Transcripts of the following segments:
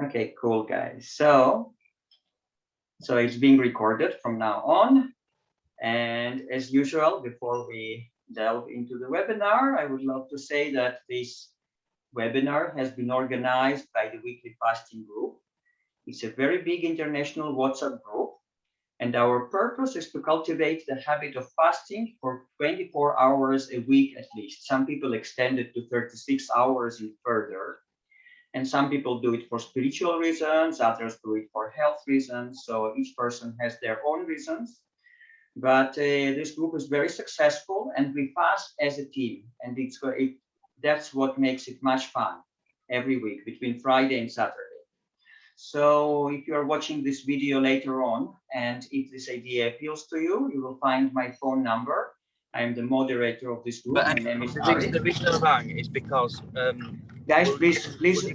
Okay, cool, guys. So it's being recorded from now on. And as usual, before we delve into the webinar, I would love to say that this webinar has been organized by the Weekly Fasting Group. It's a very big international WhatsApp group, and our purpose is to cultivate the habit of fasting for 24 hours a week at least. Some people extend it to 36 hours and further. And some people do it for spiritual reasons, others do it for health reasons. So each person has their own reasons. But this group is very successful, and we fast as a team. And that's what makes it much fun every week between Friday and Saturday. So if you are watching this video later on, and if this idea appeals to you, you will find my phone number. I am the moderator of this group. But my name is Arik. The reason I rang is because guys, please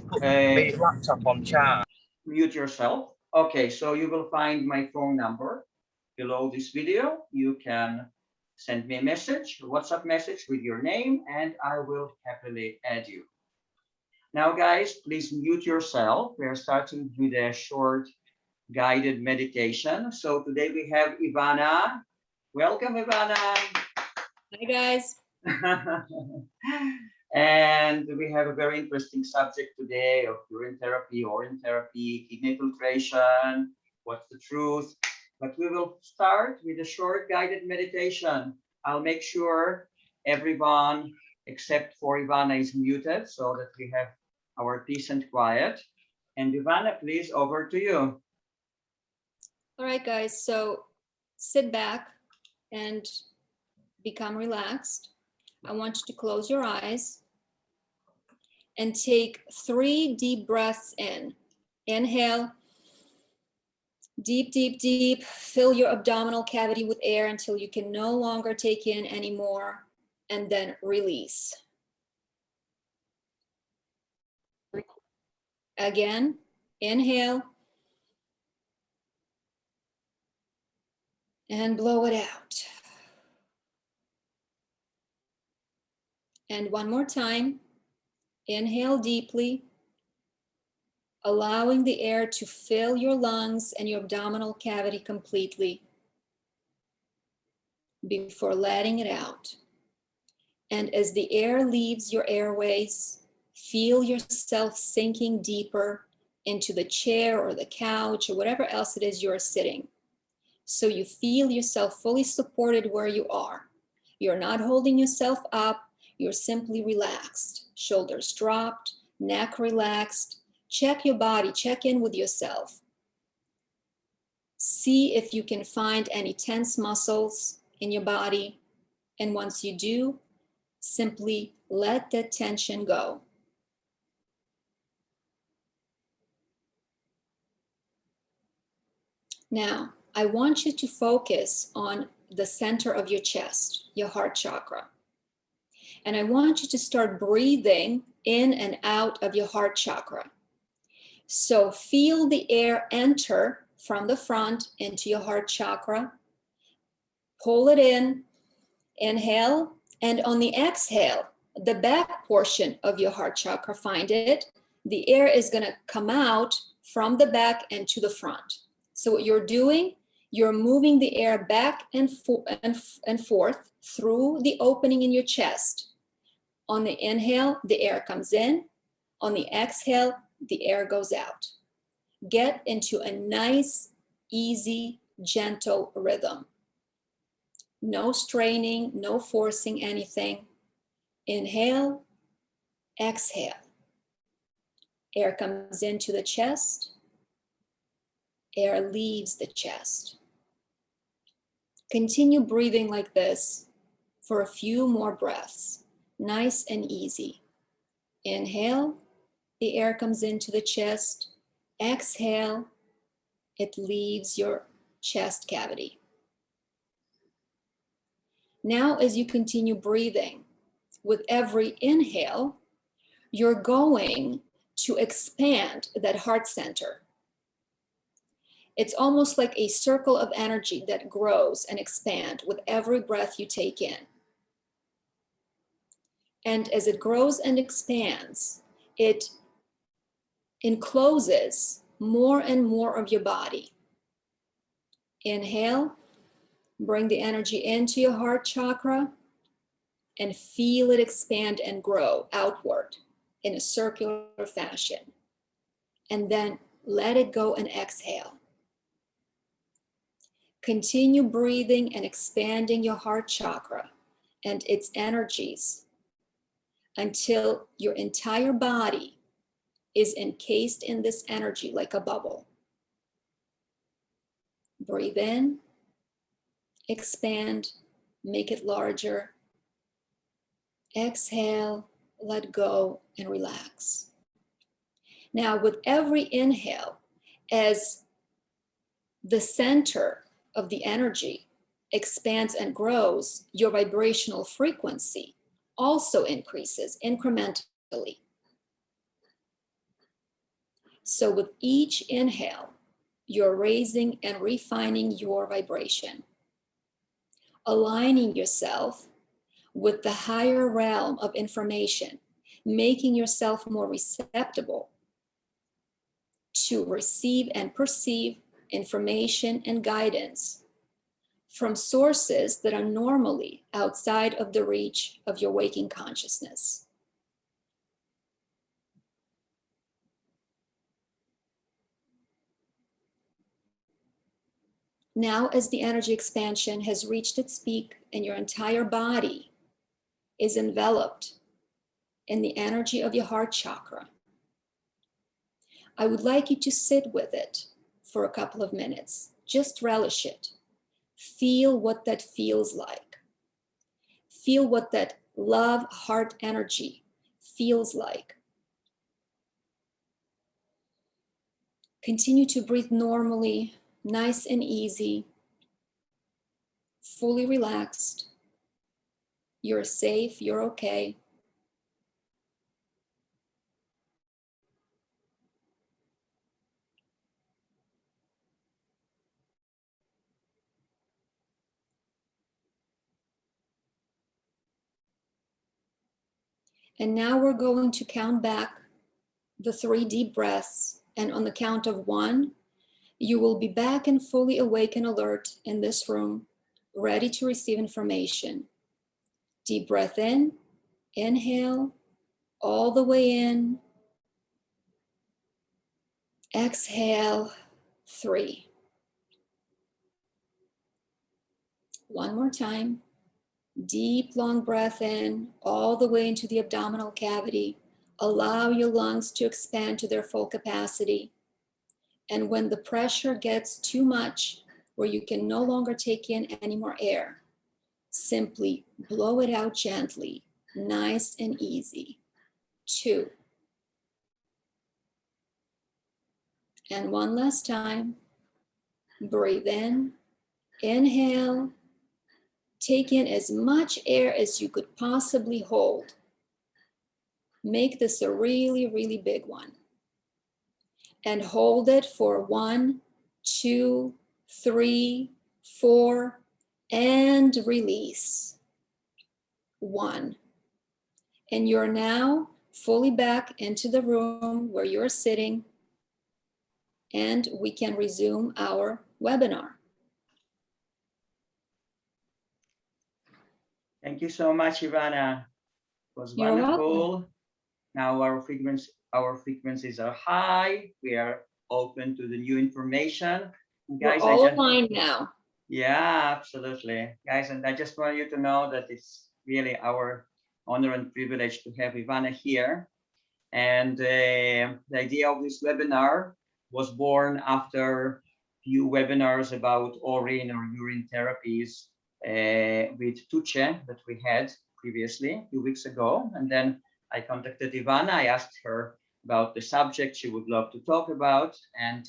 put my laptop on charge. Mute yourself. Okay, so you will find my phone number below this video. You can send me a message, a WhatsApp message with your name, and I will happily add you. Now, guys, please mute yourself. We are starting with a short guided meditation. So today we have Ivanna. Welcome, Ivanna. Hi, guys. And we have a very interesting subject today of urine therapy, Orine therapy, kidney filtration, what's the truth. But we will start with a short guided meditation. I'll make sure everyone except for Ivanna is muted so that we have our peace and quiet. And Ivanna, please, over to you. All right, guys. So sit back and become relaxed. I want you to close your eyes and take 3 deep breaths in. Inhale, deep, deep, deep. Fill your abdominal cavity with air until you can no longer take in anymore, and then release. Again, inhale and blow it out. And one more time. Inhale deeply, allowing the air to fill your lungs and your abdominal cavity completely before letting it out. And as the air leaves your airways, feel yourself sinking deeper into the chair or the couch or whatever else it is you're sitting. So you feel yourself fully supported where you are. You're not holding yourself up. You're simply relaxed, shoulders dropped, neck relaxed. Check your body, check in with yourself. See if you can find any tense muscles in your body. And once you do, simply let that tension go. Now, I want you to focus on the center of your chest, your heart chakra. And I want you to start breathing in and out of your heart chakra. So feel the air enter from the front into your heart chakra. Pull it in, inhale, and on the exhale, the back portion of your heart chakra, find it. The air is going to come out from the back and to the front. So what you're doing, you're moving the air back and forth through the opening in your chest. On the inhale, the air comes in. On the exhale, the air goes out. Get into a nice, easy, gentle rhythm. No straining, no forcing anything. Inhale, exhale. Air comes into the chest. Air leaves the chest. Continue breathing like this for a few more breaths. Nice and easy. Inhale, the air comes into the chest. Exhale, it leaves your chest cavity. Now, as you continue breathing, with every inhale, you're going to expand that heart center. It's almost like a circle of energy that grows and expands with every breath you take in. And as it grows and expands, it encloses more and more of your body. Inhale, bring the energy into your heart chakra and feel it expand and grow outward in a circular fashion. And then let it go and exhale. Continue breathing and expanding your heart chakra and its energies until your entire body is encased in this energy like a bubble. Breathe in, expand, make it larger. Exhale, let go, and relax. Now, with every inhale, as the center of the energy expands and grows, your vibrational frequency also increases incrementally. So with each inhale, you're raising and refining your vibration, aligning yourself with the higher realm of information, making yourself more receptible to receive and perceive information and guidance from sources that are normally outside of the reach of your waking consciousness. Now, as the energy expansion has reached its peak and your entire body is enveloped in the energy of your heart chakra, I would like you to sit with it for a couple of minutes. Just relish it. Feel what that feels like. Feel what that love heart energy feels like. Continue to breathe normally, nice and easy, fully relaxed. You're safe, you're okay. And now we're going to count back the 3 deep breaths. And on the count of 1, you will be back and fully awake and alert in this room, ready to receive information. Deep breath in, inhale, all the way in. Exhale, 3. One more time. Deep, long breath in, all the way into the abdominal cavity. Allow your lungs to expand to their full capacity. And when the pressure gets too much, where you can no longer take in any more air, simply blow it out gently, nice and easy. 2. And one last time. Breathe in, inhale, take in as much air as you could possibly hold. Make this a really, really big one. And hold it for 1, 2, 3, 4, and release. 1. And you're now fully back into the room where you're sitting, and we can resume our webinar. Thank you so much, Ivanna. It was You're wonderful. welcome. Now our frequencies are high. We are open to the new information. Guys, we're all aligned now. Yeah, absolutely. Guys, and I just want you to know that it's really our honor and privilege to have Ivanna here. And the idea of this webinar was born after few webinars about Orin or urine therapies with Tuche that we had previously, a few weeks ago. And then I contacted Ivanna. I asked her about the subject she would love to talk about. And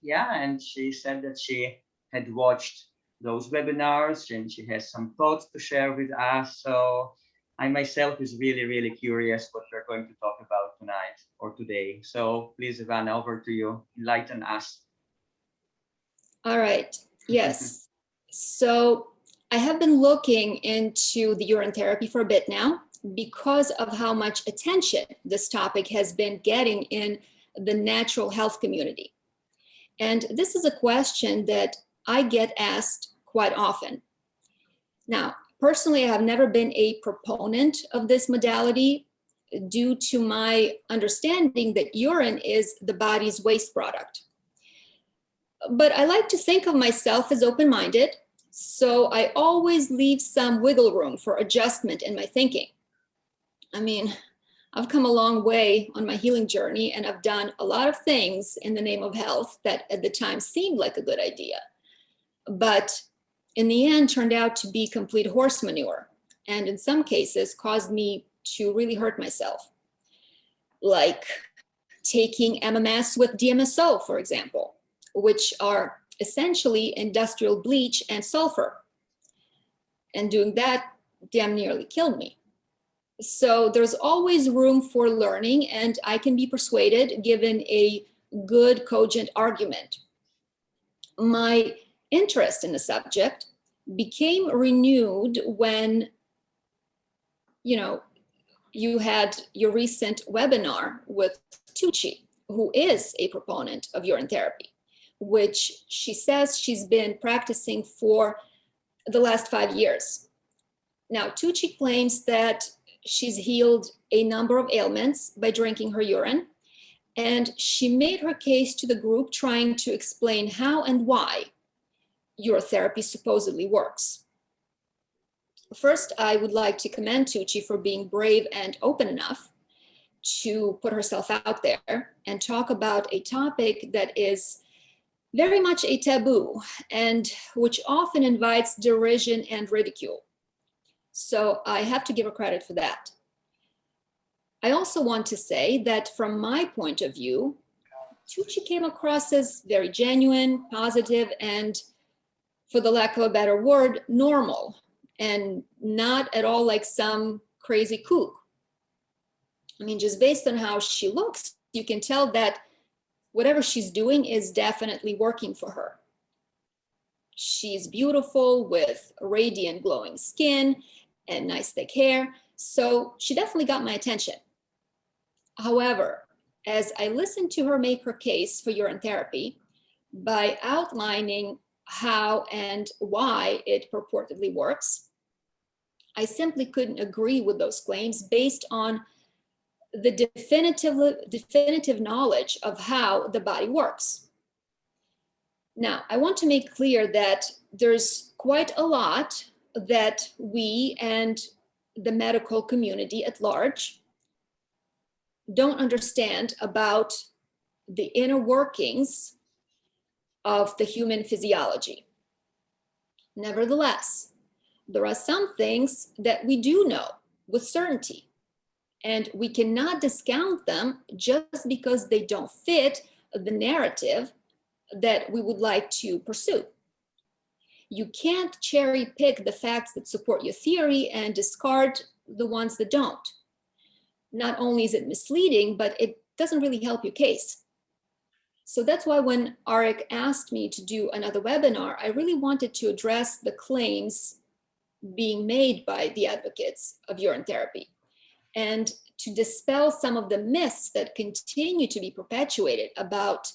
yeah, and she said that she had watched those webinars and she has some thoughts to share with us. So I myself is really, really curious what we're going to talk about tonight or today. So please, Ivanna, over to you. Enlighten us. All right. Yes. So I have been looking into the urine therapy for a bit now because of how much attention this topic has been getting in the natural health community? And this is a question that I get asked quite often. Now, personally, I have never been a proponent of this modality due to my understanding that urine is the body's waste product. But I like to think of myself as open-minded, so I always leave some wiggle room for adjustment in my thinking. I mean, I've come a long way on my healing journey, and I've done a lot of things in the name of health that at the time seemed like a good idea, but in the end turned out to be complete horse manure, and in some cases caused me to really hurt myself. Like taking MMS with DMSO, for example, which are essentially industrial bleach and sulfur. And doing that damn nearly killed me. So there's always room for learning, and I can be persuaded given a good, cogent argument. My interest in the subject became renewed when, you had your recent webinar with Tucci, who is a proponent of urine therapy, which she says she's been practicing for the last 5 years. Now, Tucci claims that she's healed a number of ailments by drinking her urine, and she made her case to the group trying to explain how and why urotherapy supposedly works. First, I would like to commend Tucci for being brave and open enough to put herself out there and talk about a topic that is very much a taboo and which often invites derision and ridicule. So I have to give her credit for that. I also want to say that from my point of view, Tucci came across as very genuine, positive, and, for the lack of a better word, normal, and not at all like some crazy kook. I mean, just based on how she looks, you can tell that whatever she's doing is definitely working for her. She's beautiful with radiant glowing skin and nice thick hair, so she definitely got my attention. However, as I listened to her make her case for urine therapy by outlining how and why it purportedly works, I simply couldn't agree with those claims based on the definitive knowledge of how the body works. Now, I want to make clear that there's quite a lot that we and the medical community at large don't understand about the inner workings of the human physiology. Nevertheless, there are some things that we do know with certainty, and we cannot discount them just because they don't fit the narrative that we would like to pursue. You can't cherry pick the facts that support your theory and discard the ones that don't. Not only is it misleading, but it doesn't really help your case. So that's why when Arik asked me to do another webinar, I really wanted to address the claims being made by the advocates of urine therapy and to dispel some of the myths that continue to be perpetuated about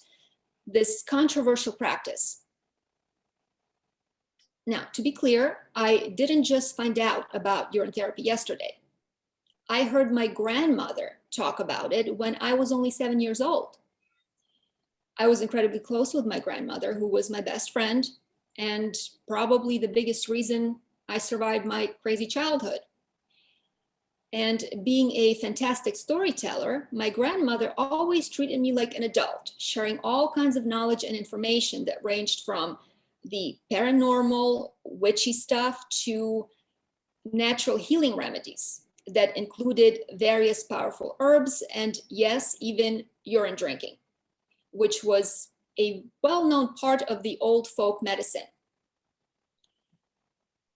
this controversial practice. Now, to be clear, I didn't just find out about urine therapy yesterday. I heard my grandmother talk about it when I was only 7 years old. I was incredibly close with my grandmother, who was my best friend, and probably the biggest reason I survived my crazy childhood. And being a fantastic storyteller, my grandmother always treated me like an adult, sharing all kinds of knowledge and information that ranged from the paranormal, witchy stuff to natural healing remedies that included various powerful herbs and, yes, even urine drinking, which was a well-known part of the old folk medicine.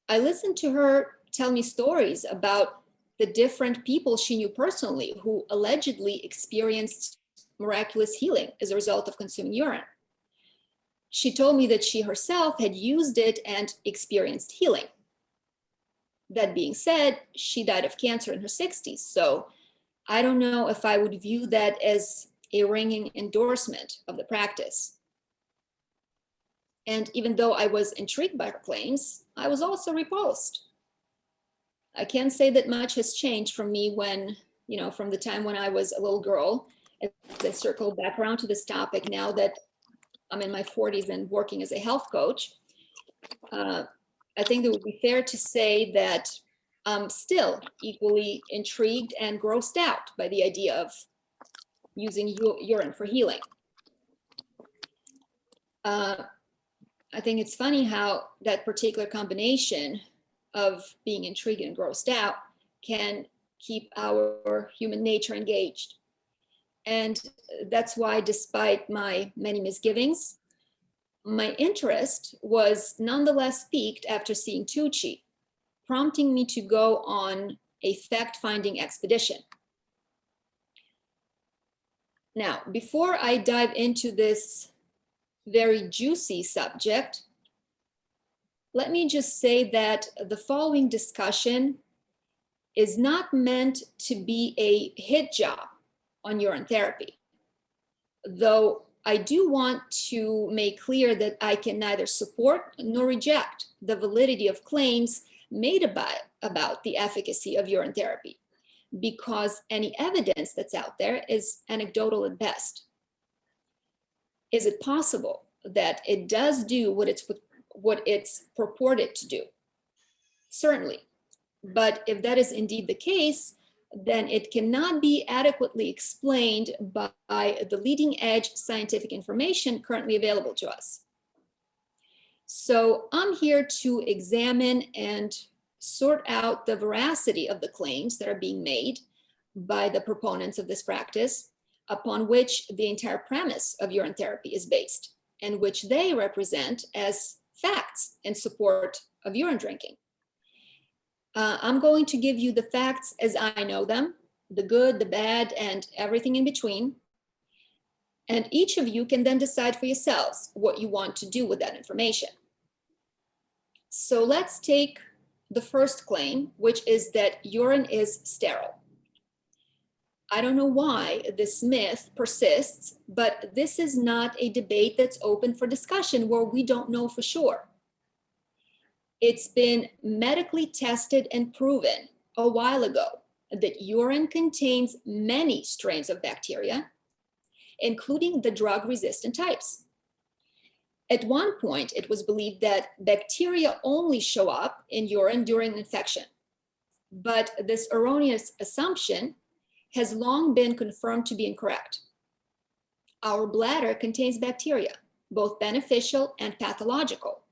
I listened to her tell me stories about the different people she knew personally who allegedly experienced miraculous healing as a result of consuming urine. She told me that she herself had used it and experienced healing. That being said, she died of cancer in her 60s, so I don't know if I would view that as a ringing endorsement of the practice. And even though I was intrigued by her claims, I was also repulsed. I can't say that much has changed from me when, from the time when I was a little girl. As I circle back around to this topic now that I'm in my 40s and working as a health coach, I think it would be fair to say that I'm still equally intrigued and grossed out by the idea of using urine for healing. I think it's funny how that particular combination of being intrigued and grossed out can keep our human nature engaged. And that's why, despite my many misgivings, my interest was nonetheless piqued after seeing Tucci, prompting me to go on a fact-finding expedition. Now, before I dive into this very juicy subject, let me just say that the following discussion is not meant to be a hit job on urine therapy, though I do want to make clear that I can neither support nor reject the validity of claims made about the efficacy of urine therapy, because any evidence that's out there is anecdotal at best. Is it possible that it does do what it's purported to do? Certainly. But if that is indeed the case, then it cannot be adequately explained by the leading edge scientific information currently available to us. So I'm here to examine and sort out the veracity of the claims that are being made by the proponents of this practice, upon which the entire premise of urine therapy is based, and which they represent as facts in support of urine drinking. I'm going to give you the facts as I know them, the good, the bad, and everything in between. And each of you can then decide for yourselves what you want to do with that information. So let's take the first claim, which is that urine is sterile. I don't know why this myth persists, but this is not a debate that's open for discussion where we don't know for sure. It's been medically tested and proven a while ago that urine contains many strains of bacteria, including the drug-resistant types. At one point, it was believed that bacteria only show up in urine during an infection. But this erroneous assumption has long been confirmed to be incorrect. Our bladder contains bacteria, both beneficial and pathological,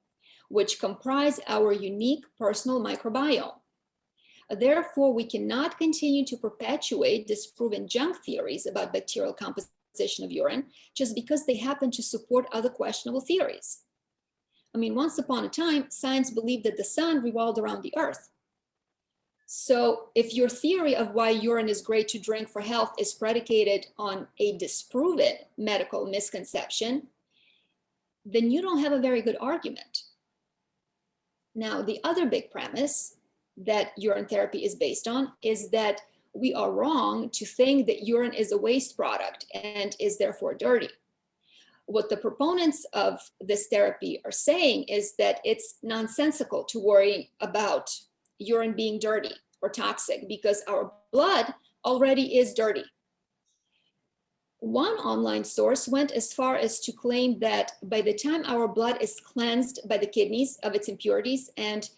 which comprise our unique personal microbiome. Therefore, we cannot continue to perpetuate disproven junk theories about bacterial composition of urine just because they happen to support other questionable theories. I mean, once upon a time, science believed that the sun revolved around the earth. So if your theory of why urine is great to drink for health is predicated on a disproven medical misconception, then you don't have a very good argument. Now, the other big premise that urine therapy is based on is that we are wrong to think that urine is a waste product and is therefore dirty. What the proponents of this therapy are saying is that it's nonsensical to worry about urine being dirty or toxic because our blood already is dirty. One online source went as far as to claim that by the time our blood is cleansed by the kidneys of its impurities and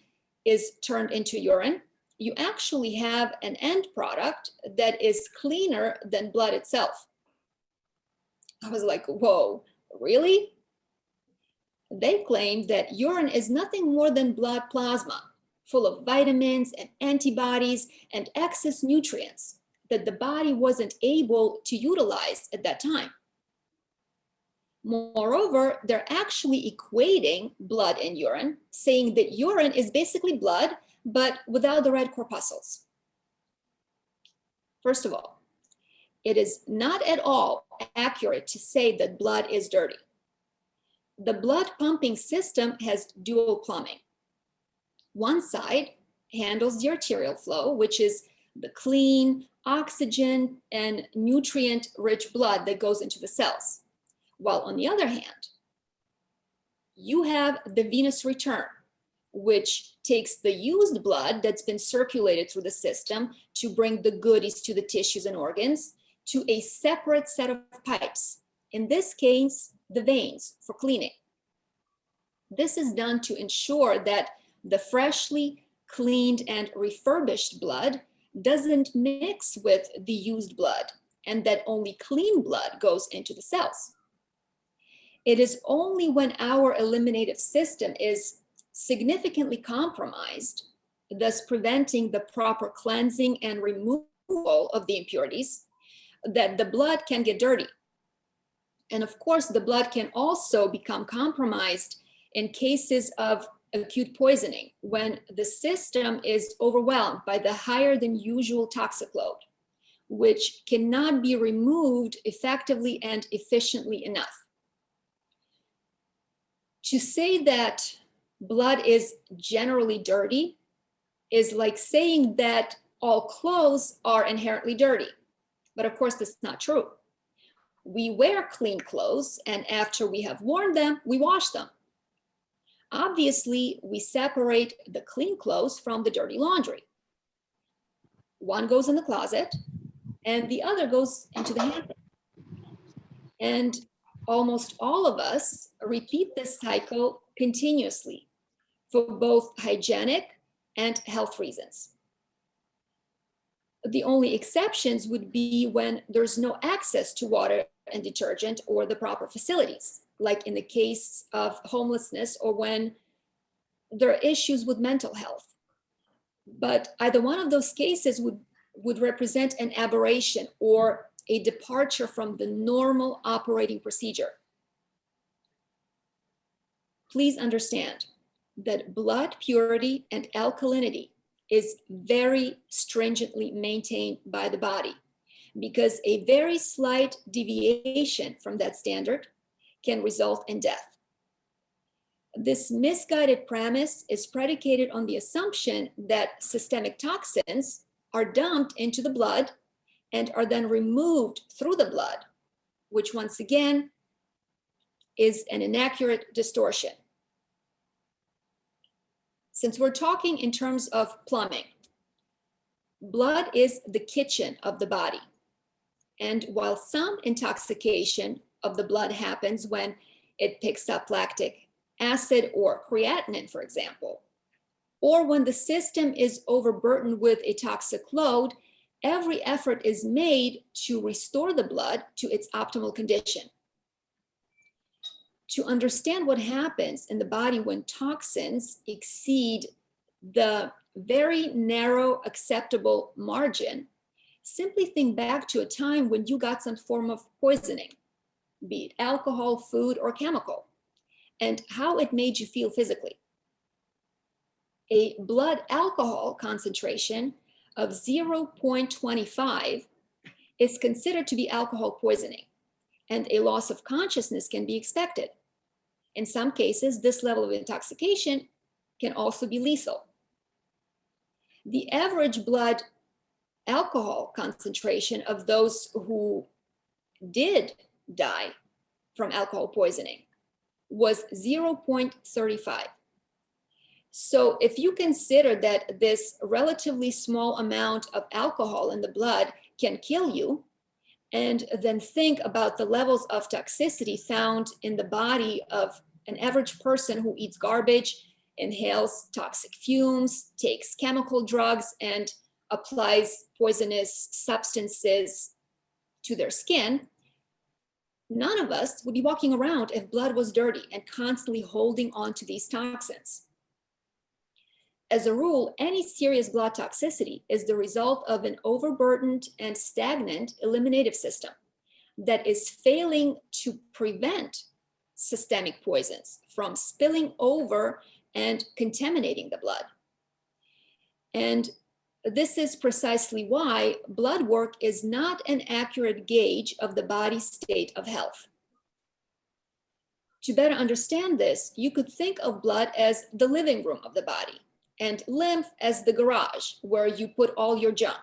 is turned into urine, you actually have an end product that is cleaner than blood itself. I was like, whoa, really? They claim that urine is nothing more than blood plasma, full of vitamins and antibodies and excess nutrients that the body wasn't able to utilize at that time. Moreover, they're actually equating blood and urine, saying that urine is basically blood, but without the red corpuscles. First of all, it is not at all accurate to say that blood is dirty. The blood pumping system has dual plumbing. One side handles the arterial flow, which is the clean, oxygen, and nutrient-rich blood that goes into the cells. While on the other hand, you have the venous return, which takes the used blood that's been circulated through the system to bring the goodies to the tissues and organs to a separate set of pipes, in this case, the veins, for cleaning. This is done to ensure that the freshly cleaned and refurbished blood doesn't mix with the used blood, and that only clean blood goes into the cells. It is only when our eliminative system is significantly compromised, thus preventing the proper cleansing and removal of the impurities, that the blood can get dirty. And of course, the blood can also become compromised in cases of acute poisoning, when the system is overwhelmed by the higher than usual toxic load, which cannot be removed effectively and efficiently enough. To say that blood is generally dirty is like saying that all clothes are inherently dirty. But of course, that's not true. We wear clean clothes, and after we have worn them, we wash them. Obviously, we separate the clean clothes from the dirty laundry. One goes in the closet, and the other goes into the hamper. And almost all of us repeat this cycle continuously for both hygienic and health reasons. The only exceptions would be when there's no access to water and detergent or the proper facilities, like in the case of homelessness or when there are issues with mental health. But either one of those cases would represent an aberration or a departure from the normal operating procedure. Please understand that blood purity and alkalinity is very stringently maintained by the body, because a very slight deviation from that standard can result in death. This misguided premise is predicated on the assumption that systemic toxins are dumped into the blood and are then removed through the blood, which once again is an inaccurate distortion. Since we're talking in terms of plumbing, blood is the kitchen of the body. And while some intoxication of the blood happens when it picks up lactic acid or creatinine, for example, or when the system is overburdened with a toxic load, every effort is made to restore the blood to its optimal condition. To understand what happens in the body when toxins exceed the very narrow acceptable margin, simply think back to a time when you got some form of poisoning, be it alcohol, food, or chemical, and how it made you feel physically. A blood alcohol concentration of 0.25 is considered to be alcohol poisoning, and a loss of consciousness can be expected. In some cases, this level of intoxication can also be lethal. The average blood alcohol concentration of those who did die from alcohol poisoning was 0.35. So if you consider that this relatively small amount of alcohol in the blood can kill you, and then think about the levels of toxicity found in the body of an average person who eats garbage, inhales toxic fumes, takes chemical drugs, and applies poisonous substances to their skin, none of us would be walking around if blood was dirty and constantly holding on to these toxins. As a rule, any serious blood toxicity is the result of an overburdened and stagnant eliminative system that is failing to prevent systemic poisons from spilling over and contaminating the blood. And this is precisely why blood work is not an accurate gauge of the body's state of health. To better understand this, you could think of blood as the living room of the body, and lymph as the garage where you put all your junk.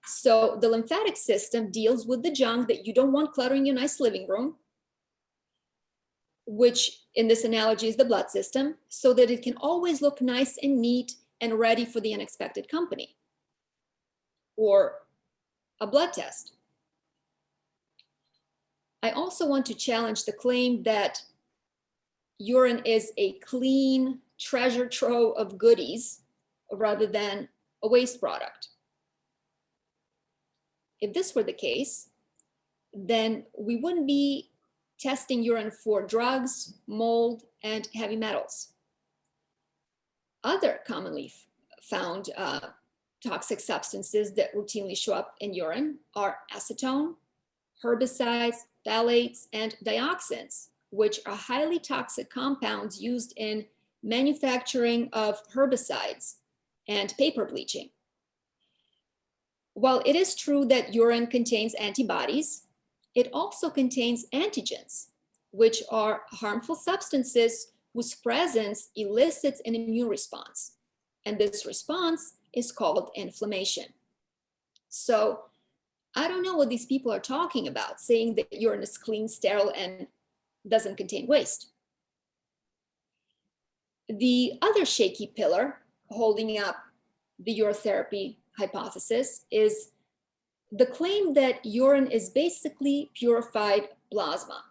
So the lymphatic system deals with the junk that you don't want cluttering your nice living room, which in this analogy is the blood system, so that it can always look nice and neat and ready for the unexpected company or a blood test. I also want to challenge the claim that urine is a clean treasure trove of goodies rather than a waste product. If this were the case, then we wouldn't be testing urine for drugs, mold, and heavy metals. Other commonly found toxic substances that routinely show up in urine are acetone, herbicides, phthalates, and dioxins, which are highly toxic compounds used in manufacturing of herbicides and paper bleaching. While it is true that urine contains antibodies, it also contains antigens, which are harmful substances whose presence elicits an immune response. And this response is called inflammation. So I don't know what these people are talking about, saying that urine is clean, sterile, and doesn't contain waste. The other shaky pillar holding up the urotherapy hypothesis is the claim that urine is basically purified plasma.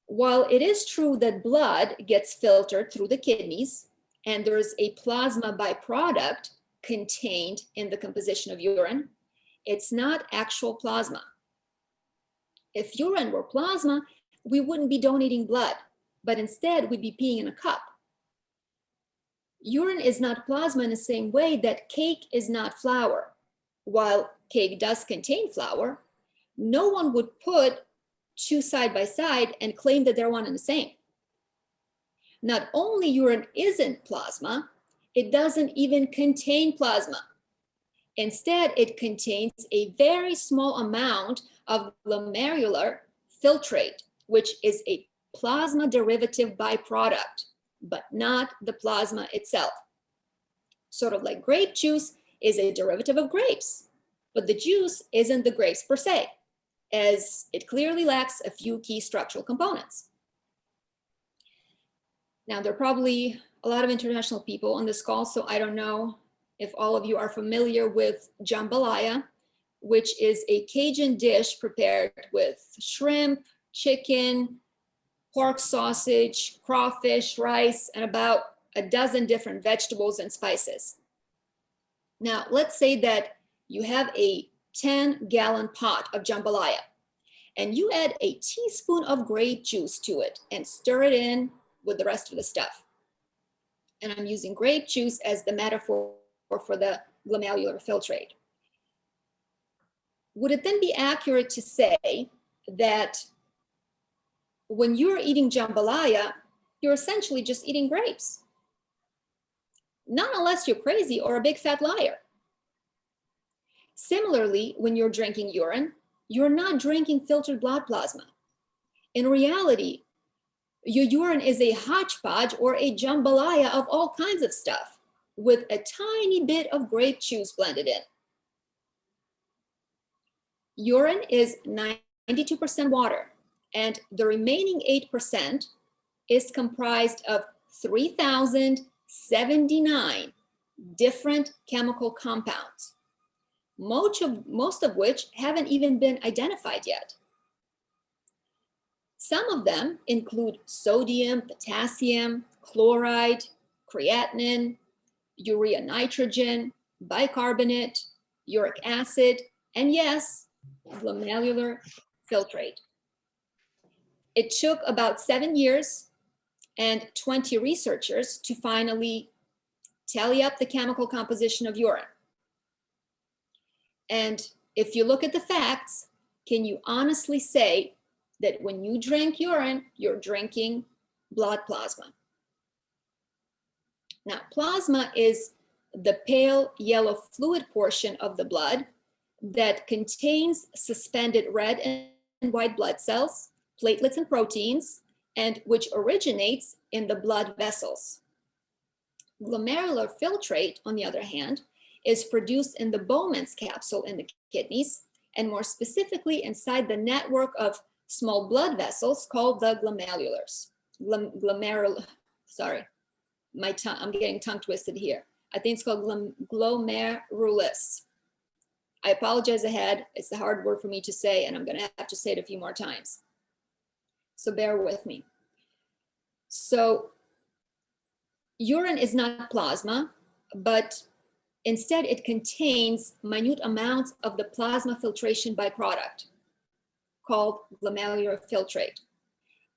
While it is true that blood gets filtered through the kidneys and there is a plasma byproduct contained in the composition of urine, it's not actual plasma. If urine were plasma, we wouldn't be donating blood, but instead we'd be peeing in a cup. Urine is not plasma in the same way that cake is not flour. While cake does contain flour, no one would put two side by side and claim that they're one and the same. Not only urine isn't plasma, it doesn't even contain plasma. Instead, it contains a very small amount of glomerular filtrate, which is a plasma derivative byproduct, but not the plasma itself. Sort of like grape juice is a derivative of grapes, but the juice isn't the grapes per se, as it clearly lacks a few key structural components. Now, there are probably a lot of international people on this call, so I don't know if all of you are familiar with jambalaya, which is a Cajun dish prepared with shrimp, chicken, pork sausage, crawfish, rice, and about a dozen different vegetables and spices. Now, let's say that you have a 10-gallon pot of jambalaya, and you add a teaspoon of grape juice to it and stir it in with the rest of the stuff. And I'm using grape juice as the metaphor for the glomerular filtrate. Would it then be accurate to say that when you're eating jambalaya, you're essentially just eating grapes? Not unless you're crazy or a big fat liar. Similarly, when you're drinking urine, you're not drinking filtered blood plasma. In reality, your urine is a hodgepodge or a jambalaya of all kinds of stuff with a tiny bit of grape juice blended in. Urine is 92% water, and the remaining 8% is comprised of 3,079 different chemical compounds, most of which haven't even been identified yet. Some of them include sodium, potassium, chloride, creatinine, urea nitrogen, bicarbonate, uric acid, and yes, glomerular filtrate. It took about 7 years and 20 researchers to finally tally up the chemical composition of urine. And if you look at the facts, can you honestly say that when you drink urine, you're drinking blood plasma? Now, plasma is the pale yellow fluid portion of the blood that contains suspended red and white blood cells, platelets and proteins, and which originates in the blood vessels. Glomerular filtrate, on the other hand, is produced in the Bowman's capsule in the kidneys, and more specifically inside the network of small blood vessels called the glomerulars. Sorry, I'm getting tongue twisted here. I think it's called glomerulus. I apologize ahead. It's a hard word for me to say, and I'm gonna have to say it a few more times. So bear with me. So urine is not plasma, but instead it contains minute amounts of the plasma filtration byproduct called glomerular filtrate.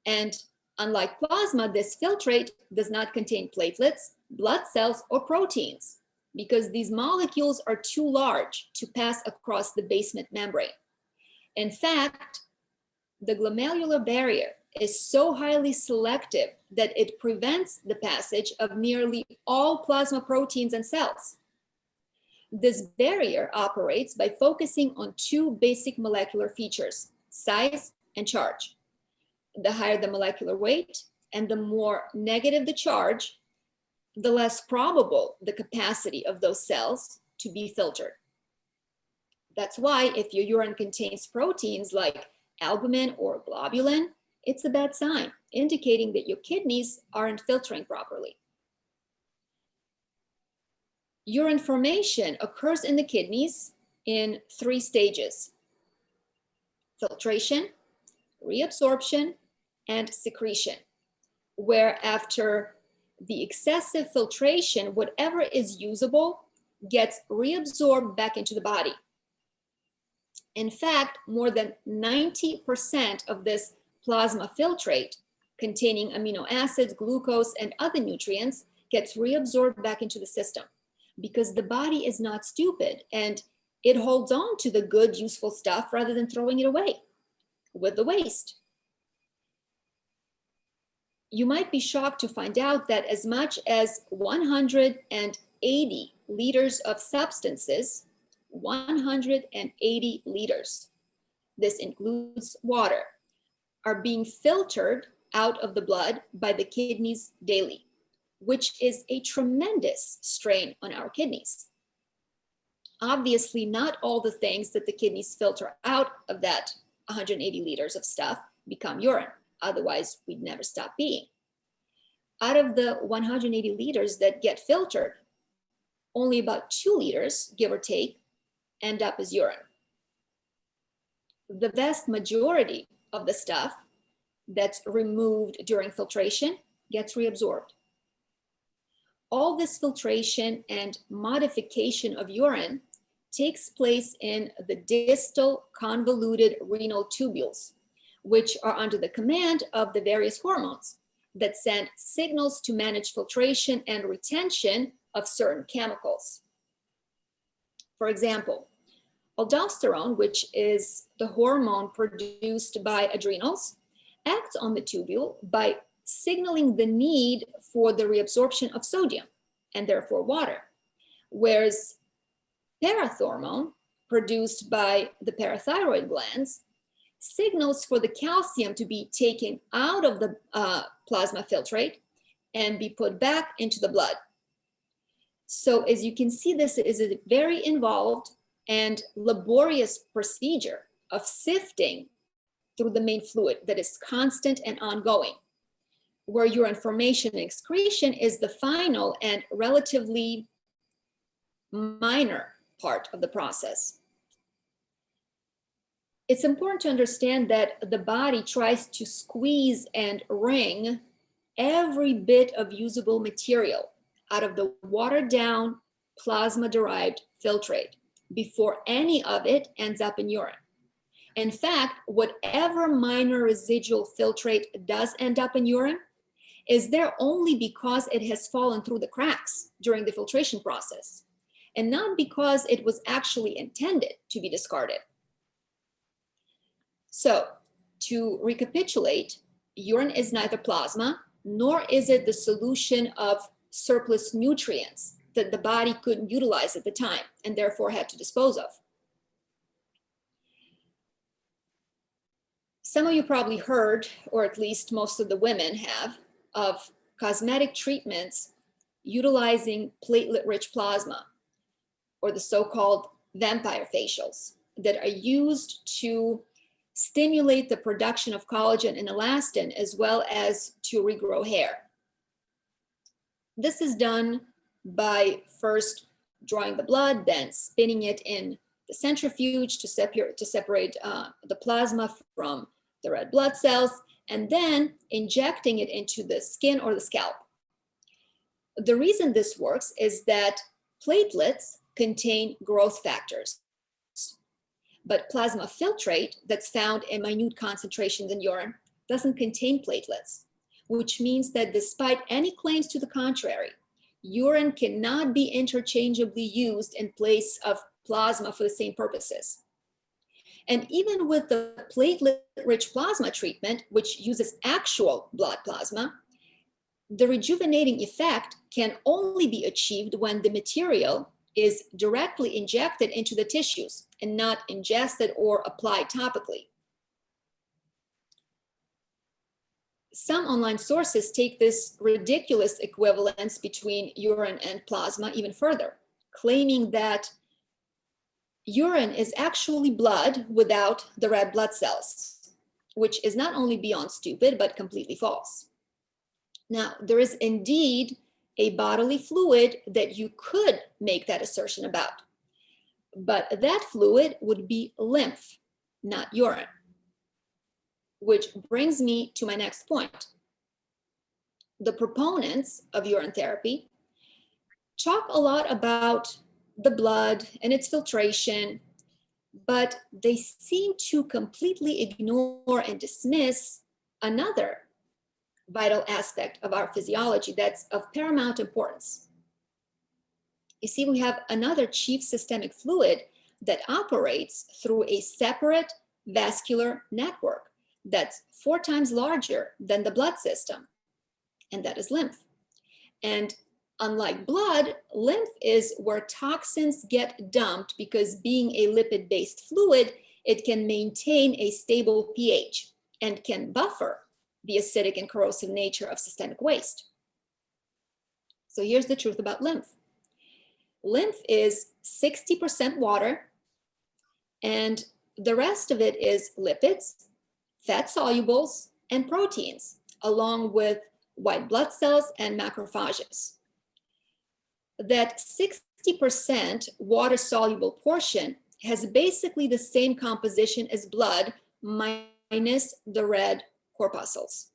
And unlike plasma, this filtrate does not contain platelets, blood cells, or proteins because these molecules are too large to pass across the basement membrane. In fact, the glomerular barrier is so highly selective that it prevents the passage of nearly all plasma proteins and cells. This barrier operates by focusing on two basic molecular features, size and charge. The higher the molecular weight and the more negative the charge, the less probable the capacity of those cells to be filtered. That's why if your urine contains proteins like albumin or globulin, it's a bad sign, indicating that your kidneys aren't filtering properly. Urine formation occurs in the kidneys in 3 stages: filtration, reabsorption, and secretion, where after the excessive filtration, whatever is usable gets reabsorbed back into the body. In fact, more than 90% of this plasma filtrate containing amino acids, glucose, and other nutrients gets reabsorbed back into the system because the body is not stupid and it holds on to the good, useful stuff rather than throwing it away with the waste. You might be shocked to find out that as much as 180 liters of substances, 180 liters, this includes water, are being filtered out of the blood by the kidneys daily, which is a tremendous strain on our kidneys. Obviously, not all the things that the kidneys filter out of that 180 liters of stuff become urine. Otherwise, we'd never stop being. Out of the 180 liters that get filtered, only about 2 liters, give or take, end up as urine. The vast majority of the stuff that's removed during filtration gets reabsorbed. All this filtration and modification of urine takes place in the distal convoluted renal tubules, which are under the command of the various hormones that send signals to manage filtration and retention of certain chemicals. For example, aldosterone, which is the hormone produced by adrenals, acts on the tubule by signaling the need for the reabsorption of sodium and therefore water, whereas parathormone, produced by the parathyroid glands, signals for the calcium to be taken out of the plasma filtrate and be put back into the blood. So as you can see, this is a very involved and laborious procedure of sifting through the main fluid that is constant and ongoing, where urine formation and excretion is the final and relatively minor part of the process. It's important to understand that the body tries to squeeze and wring every bit of usable material out of the watered down plasma-derived filtrate before any of it ends up in urine. In fact, whatever minor residual filtrate does end up in urine is there only because it has fallen through the cracks during the filtration process, and not because it was actually intended to be discarded. So, to recapitulate, urine is neither plasma, nor is it the solution of surplus nutrients that the body couldn't utilize at the time and therefore had to dispose of. Some of you probably heard, or at least most of the women have, of cosmetic treatments utilizing platelet-rich plasma, or the so-called vampire facials that are used to stimulate the production of collagen and elastin, as well as to regrow hair. This is done by first drawing the blood, then spinning it in the centrifuge to separate the plasma from the red blood cells, and then injecting it into the skin or the scalp. The reason this works is that platelets contain growth factors, but plasma filtrate that's found in minute concentrations in urine doesn't contain platelets, which means that despite any claims to the contrary, urine cannot be interchangeably used in place of plasma for the same purposes. And even with the platelet-rich plasma treatment, which uses actual blood plasma, the rejuvenating effect can only be achieved when the material is directly injected into the tissues and not ingested or applied topically. Some online sources take this ridiculous equivalence between urine and plasma even further, claiming that urine is actually blood without the red blood cells, which is not only beyond stupid, but completely false. Now, there is indeed a bodily fluid that you could make that assertion about, but that fluid would be lymph, not urine. Which brings me to my next point. The proponents of urine therapy talk a lot about the blood and its filtration, but they seem to completely ignore and dismiss another vital aspect of our physiology that's of paramount importance. You see, we have another chief systemic fluid that operates through a separate vascular network that's 4 times larger than the blood system, and that is lymph. And unlike blood, lymph is where toxins get dumped because being a lipid-based fluid, it can maintain a stable pH and can buffer the acidic and corrosive nature of systemic waste. So here's the truth about lymph. Lymph is 60% water, and the rest of it is lipids, fat solubles, and proteins, along with white blood cells and macrophages. That 60% water-soluble portion has basically the same composition as blood minus the red corpuscles.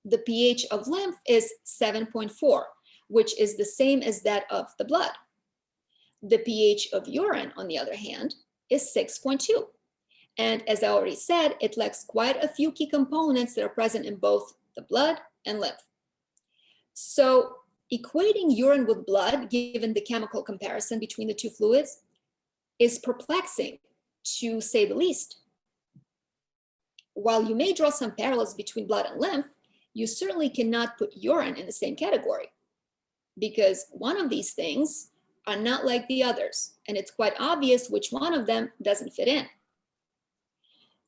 The pH of lymph is 7.4, which is the same as that of the blood. The pH of urine, on the other hand, is 6.2. And as I already said, it lacks quite a few key components that are present in both the blood and lymph. So equating urine with blood, given the chemical comparison between the two fluids, is perplexing, to say the least. While you may draw some parallels between blood and lymph, you certainly cannot put urine in the same category, because one of these things are not like the others, and it's quite obvious which one of them doesn't fit in.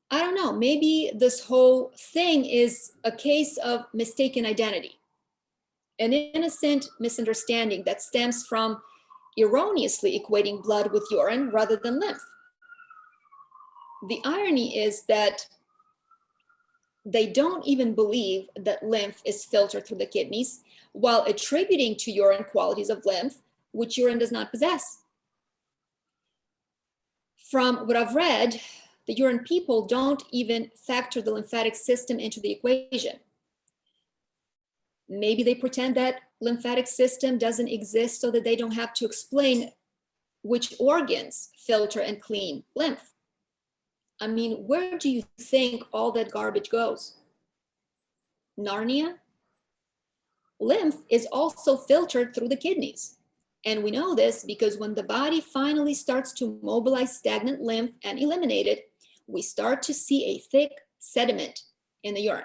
I don't know, maybe this whole thing is a case of mistaken identity, an innocent misunderstanding that stems from erroneously equating blood with urine rather than lymph. The irony is that they don't even believe that lymph is filtered through the kidneys, while attributing to urine qualities of lymph, which urine does not possess. From what I've read, the urine people don't even factor the lymphatic system into the equation. Maybe they pretend that lymphatic system doesn't exist so that they don't have to explain which organs filter and clean lymph. I mean, where do you think all that garbage goes? Narnia? Lymph is also filtered through the kidneys. And we know this because when the body finally starts to mobilize stagnant lymph and eliminate it, we start to see a thick sediment in the urine,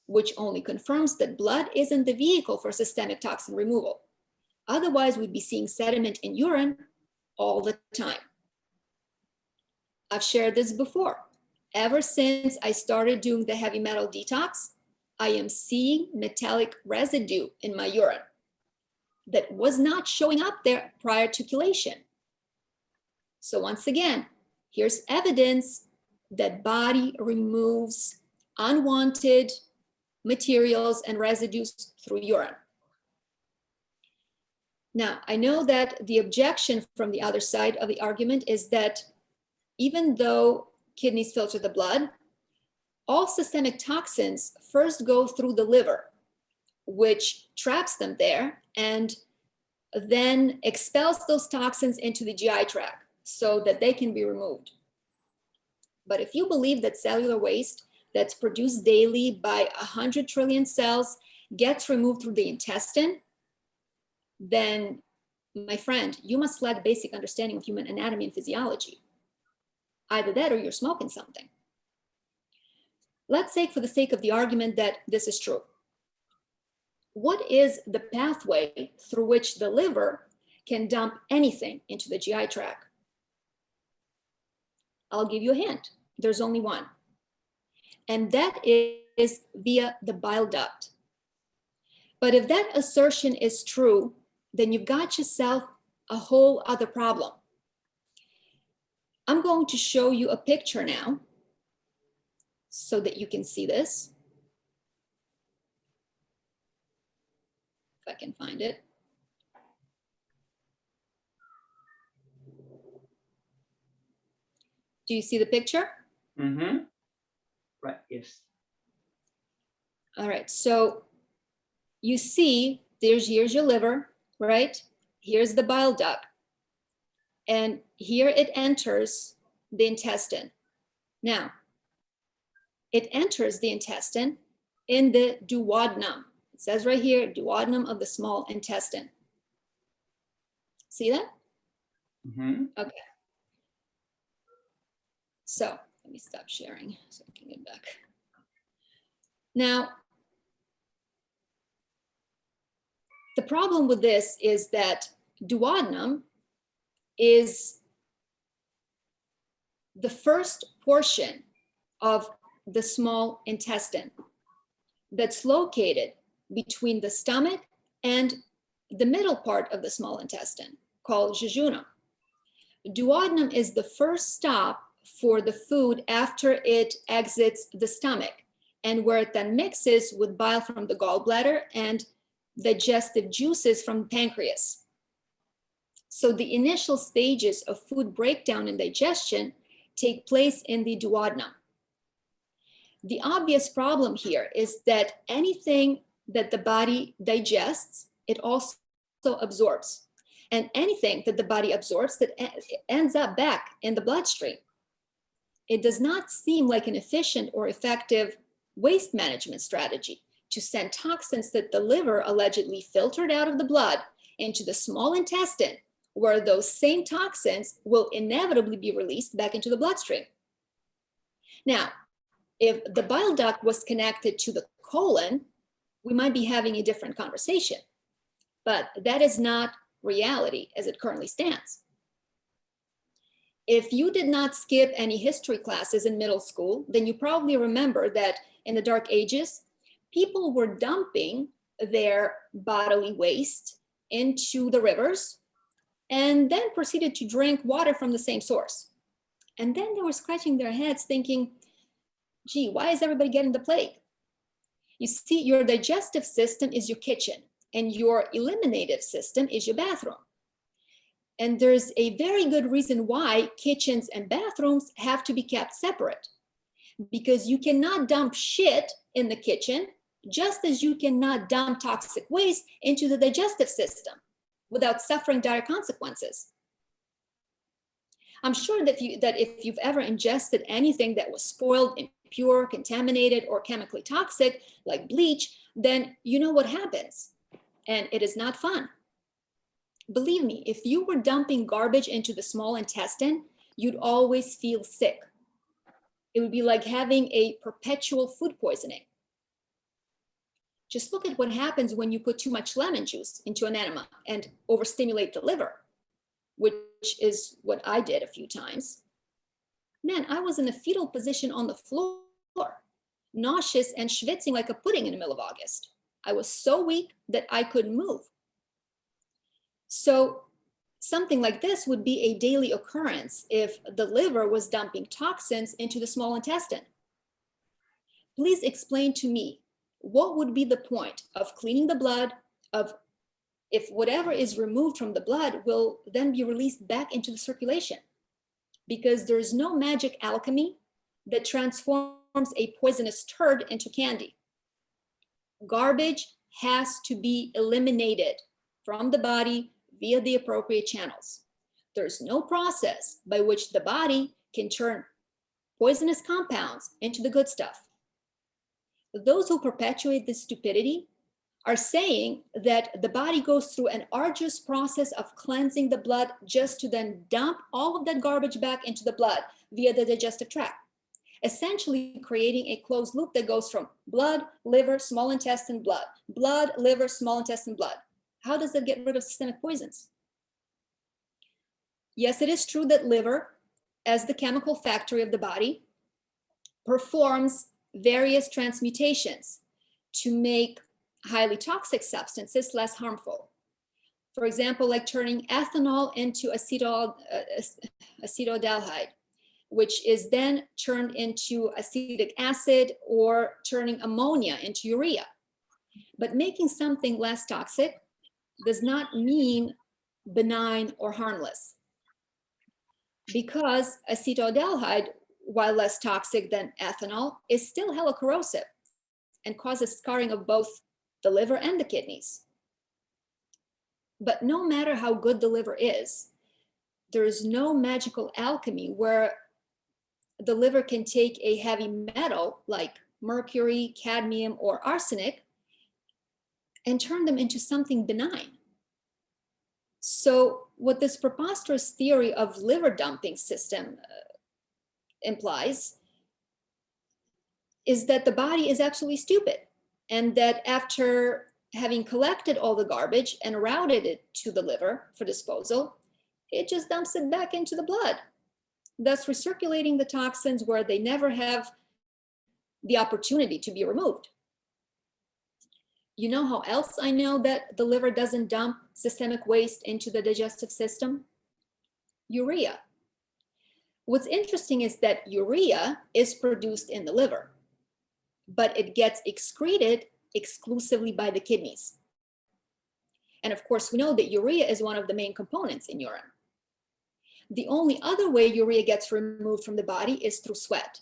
which only confirms that blood isn't the vehicle for systemic toxin removal. Otherwise, we'd be seeing sediment in urine all the time. I've shared this before. Ever since I started doing the heavy metal detox, I am seeing metallic residue in my urine. that was not showing up there prior to chelation. So once again, here's evidence that body removes unwanted materials and residues through urine. Now, I know that the objection from the other side of the argument is that even though kidneys filter the blood, all systemic toxins first go through the liver, which traps them there and then expels those toxins into the GI tract so that they can be removed. But if you believe that cellular waste that's produced daily by 100 trillion cells gets removed through the intestine, then, my friend, you must lack basic understanding of human anatomy and physiology. Either that or you're smoking something. Let's say, for the sake of the argument, that this is true. What is the pathway through which the liver can dump anything into the GI tract? I'll give you a hint. There's only one. And that is via the bile duct. But if that assertion is true, then you've got yourself a whole other problem. I'm going to show you a picture now so that you can see this. If I can find it. Do you see the picture? Mm-hmm. Right, yes. All right, so you see, here's your liver, right? Here's the bile duct. And here it enters the intestine. Now, it enters the intestine in the duodenum. It says right here, duodenum of the small intestine. See that? Mm-hmm. Okay. So let me stop sharing so I can get back. Now, the problem with this is that duodenum is the first portion of the small intestine that's located between the stomach and the middle part of the small intestine, called jejunum. Duodenum is the first stop for the food after it exits the stomach, and where it then mixes with bile from the gallbladder and digestive juices from the pancreas. So the initial stages of food breakdown and digestion take place in the duodenum. The obvious problem here is that anything that the body digests, it also absorbs. And anything that the body absorbs that ends up back in the bloodstream. It does not seem like an efficient or effective waste management strategy to send toxins that the liver allegedly filtered out of the blood into the small intestine, where those same toxins will inevitably be released back into the bloodstream. Now, if the bile duct was connected to the colon, we might be having a different conversation, but that is not reality as it currently stands. If you did not skip any history classes in middle school, then you probably remember that in the Dark Ages, people were dumping their bodily waste into the rivers and then proceeded to drink water from the same source. And then they were scratching their heads thinking, gee, why is everybody getting the plague? You see, your digestive system is your kitchen and your eliminative system is your bathroom. And there's a very good reason why kitchens and bathrooms have to be kept separate, because you cannot dump shit in the kitchen, just as you cannot dump toxic waste into the digestive system without suffering dire consequences. I'm sure that if you've ever ingested anything that was spoiled, impure, contaminated, or chemically toxic, like bleach, then you know what happens, and it is not fun. Believe me, if you were dumping garbage into the small intestine, you'd always feel sick. It would be like having a perpetual food poisoning. Just look at what happens when you put too much lemon juice into an enema and overstimulate the liver, which is what I did a few times. Man, I was in a fetal position on the floor, nauseous and schwitzing like a pudding in the middle of August. I was so weak that I couldn't move. So something like this would be a daily occurrence if the liver was dumping toxins into the small intestine. Please explain to me, what would be the point of cleaning the blood, of if whatever is removed from the blood will then be released back into the circulation? Because there's no magic alchemy that transforms a poisonous turd into candy. Garbage has to be eliminated from the body via the appropriate channels. There's no process by which the body can turn poisonous compounds into the good stuff. Those who perpetuate this stupidity are saying that the body goes through an arduous process of cleansing the blood just to then dump all of that garbage back into the blood via the digestive tract, essentially creating a closed loop that goes from blood, liver, small intestine, blood, blood, liver, small intestine, blood. How does that get rid of systemic poisons? Yes, it is true that liver, as the chemical factory of the body, performs various transmutations to make highly toxic substances less harmful. For example, like turning ethanol into acetaldehyde, which is then turned into acetic acid, or turning ammonia into urea. But making something less toxic does not mean benign or harmless, because acetaldehyde, while less toxic than ethanol, is still hella corrosive and causes scarring of both the liver and the kidneys. But no matter how good the liver is, there is no magical alchemy where the liver can take a heavy metal like mercury, cadmium, or arsenic and turn them into something benign. So what this preposterous theory of liver dumping system implies is that the body is absolutely stupid, and that after having collected all the garbage and routed it to the liver for disposal, it just dumps it back into the blood, thus recirculating the toxins where they never have the opportunity to be removed. You know how else I know that the liver doesn't dump systemic waste into the digestive system? Urea. What's interesting is that urea is produced in the liver, but it gets excreted exclusively by the kidneys. And of course, we know that urea is one of the main components in urine. The only other way urea gets removed from the body is through sweat.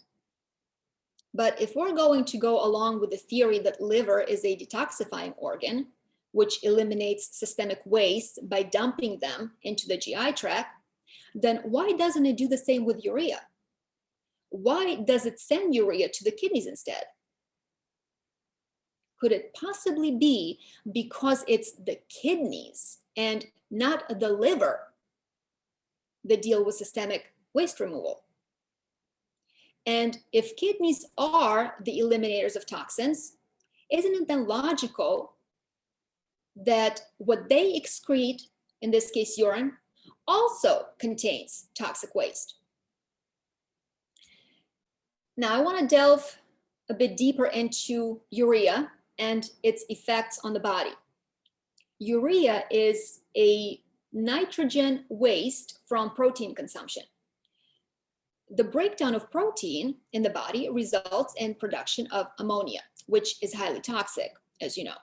But if we're going to go along with the theory that liver is a detoxifying organ, which eliminates systemic waste by dumping them into the GI tract, then why doesn't it do the same with urea? Why does it send urea to the kidneys instead? Could it possibly be because it's the kidneys and not the liver that deal with systemic waste removal? And if kidneys are the eliminators of toxins, isn't it then logical that what they excrete, in this case urine, also contains toxic waste? Now I want to delve a bit deeper into urea and its effects on the body. Urea is a nitrogen waste from protein consumption. The breakdown of protein in the body results in production of ammonia, which is highly toxic, as you know.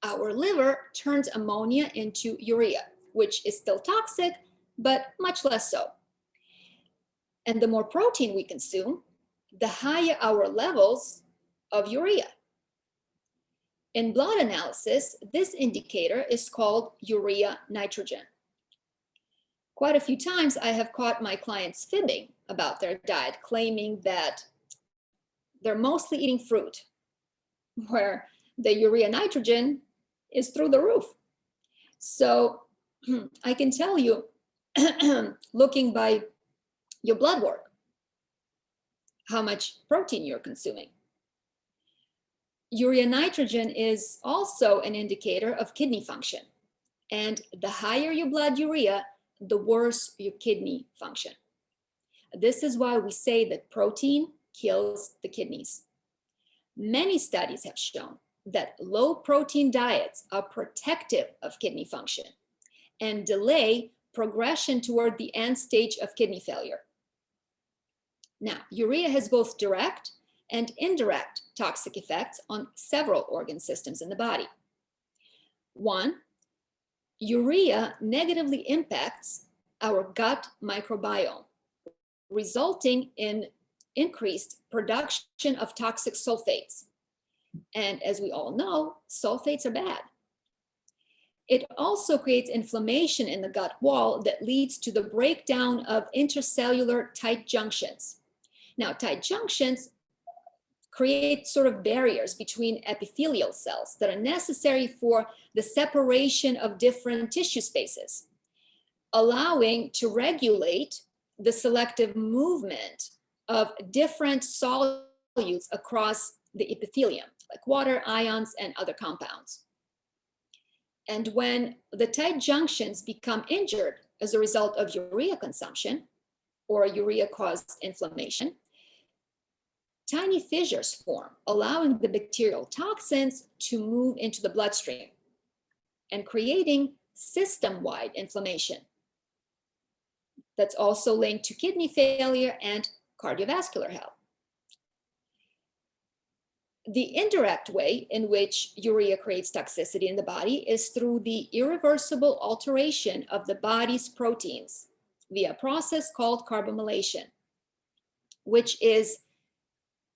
Our liver turns ammonia into urea, which is still toxic, but much less so. And the more protein we consume, the higher our levels of urea. In blood analysis, this indicator is called urea nitrogen. Quite a few times I have caught my clients fibbing about their diet, claiming that they're mostly eating fruit, where the urea nitrogen is through the roof. So I can tell you, looking by your blood work, how much protein you're consuming. Urea nitrogen is also an indicator of kidney function. And the higher your blood urea, the worse your kidney function. This is why we say that protein kills the kidneys. Many studies have shown that low protein diets are protective of kidney function, and delay progression toward the end stage of kidney failure. Now, urea has both direct and indirect toxic effects on several organ systems in the body. One, urea negatively impacts our gut microbiome, resulting in increased production of toxic sulfates. And as we all know, sulfates are bad. It also creates inflammation in the gut wall that leads to the breakdown of intercellular tight junctions. Now, tight junctions create sort of barriers between epithelial cells that are necessary for the separation of different tissue spaces, allowing to regulate the selective movement of different solutes across the epithelium, like water, ions, and other compounds. And when the tight junctions become injured as a result of urea consumption or urea-caused inflammation, tiny fissures form, allowing the bacterial toxins to move into the bloodstream and creating system-wide inflammation. That's also linked to kidney failure and cardiovascular health. The indirect way in which urea creates toxicity in the body is through the irreversible alteration of the body's proteins via a process called carbamylation, which is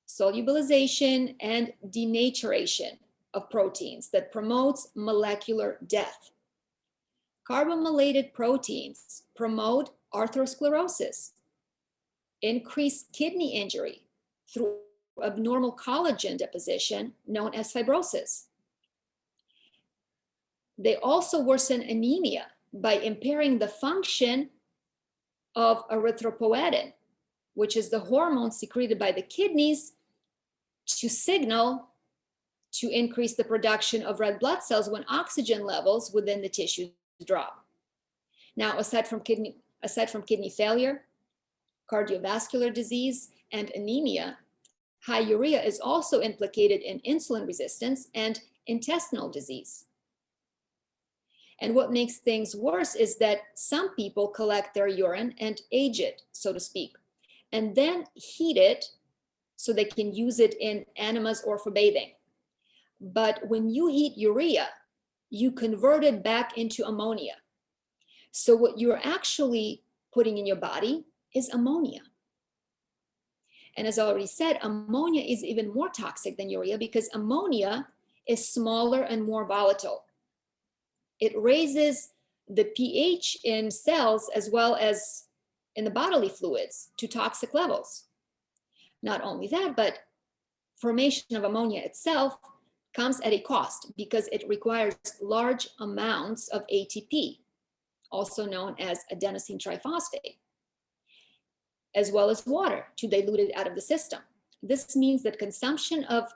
solubilization and denaturation of proteins that promotes molecular death. Carbamylated proteins promote atherosclerosis, increase kidney injury through abnormal collagen deposition known as fibrosis. They also worsen anemia by impairing the function of erythropoietin, which is the hormone secreted by the kidneys to signal to increase the production of red blood cells when oxygen levels within the tissue drop. Now, aside from kidney failure, cardiovascular disease, and anemia, high urea is also implicated in insulin resistance and intestinal disease. And what makes things worse is that some people collect their urine and age it, so to speak, and then heat it so they can use it in enemas or for bathing. But when you heat urea, you convert it back into ammonia. So what you're actually putting in your body is ammonia. And as I already said, ammonia is even more toxic than urea because ammonia is smaller and more volatile. It raises the pH in cells as well as in the bodily fluids to toxic levels. Not only that, but formation of ammonia itself comes at a cost because it requires large amounts of ATP, also known as adenosine triphosphate, as well as water to dilute it out of the system. This means that consumption of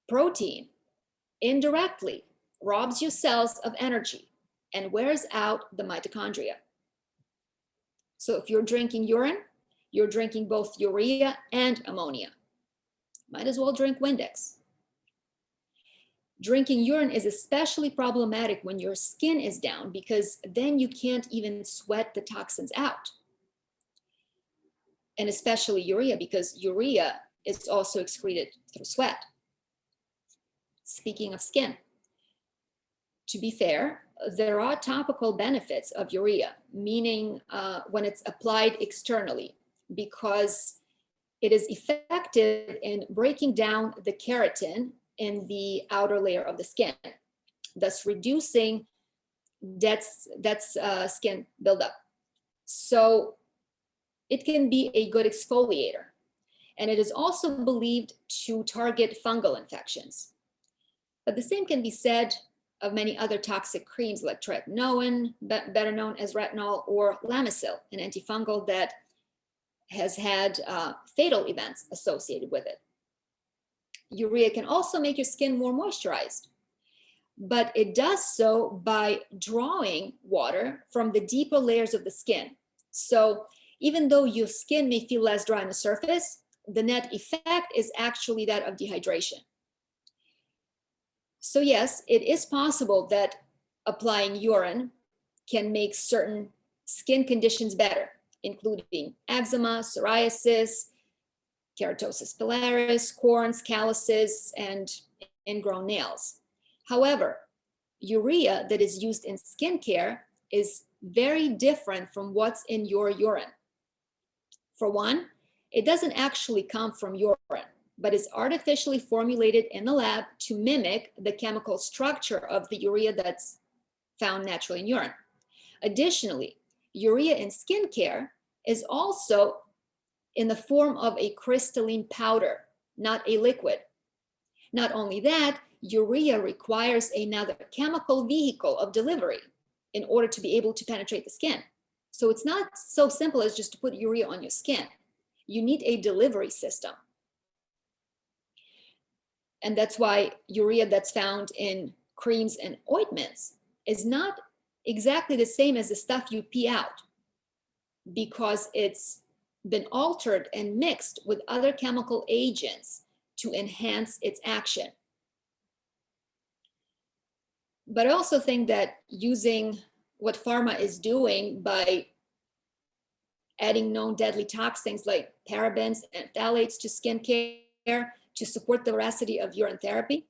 protein indirectly robs your cells of energy and wears out the mitochondria. So if you're drinking urine, you're drinking both urea and ammonia. Might as well drink Windex. Drinking urine is especially problematic when your skin is down because then you can't even sweat the toxins out. And especially urea because urea is also excreted through sweat. Speaking of skin, to be fair, there are topical benefits of urea, meaning when it's applied externally, because it is effective in breaking down the keratin in the outer layer of the skin, thus reducing dead skin buildup. So it can be a good exfoliator. And it is also believed to target fungal infections. But the same can be said of many other toxic creams like tretinoin, better known as retinol, or Lamisil, an antifungal that has had fatal events associated with it. Urea can also make your skin more moisturized, but it does so by drawing water from the deeper layers of the skin. So even though your skin may feel less dry on the surface, the net effect is actually that of dehydration. So yes, it is possible that applying urine can make certain skin conditions better, including eczema, psoriasis, keratosis pilaris, corns, calluses, and ingrown nails. However, urea that is used in skincare is very different from what's in your urine. For one, it doesn't actually come from urine, but is artificially formulated in the lab to mimic the chemical structure of the urea that's found naturally in urine. Additionally, urea in skincare is also in the form of a crystalline powder, not a liquid. Not only that, urea requires another chemical vehicle of delivery in order to be able to penetrate the skin. So it's not so simple as just to put urea on your skin. You need a delivery system. And that's why urea that's found in creams and ointments is not exactly the same as the stuff you pee out, because it's been altered and mixed with other chemical agents to enhance its action. But I also think that using what pharma is doing by adding known deadly toxins like parabens and phthalates to skincare to support the veracity of urine therapy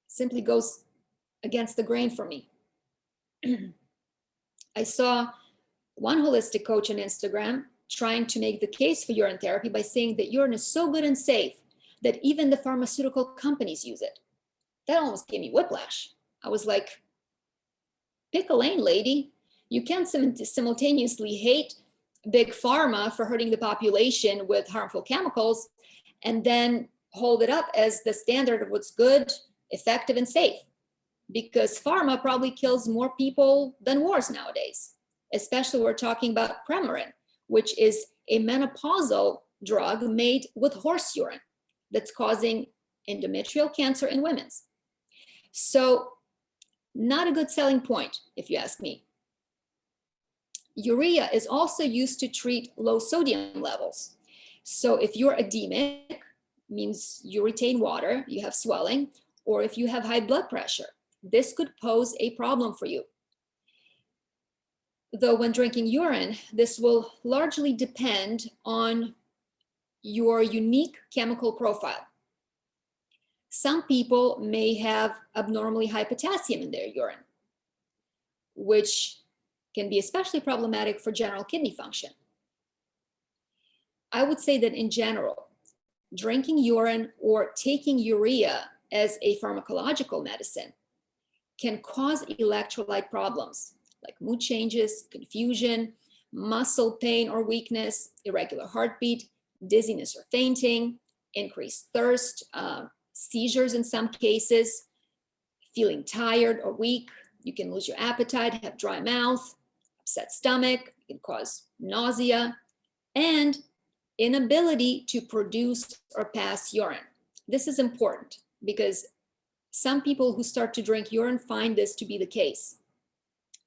simply goes against the grain for me. I saw one holistic coach on Instagram trying to make the case for urine therapy by saying that urine is so good and safe that even the pharmaceutical companies use it. That almost gave me whiplash. I was like, pick a lane, lady. You can't simultaneously hate big pharma for hurting the population with harmful chemicals and then hold it up as the standard of what's good, effective, and safe. Because pharma probably kills more people than wars nowadays. Especially we're talking about Premarin, which is a menopausal drug made with horse urine that's causing endometrial cancer in women. So not a good selling point, if you ask me. Urea is also used to treat low sodium levels. So if you're edemic, means you retain water, you have swelling, or if you have high blood pressure, this could pose a problem for you. Though when drinking urine, this will largely depend on your unique chemical profile. Some people may have abnormally high potassium in their urine, which can be especially problematic for general kidney function. I would say that in general, drinking urine or taking urea as a pharmacological medicine can cause electrolyte problems like mood changes, confusion, muscle pain or weakness, irregular heartbeat, dizziness or fainting, increased thirst, seizures in some cases, feeling tired or weak. You can lose your appetite, have dry mouth, upset stomach, it can cause nausea, and inability to produce or pass urine. This is important because some people who start to drink urine find this to be the case.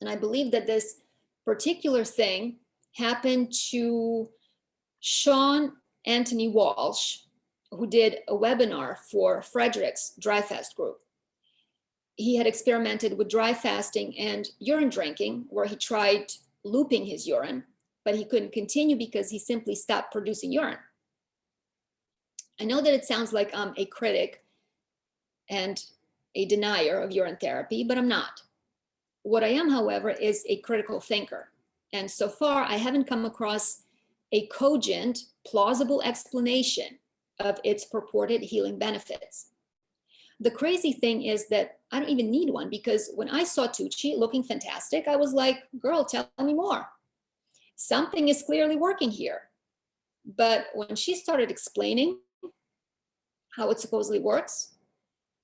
And I believe that this particular thing happened to Sean Anthony Walsh, who did a webinar for Frederick's Dry Fast group. He had experimented with dry fasting and urine drinking, where he tried looping his urine, but he couldn't continue because he simply stopped producing urine. I know that it sounds like I'm a critic and a denier of urine therapy, but I'm not. What I am, however, is a critical thinker. And so far, I haven't come across a cogent, plausible explanation of its purported healing benefits. The crazy thing is that I don't even need one, because when I saw Tucci looking fantastic, I was like, girl, tell me more. Something is clearly working here. But when she started explaining how it supposedly works,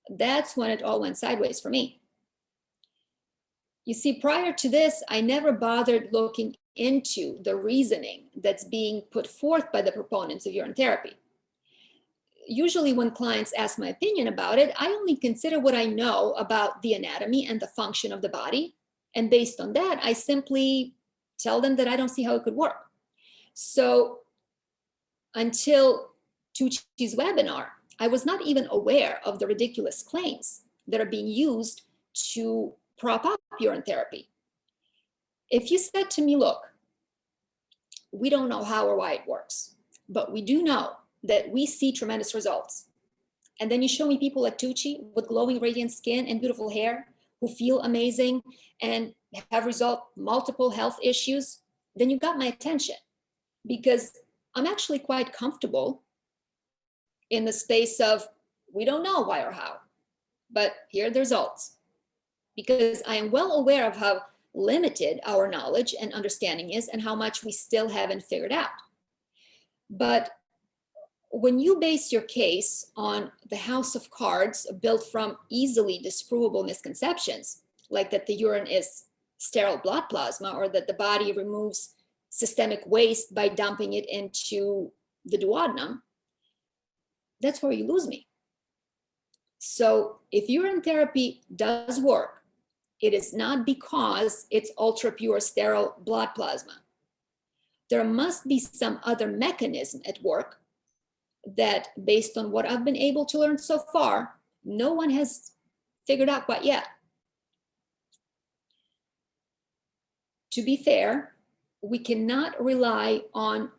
that's when it all went sideways for me. You see, prior to this, I never bothered looking into the reasoning that's being put forth by the proponents of urine therapy. Usually when clients ask my opinion about it, I only consider what I know about the anatomy and the function of the body. And based on that, I simply tell them that I don't see how it could work. So until Tucci's webinar, I was not even aware of the ridiculous claims that are being used to prop up urine therapy. If you said to me, look, we don't know how or why it works, but we do know that we see tremendous results. And then you show me people like Tucci with glowing, radiant skin and beautiful hair who feel amazing and have resolved multiple health issues, then you got my attention, because I'm actually quite comfortable in the space of, we don't know why or how, but here are the results. Because I am well aware of how limited our knowledge and understanding is and how much we still haven't figured out. But when you base your case on the house of cards built from easily disprovable misconceptions, like that the urine is sterile blood plasma, or that the body removes systemic waste by dumping it into the duodenum, that's where you lose me. So if urine therapy does work, it is not because it's ultra pure sterile blood plasma. There must be some other mechanism at work that, based on what I've been able to learn so far, no one has figured out quite yet. To be fair, we cannot rely on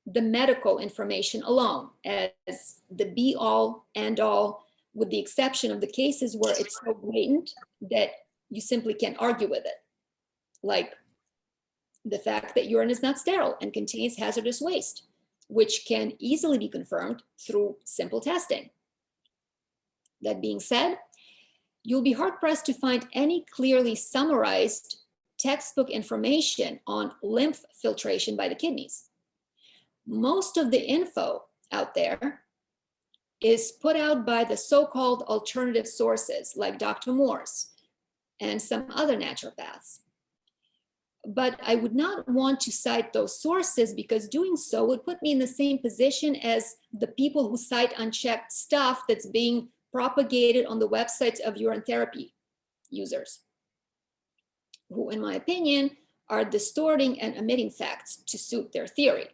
the medical information alone as the be all and all, with the exception of the cases where it's so blatant that you simply can't argue with it. Like the fact that urine is not sterile and contains hazardous waste, which can easily be confirmed through simple testing. That being said, you'll be hard-pressed to find any clearly summarized textbook information on lymph filtration by the kidneys. Most of the info out there is put out by the so-called alternative sources like Dr. Morse and some other naturopaths. But I would not want to cite those sources, because doing so would put me in the same position as the people who cite unchecked stuff that's being propagated on the websites of urine therapy users, who, in my opinion, are distorting and omitting facts to suit their theory.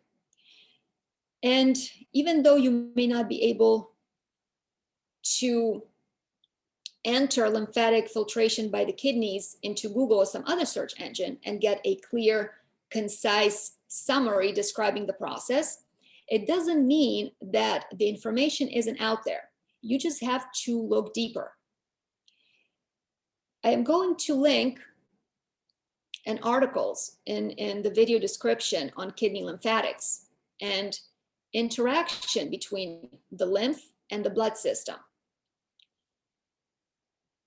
And even though you may not be able to enter lymphatic filtration by the kidneys into Google or some other search engine and get a clear, concise summary describing the process, it doesn't mean that the information isn't out there. You just have to look deeper. I am going to link an articles in the video description on kidney lymphatics and interaction between the lymph and the blood system.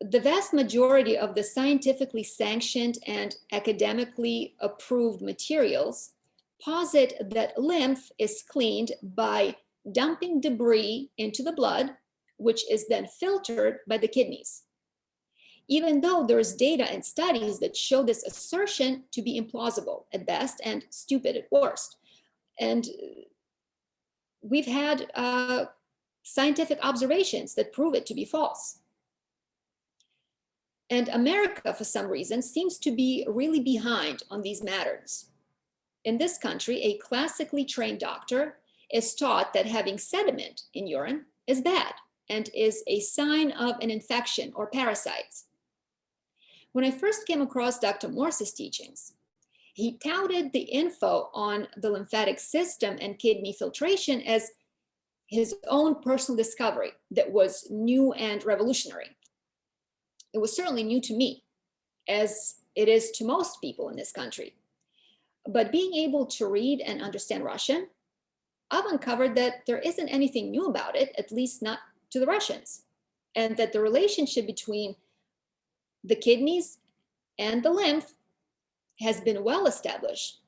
The vast majority of the scientifically sanctioned and academically approved materials posit that lymph is cleaned by dumping debris into the blood, which is then filtered by the kidneys, even though there's data and studies that show this assertion to be implausible at best and stupid at worst. And we've had scientific observations that prove it to be false. And America, for some reason, seems to be really behind on these matters. In this country, a classically trained doctor is taught that having sediment in urine is bad and is a sign of an infection or parasites. When I first came across Dr. Morse's teachings, he touted the info on the lymphatic system and kidney filtration as his own personal discovery that was new and revolutionary. It was certainly new to me, as it is to most people in this country. But being able to read and understand Russian, I've uncovered that there isn't anything new about it, at least not to the Russians, and that the relationship between the kidneys and the lymph has been well established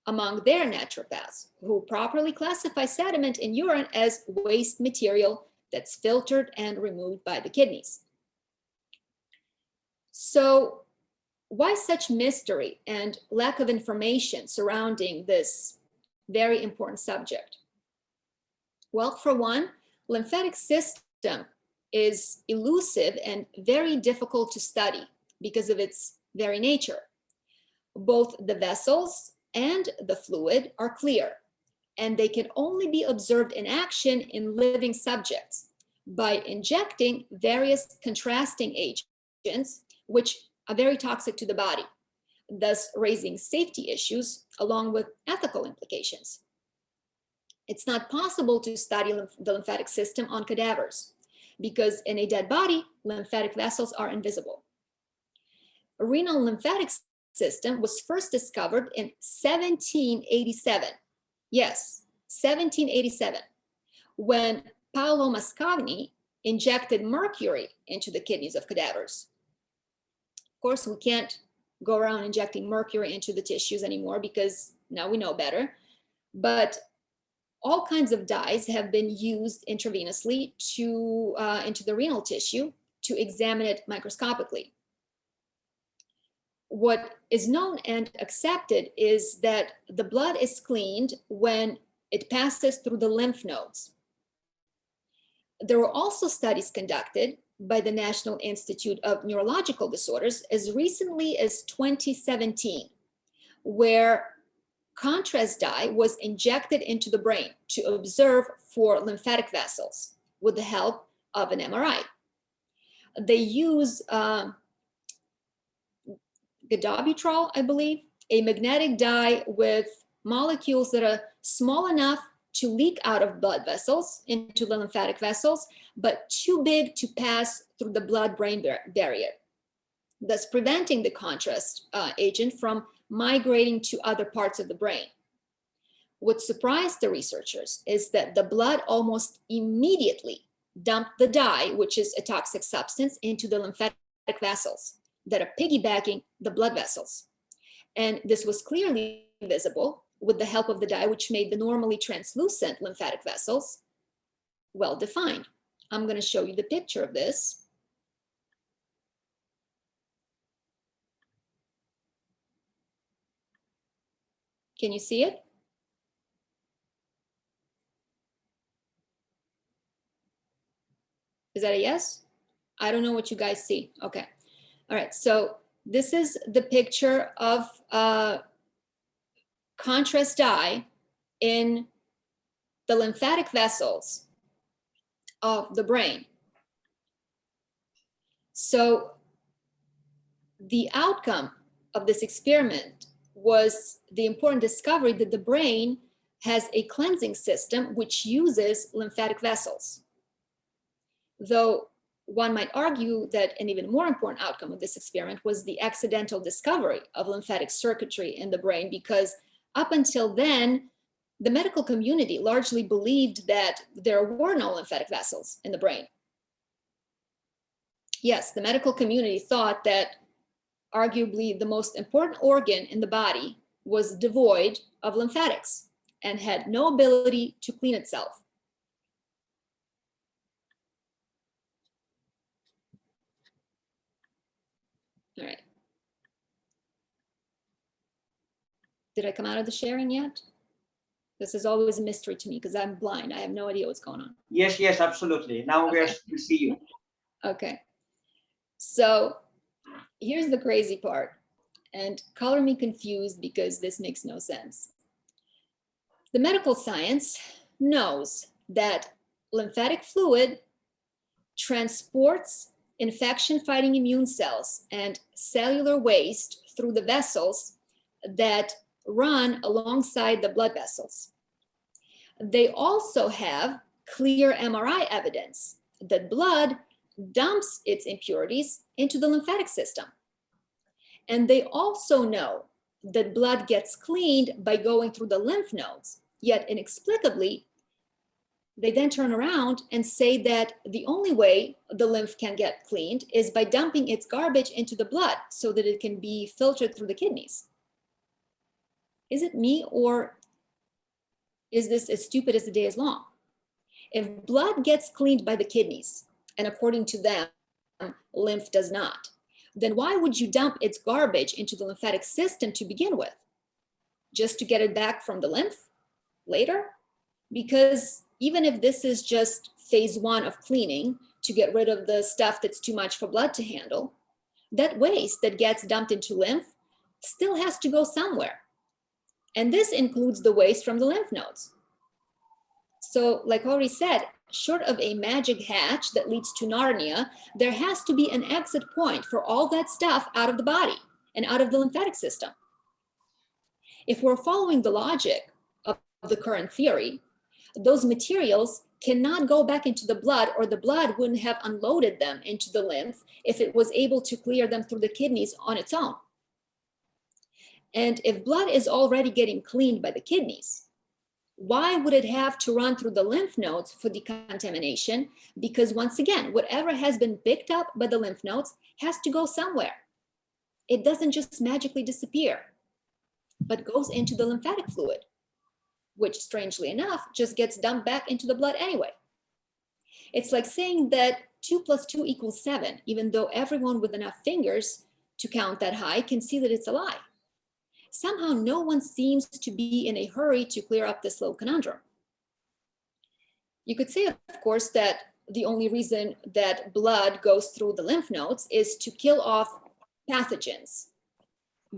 among their naturopaths, who properly classify sediment in urine as waste material that's filtered and removed by the kidneys. So why such mystery and lack of information surrounding this very important subject? Well, for one, lymphatic system is elusive and very difficult to study because of its very nature. Both the vessels and the fluid are clear, and they can only be observed in action in living subjects by injecting various contrasting agents, which are very toxic to the body. thus raising safety issues along with ethical implications. It's not possible to study the lymphatic system on cadavers because in a dead body, lymphatic vessels are invisible. A renal lymphatic system was first discovered in 1787. Yes, 1787, when Paolo Mascagni injected mercury into the kidneys of cadavers. Of course, we can't go around injecting mercury into the tissues anymore because now we know better. But all kinds of dyes have been used intravenously into the renal tissue to examine it microscopically. What is known and accepted is that the blood is cleaned when it passes through the lymph nodes. There were also studies conducted by the National Institute of Neurological Disorders as recently as 2017, where contrast dye was injected into the brain to observe for lymphatic vessels with the help of an MRI. They use gadobutrol, I believe, a magnetic dye with molecules that are small enough to leak out of blood vessels into the lymphatic vessels, but too big to pass through the blood-brain barrier, thus preventing the contrast agent from migrating to other parts of the brain. What surprised the researchers is that the blood almost immediately dumped the dye, which is a toxic substance, into the lymphatic vessels that are piggybacking the blood vessels. And this was clearly visible with the help of the dye, which made the normally translucent lymphatic vessels well defined. I'm going to show you the picture of this. Can you see it? Is that a yes? I don't know what you guys see. Okay. All right. So this is the picture of contrast dye in the lymphatic vessels of the brain. So the outcome of this experiment was the important discovery that the brain has a cleansing system which uses lymphatic vessels. Though one might argue that an even more important outcome of this experiment was the accidental discovery of lymphatic circuitry in the brain, because up until then, the medical community largely believed that there were no lymphatic vessels in the brain. Yes, the medical community thought that arguably the most important organ in the body was devoid of lymphatics and had no ability to clean itself. All right. Did I come out of the sharing yet? This is always a mystery to me because I'm blind. I have no idea what's going on. Yes, yes, absolutely. Now Okay. we see you. Okay. So here's the crazy part, and color me confused because this makes no sense. The medical science knows that lymphatic fluid transports infection-fighting immune cells and cellular waste through the vessels that run alongside the blood vessels. They also have clear MRI evidence that blood dumps its impurities into the lymphatic system. And they also know that blood gets cleaned by going through the lymph nodes, yet inexplicably, they then turn around and say that the only way the lymph can get cleaned is by dumping its garbage into the blood so that it can be filtered through the kidneys. Is it me, or is this as stupid as the day is long? If blood gets cleaned by the kidneys, and according to them, lymph does not, then why would you dump its garbage into the lymphatic system to begin with? Just to get it back from the lymph later? Because even if this is just phase 1 of cleaning to get rid of the stuff that's too much for blood to handle, that waste that gets dumped into lymph still has to go somewhere. And this includes the waste from the lymph nodes. So like Ori said, short of a magic hatch that leads to Narnia, there has to be an exit point for all that stuff out of the body. and out of the lymphatic system. If we're following the logic of the current theory, those materials cannot go back into the blood, or the blood wouldn't have unloaded them into the lymph if it was able to clear them through the kidneys on its own. And if blood is already getting cleaned by the kidneys, why would it have to run through the lymph nodes for decontamination? Because once again, whatever has been picked up by the lymph nodes has to go somewhere. It doesn't just magically disappear, but goes into the lymphatic fluid, which strangely enough just gets dumped back into the blood anyway. It's like saying that 2 + 2 = 7, even though everyone with enough fingers to count that high can see that it's a lie. Somehow no one seems to be in a hurry to clear up this little conundrum. You could say, of course, that the only reason that blood goes through the lymph nodes is to kill off pathogens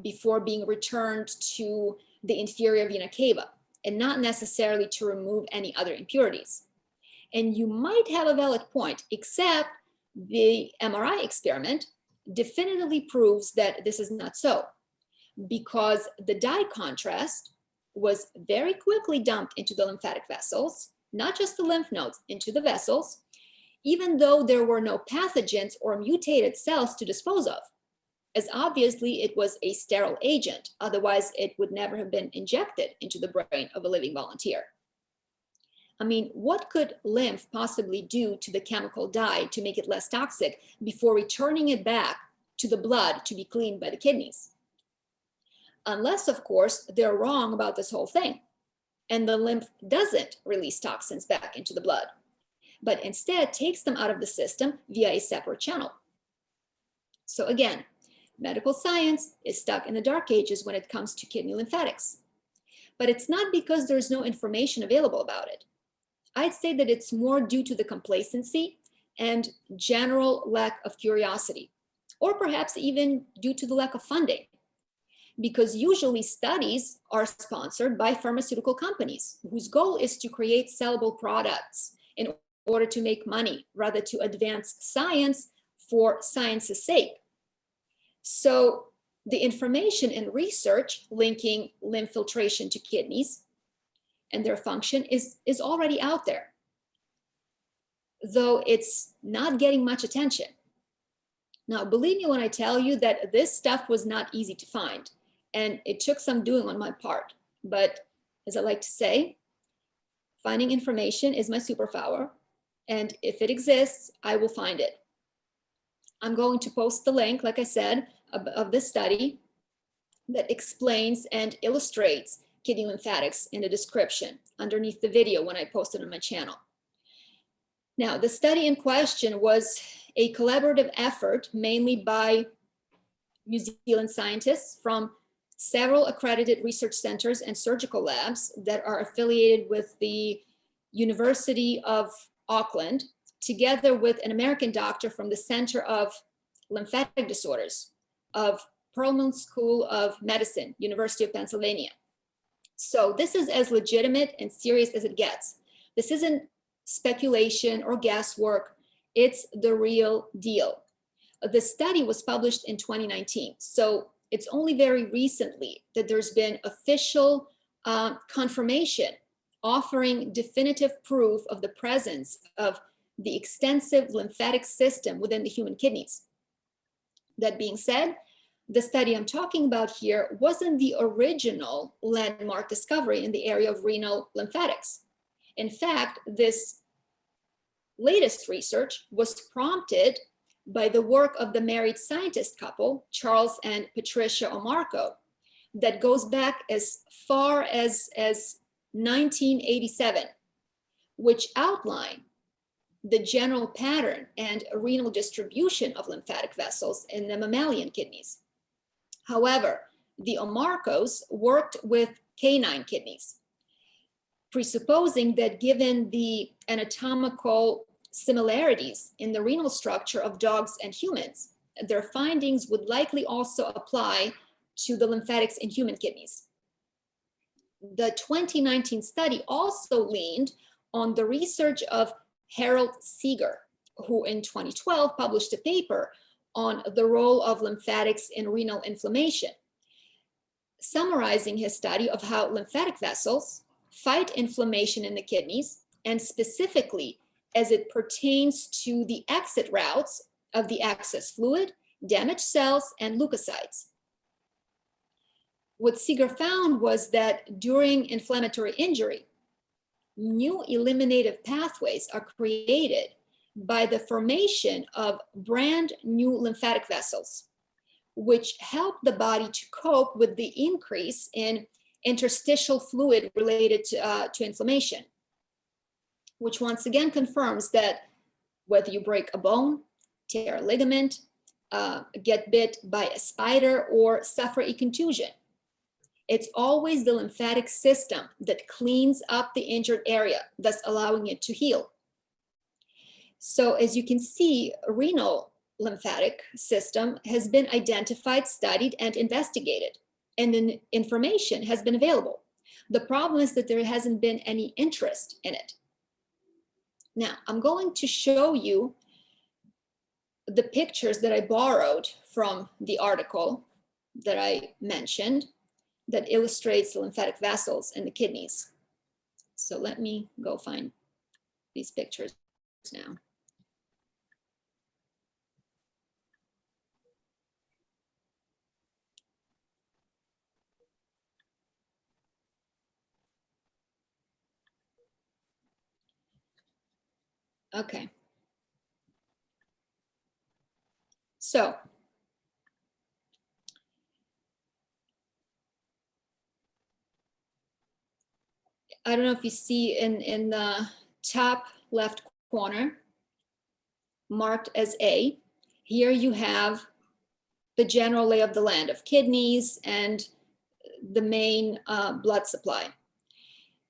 before being returned to the inferior vena cava, and not necessarily to remove any other impurities. And you might have a valid point, except the MRI experiment definitively proves that this is not so, because the dye contrast was very quickly dumped into the lymphatic vessels, not just the lymph nodes, into the vessels, even though there were no pathogens or mutated cells to dispose of, as obviously it was a sterile agent. Otherwise, it would never have been injected into the brain of a living volunteer. I mean, what could lymph possibly do to the chemical dye to make it less toxic before returning it back to the blood to be cleaned by the kidneys? Unless, of course, they're wrong about this whole thing, and the lymph doesn't release toxins back into the blood, but instead takes them out of the system via a separate channel. So again, medical science is stuck in the dark ages when it comes to kidney lymphatics. But it's not because there's no information available about it. I'd say that it's more due to the complacency and general lack of curiosity, or perhaps even due to the lack of funding. Because usually studies are sponsored by pharmaceutical companies whose goal is to create sellable products in order to make money, rather to advance science for science's sake. So the information and research linking lymph filtration to kidneys and their function is already out there, though it's not getting much attention. Now, believe me when I tell you that this stuff was not easy to find, and it took some doing on my part. But as I like to say, finding information is my superpower, and if it exists, I will find it. I'm going to post the link, like I said, of this study that explains and illustrates kidney lymphatics in the description underneath the video when I post it on my channel. Now, the study in question was a collaborative effort mainly by New Zealand scientists from several accredited research centers and surgical labs that are affiliated with the University of Auckland, together with an American doctor from the Center of Lymphatic Disorders of Perelman School of Medicine, University of Pennsylvania. So this is as legitimate and serious as it gets. This isn't speculation or guesswork. It's the real deal. The study was published in 2019. So it's only very recently that there's been official confirmation offering definitive proof of the presence of the extensive lymphatic system within the human kidneys. That being said, the study I'm talking about here wasn't the original landmark discovery in the area of renal lymphatics. In fact, this latest research was prompted by the work of the married scientist couple, Charles and Patricia Omarco, that goes back as far as 1987, which outline the general pattern and renal distribution of lymphatic vessels in the mammalian kidneys. However, the Omarcos worked with canine kidneys, presupposing that given the anatomical similarities in the renal structure of dogs and humans, their findings would likely also apply to the lymphatics in human kidneys. The 2019 study also leaned on the research of Harold Seeger, who in 2012 published a paper on the role of lymphatics in renal inflammation, summarizing his study of how lymphatic vessels fight inflammation in the kidneys, and specifically as it pertains to the exit routes of the excess fluid, damaged cells, and leukocytes. What Seeger found was that during inflammatory injury, new eliminative pathways are created by the formation of brand new lymphatic vessels, which help the body to cope with the increase in interstitial fluid related to inflammation, which once again confirms that whether you break a bone, tear a ligament, get bit by a spider, or suffer a contusion, it's always the lymphatic system that cleans up the injured area, thus allowing it to heal. So as you can see, renal lymphatic system has been identified, studied, and investigated, and then information has been available. The problem is that there hasn't been any interest in it. Now, I'm going to show you the pictures that I borrowed from the article that I mentioned that illustrates the lymphatic vessels in the kidneys. So let me go find these pictures now. Okay. So I don't know if you see in the top left corner, marked as A, here you have the general lay of the land of kidneys and the main blood supply.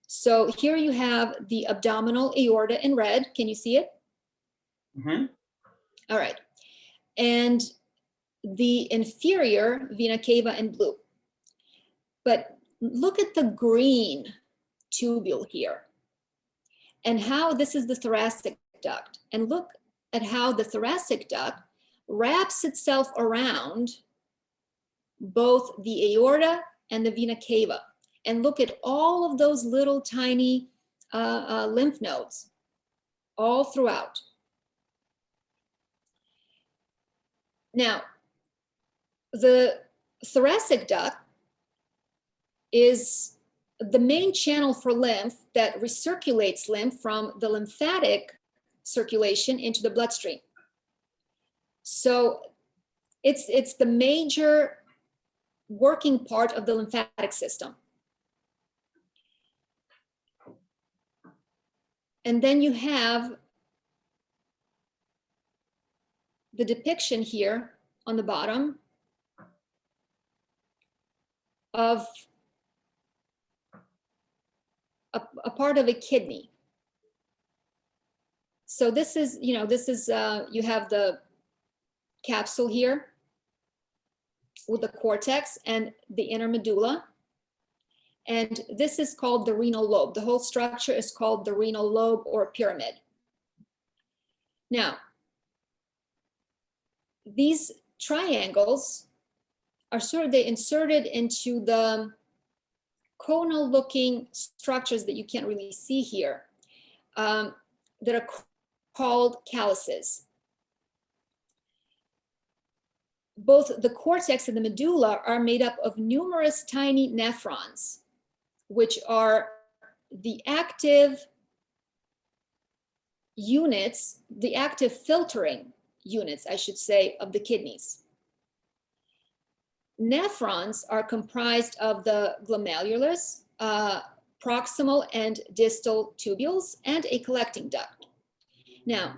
So here you have the abdominal aorta in red. Can you see it? Mm-hmm. All right. And the inferior vena cava in blue. But look at the green tubule here and how this is the thoracic duct. And look at how the thoracic duct wraps itself around both the aorta and the vena cava. And look at all of those little tiny lymph nodes all throughout. Now, the thoracic duct is the main channel for lymph that recirculates lymph from the lymphatic circulation into the bloodstream. So it's the major working part of the lymphatic system. And then you have the depiction here on the bottom of a part of a kidney. So this is, you know, this is, you have the capsule here with the cortex and the inner medulla. And this is called the renal lobe. The whole structure is called the renal lobe or pyramid. Now, these triangles are sort of, they inserted into the conal looking structures that you can't really see here, that are called calyces. Both the cortex and the medulla are made up of numerous tiny nephrons, which are the active units, the active filtering units, I should say, of the kidneys. Nephrons are comprised of the glomerulus, proximal and distal tubules, and a collecting duct. Now,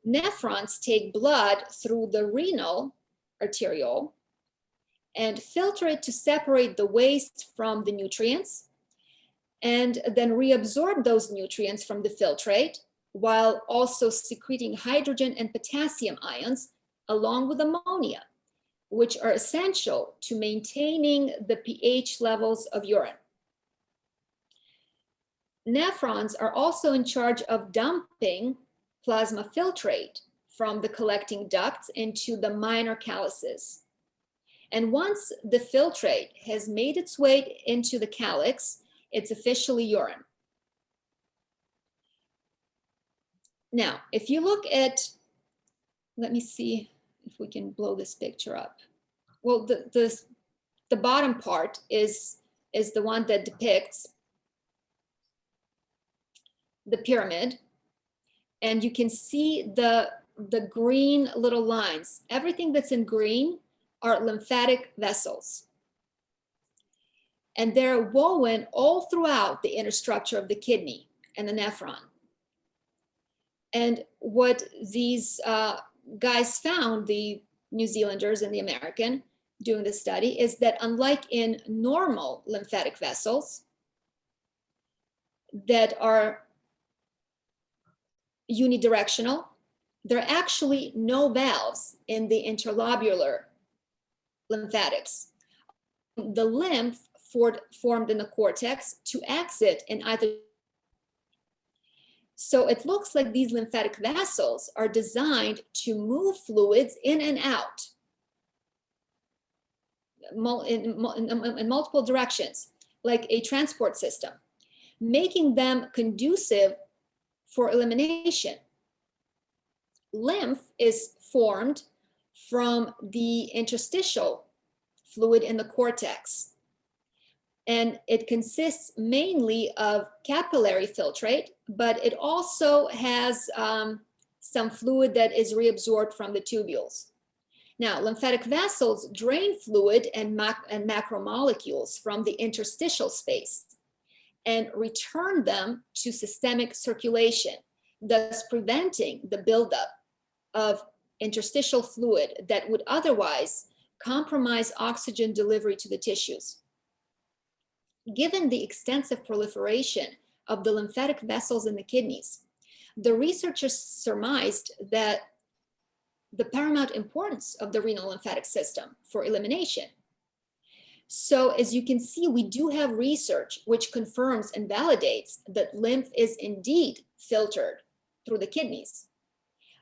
nephrons take blood through the renal arteriole and filter it to separate the waste from the nutrients, and then reabsorb those nutrients from the filtrate, while also secreting hydrogen and potassium ions along with ammonia, which are essential to maintaining the pH levels of urine. Nephrons are also in charge of dumping plasma filtrate from the collecting ducts into the minor calyces. And once the filtrate has made its way into the calyx, it's officially urine. Now, if you look at, let me see if we can blow this picture up. Well, the bottom part is the one that depicts the pyramid. And you can see the green little lines. Everything that's in green are lymphatic vessels. And they're woven all throughout the inner structure of the kidney and the nephron. And what these guys found, the New Zealanders and the American doing the study, is that unlike in normal lymphatic vessels that are unidirectional, there are actually no valves in the interlobular lymphatics. The lymph formed in the cortex to exit in either. So it looks like these lymphatic vessels are designed to move fluids in and out in multiple directions, like a transport system, making them conducive for elimination. Lymph is formed from the interstitial fluid in the cortex. And it consists mainly of capillary filtrate, but it also has some fluid that is reabsorbed from the tubules. Now, lymphatic vessels drain fluid and macromolecules from the interstitial space and return them to systemic circulation, thus preventing the buildup of interstitial fluid that would otherwise compromise oxygen delivery to the tissues. Given the extensive proliferation of the lymphatic vessels in the kidneys, the researchers surmised that the paramount importance of the renal lymphatic system for elimination. So as you can see, we do have research which confirms and validates that lymph is indeed filtered through the kidneys.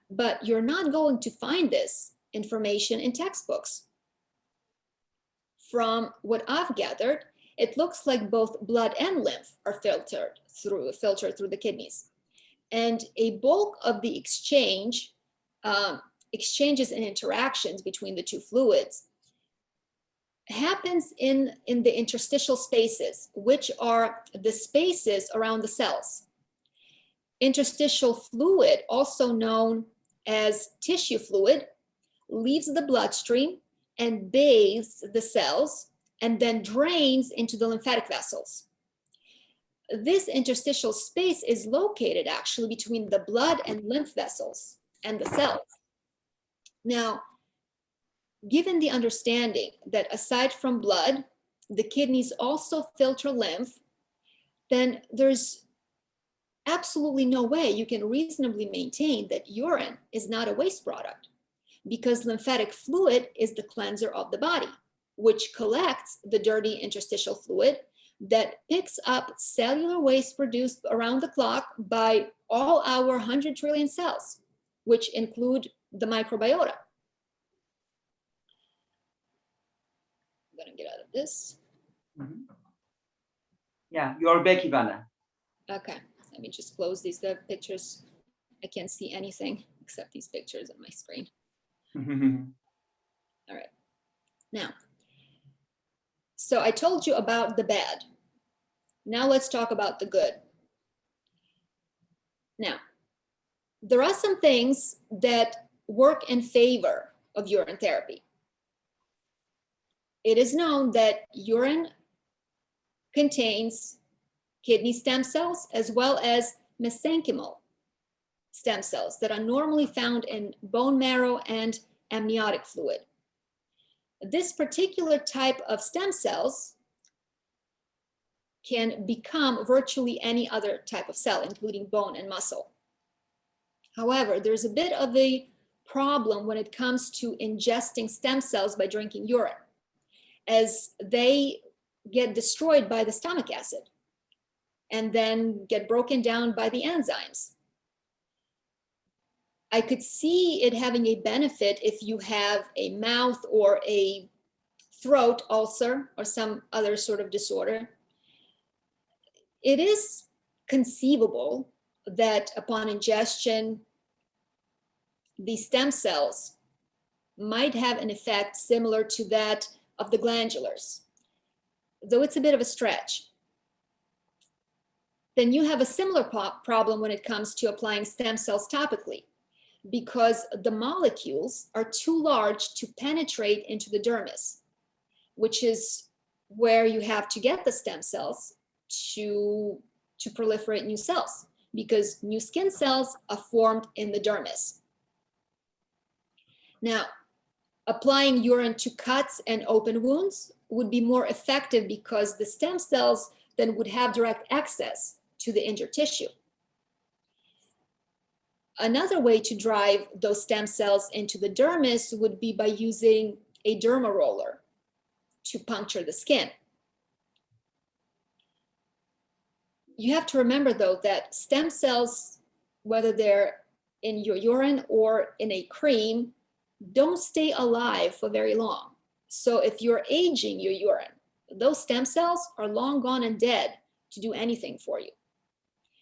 But you're not going to find this information in textbooks. From what I've gathered, it looks like both blood and lymph are filtered through the kidneys. And a bulk of the exchanges and interactions between the two fluids happens in the interstitial spaces, which are the spaces around the cells. Interstitial fluid, also known as tissue fluid, leaves the bloodstream and bathes the cells and then drains into the lymphatic vessels. This interstitial space is located actually between the blood and lymph vessels and the cells. Now, given the understanding that aside from blood, the kidneys also filter lymph, then there's absolutely no way you can reasonably maintain that urine is not a waste product, because lymphatic fluid is the cleanser of the body, which collects the dirty interstitial fluid that picks up cellular waste produced around the clock by all our 100 trillion cells, which include the microbiota. I'm gonna get out of this. Mm-hmm. Yeah, you're back, Ivanna. Okay, let me just close these pictures. I can't see anything except these pictures on my screen. All right, now, so I told you about the bad. Now let's talk about the good. Now, there are some things that work in favor of urine therapy. It is known that urine contains kidney stem cells as well as mesenchymal stem cells that are normally found in bone marrow and amniotic fluid. This particular type of stem cells can become virtually any other type of cell, including bone and muscle. However, there's a bit of a problem when it comes to ingesting stem cells by drinking urine, as they get destroyed by the stomach acid and then get broken down by the enzymes. I could see it having a benefit if you have a mouth or a throat ulcer or some other sort of disorder. It is conceivable that upon ingestion, the stem cells might have an effect similar to that of the glandulars, though it's a bit of a stretch. Then you have a similar problem when it comes to applying stem cells topically, because the molecules are too large to penetrate into the dermis, which is where you have to get the stem cells to proliferate new cells, because new skin cells are formed in the dermis. Now, applying urine to cuts and open wounds would be more effective because the stem cells then would have direct access to the injured tissue. Another way to drive those stem cells into the dermis would be by using a derma roller to puncture the skin. You have to remember, though, that stem cells, whether they're in your urine or in a cream, don't stay alive for very long. So if you're aging your urine, those stem cells are long gone and dead to do anything for you.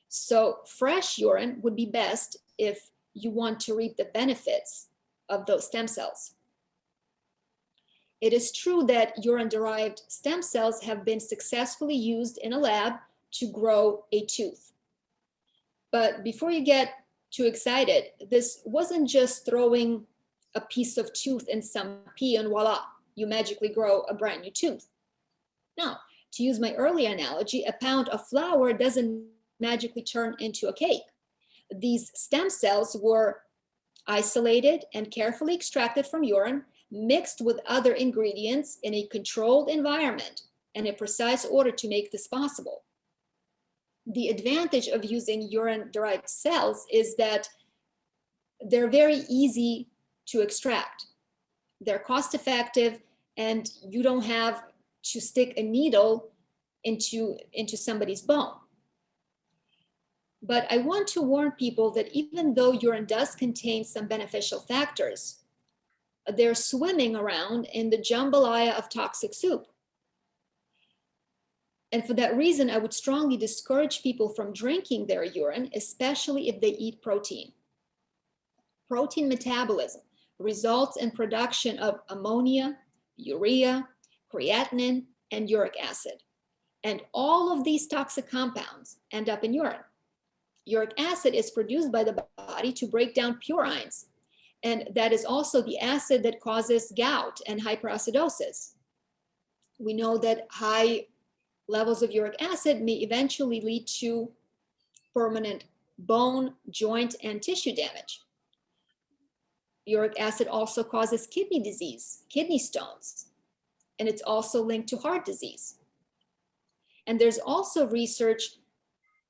So fresh urine would be best if you want to reap the benefits of those stem cells. It is true that urine-derived stem cells have been successfully used in a lab to grow a tooth. But before you get too excited, this wasn't just throwing a piece of tooth in some pea and voila, you magically grow a brand new tooth. No, to use my earlier analogy, a pound of flour doesn't magically turn into a cake. These stem cells were isolated and carefully extracted from urine, mixed with other ingredients in a controlled environment and a precise order to make this possible. The advantage of using urine-derived cells is that they're very easy to extract. They're cost-effective, and you don't have to stick a needle into somebody's bone. But I want to warn people that even though urine does contain some beneficial factors, they're swimming around in the jambalaya of toxic soup. And for that reason, I would strongly discourage people from drinking their urine, especially if they eat protein. Protein metabolism results in production of ammonia, urea, creatinine, and uric acid. And all of these toxic compounds end up in urine. Uric acid is produced by the body to break down purines, and that is also the acid that causes gout and hyperacidosis. We know that high levels of uric acid may eventually lead to permanent bone, joint, and tissue damage. Uric acid also causes kidney disease, kidney stones, and it's also linked to heart disease. And there's also research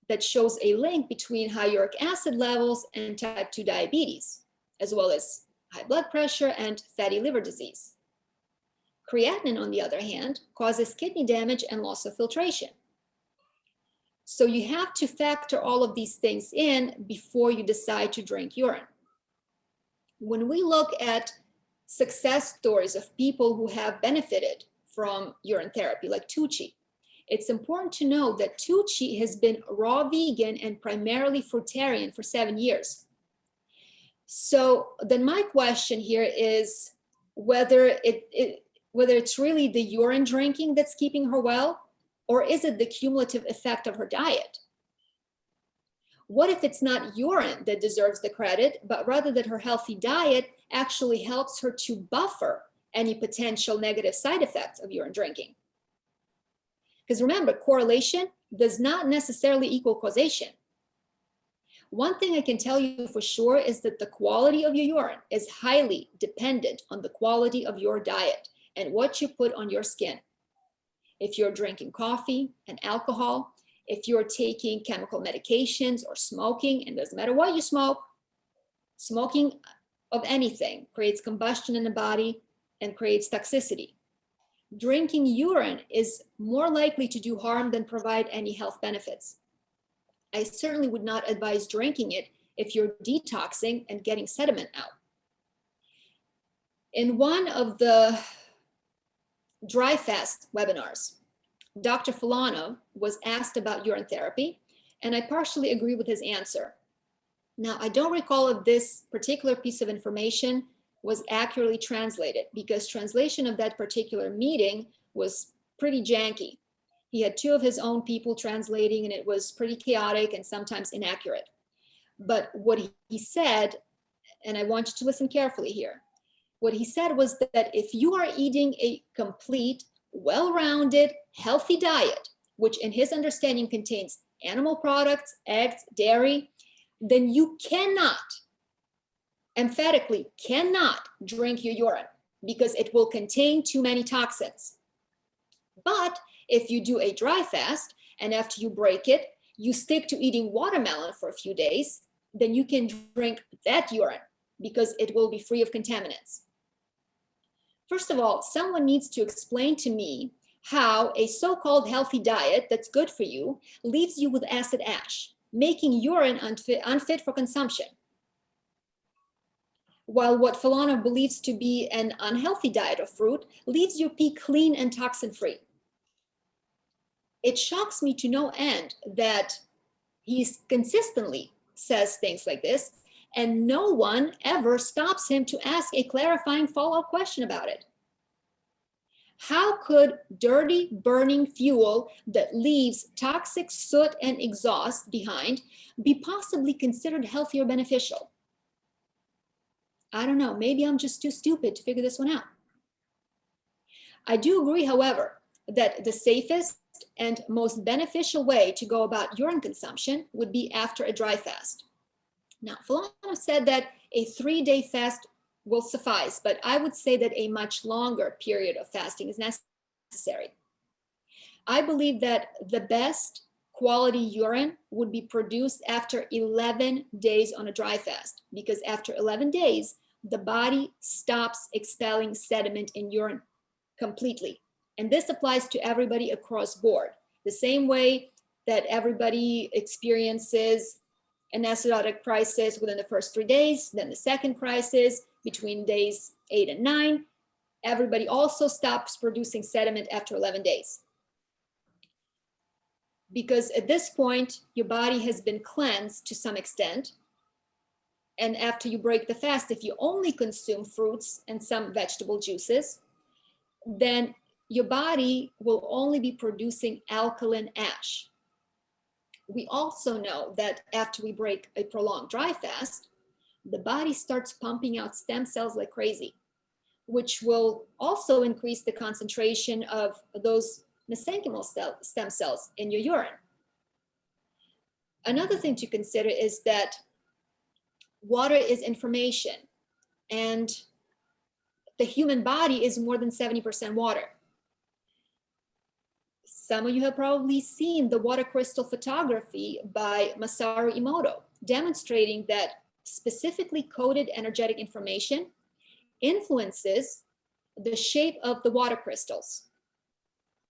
that shows a link between high uric acid levels and type 2 diabetes, as well as high blood pressure and fatty liver disease. Creatinine, on the other hand, causes kidney damage and loss of filtration. So you have to factor all of these things in before you decide to drink urine. When we look at success stories of people who have benefited from urine therapy, like Tucci, it's important to know that Tucci has been raw vegan and primarily fruitarian for 7 years. So then my question here is whether it's really the urine drinking that's keeping her well, or is it the cumulative effect of her diet? What if it's not urine that deserves the credit, but rather that her healthy diet actually helps her to buffer any potential negative side effects of urine drinking? Because remember, correlation does not necessarily equal causation. One thing I can tell you for sure is that the quality of your urine is highly dependent on the quality of your diet and what you put on your skin. If you're drinking coffee and alcohol, if you're taking chemical medications or smoking, and it doesn't matter what you smoke, smoking of anything creates combustion in the body and creates toxicity. Drinking urine is more likely to do harm than provide any health benefits. I certainly would not advise drinking it if you're detoxing and getting sediment out. In one of the dry fast webinars, Dr. Filano was asked about urine therapy, and I partially agree with his answer. Now, I don't recall if this particular piece of information was accurately translated, because translation of that particular meeting was pretty janky. He had two of his own people translating, and it was pretty chaotic and sometimes inaccurate. But what he said, and I want you to listen carefully here, what he said was that if you are eating a complete, well-rounded, healthy diet, which in his understanding contains animal products, eggs, dairy, then you cannot, emphatically cannot, drink your urine, because it will contain too many toxins. But if you do a dry fast, and after you break it, you stick to eating watermelon for a few days, then you can drink that urine because it will be free of contaminants. First of all, someone needs to explain to me how a so-called healthy diet that's good for you leaves you with acid ash, making urine unfit for consumption. While what Filano believes to be an unhealthy diet of fruit leaves your pee clean and toxin-free. It shocks me to no end that he consistently says things like this, and no one ever stops him to ask a clarifying follow-up question about it. How could dirty burning fuel that leaves toxic soot and exhaust behind be possibly considered healthy or beneficial? I don't know, maybe I'm just too stupid to figure this one out. I do agree, however, that the safest and most beneficial way to go about urine consumption would be after a dry fast. Now, Filano said that a 3-day fast will suffice, but I would say that a much longer period of fasting is necessary. I believe that the best quality urine would be produced after 11 days on a dry fast, because after 11 days, the body stops expelling sediment in urine completely. And this applies to everybody across board. The same way that everybody experiences an acidotic crisis within the first 3 days, then the second crisis between days 8 and 9, everybody also stops producing sediment after 11 days. Because at this point, your body has been cleansed to some extent. And after you break the fast, if you only consume fruits and some vegetable juices, then your body will only be producing alkaline ash. We also know that after we break a prolonged dry fast, the body starts pumping out stem cells like crazy, which will also increase the concentration of those mesenchymal stem cells in your urine. Another thing to consider is that water is information, and the human body is more than 70% water. Some of you have probably seen the water crystal photography by Masaru Emoto, demonstrating that specifically coded energetic information influences the shape of the water crystals.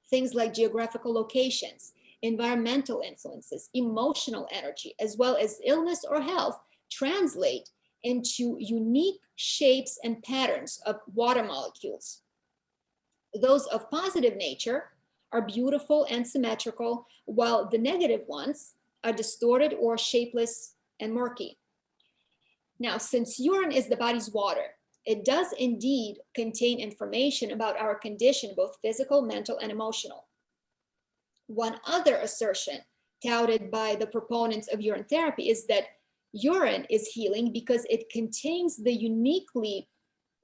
Things like geographical locations, environmental influences, emotional energy, as well as illness or health translate into unique shapes and patterns of water molecules. Those of positive nature are beautiful and symmetrical, while the negative ones are distorted or shapeless and murky. Now, since urine is the body's water, it does indeed contain information about our condition, both physical, mental, and emotional. One other assertion touted by the proponents of urine therapy is that urine is healing because it contains the uniquely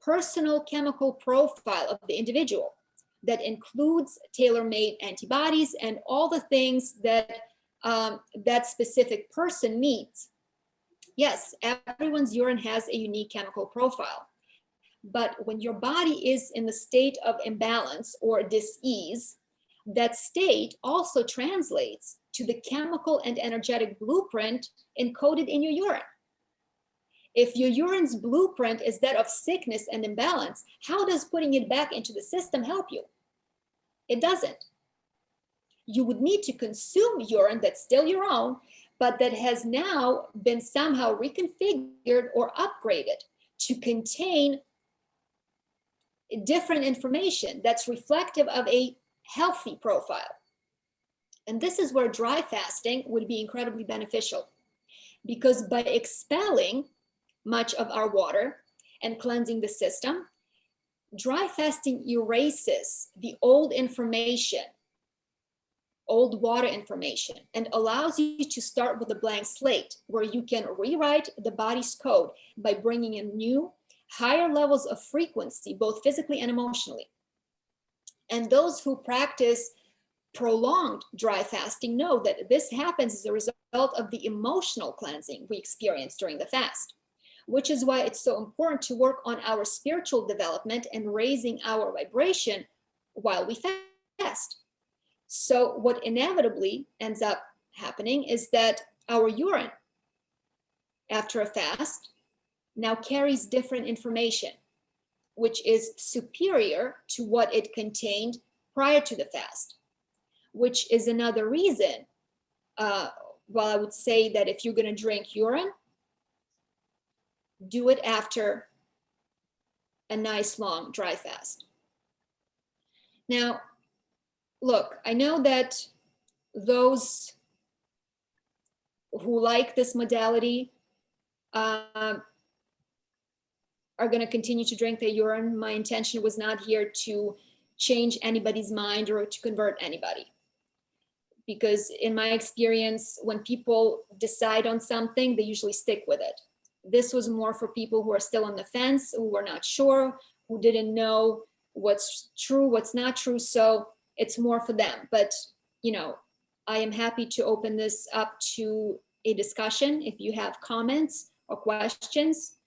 personal chemical profile of the individual that includes tailor-made antibodies and all the things that that specific person needs. Yes, everyone's urine has a unique chemical profile, but when your body is in the state of imbalance or dis-ease, that state also translates to the chemical and energetic blueprint encoded in your urine. If your urine's blueprint is that of sickness and imbalance, how does putting it back into the system help you? It doesn't. You would need to consume urine that's still your own, but that has now been somehow reconfigured or upgraded to contain different information that's reflective of a healthy profile. And this is where dry fasting would be incredibly beneficial, because by expelling much of our water and cleansing the system, dry fasting erases the old information, old water information, and allows you to start with a blank slate where you can rewrite the body's code by bringing in new, higher levels of frequency, both physically and emotionally. And those who practice prolonged dry fasting know that this happens as a result of the emotional cleansing we experience during the fast, which is why it's so important to work on our spiritual development and raising our vibration while we fast. So what inevitably ends up happening is that our urine after a fast now carries different information, which is superior to what it contained prior to the fast, which is another reason, well, I would say that if you're going to drink urine, do it after a nice long dry fast. Now, look, I know that those who like this modality are going to continue to drink their urine. My intention was not here to change anybody's mind or to convert anybody. Because in my experience, when people decide on something, they usually stick with it. This was more for people who are still on the fence, who were not sure, who didn't know what's true, what's not true. So it's more for them. But, you know, I am happy to open this up to a discussion. If you have comments or questions,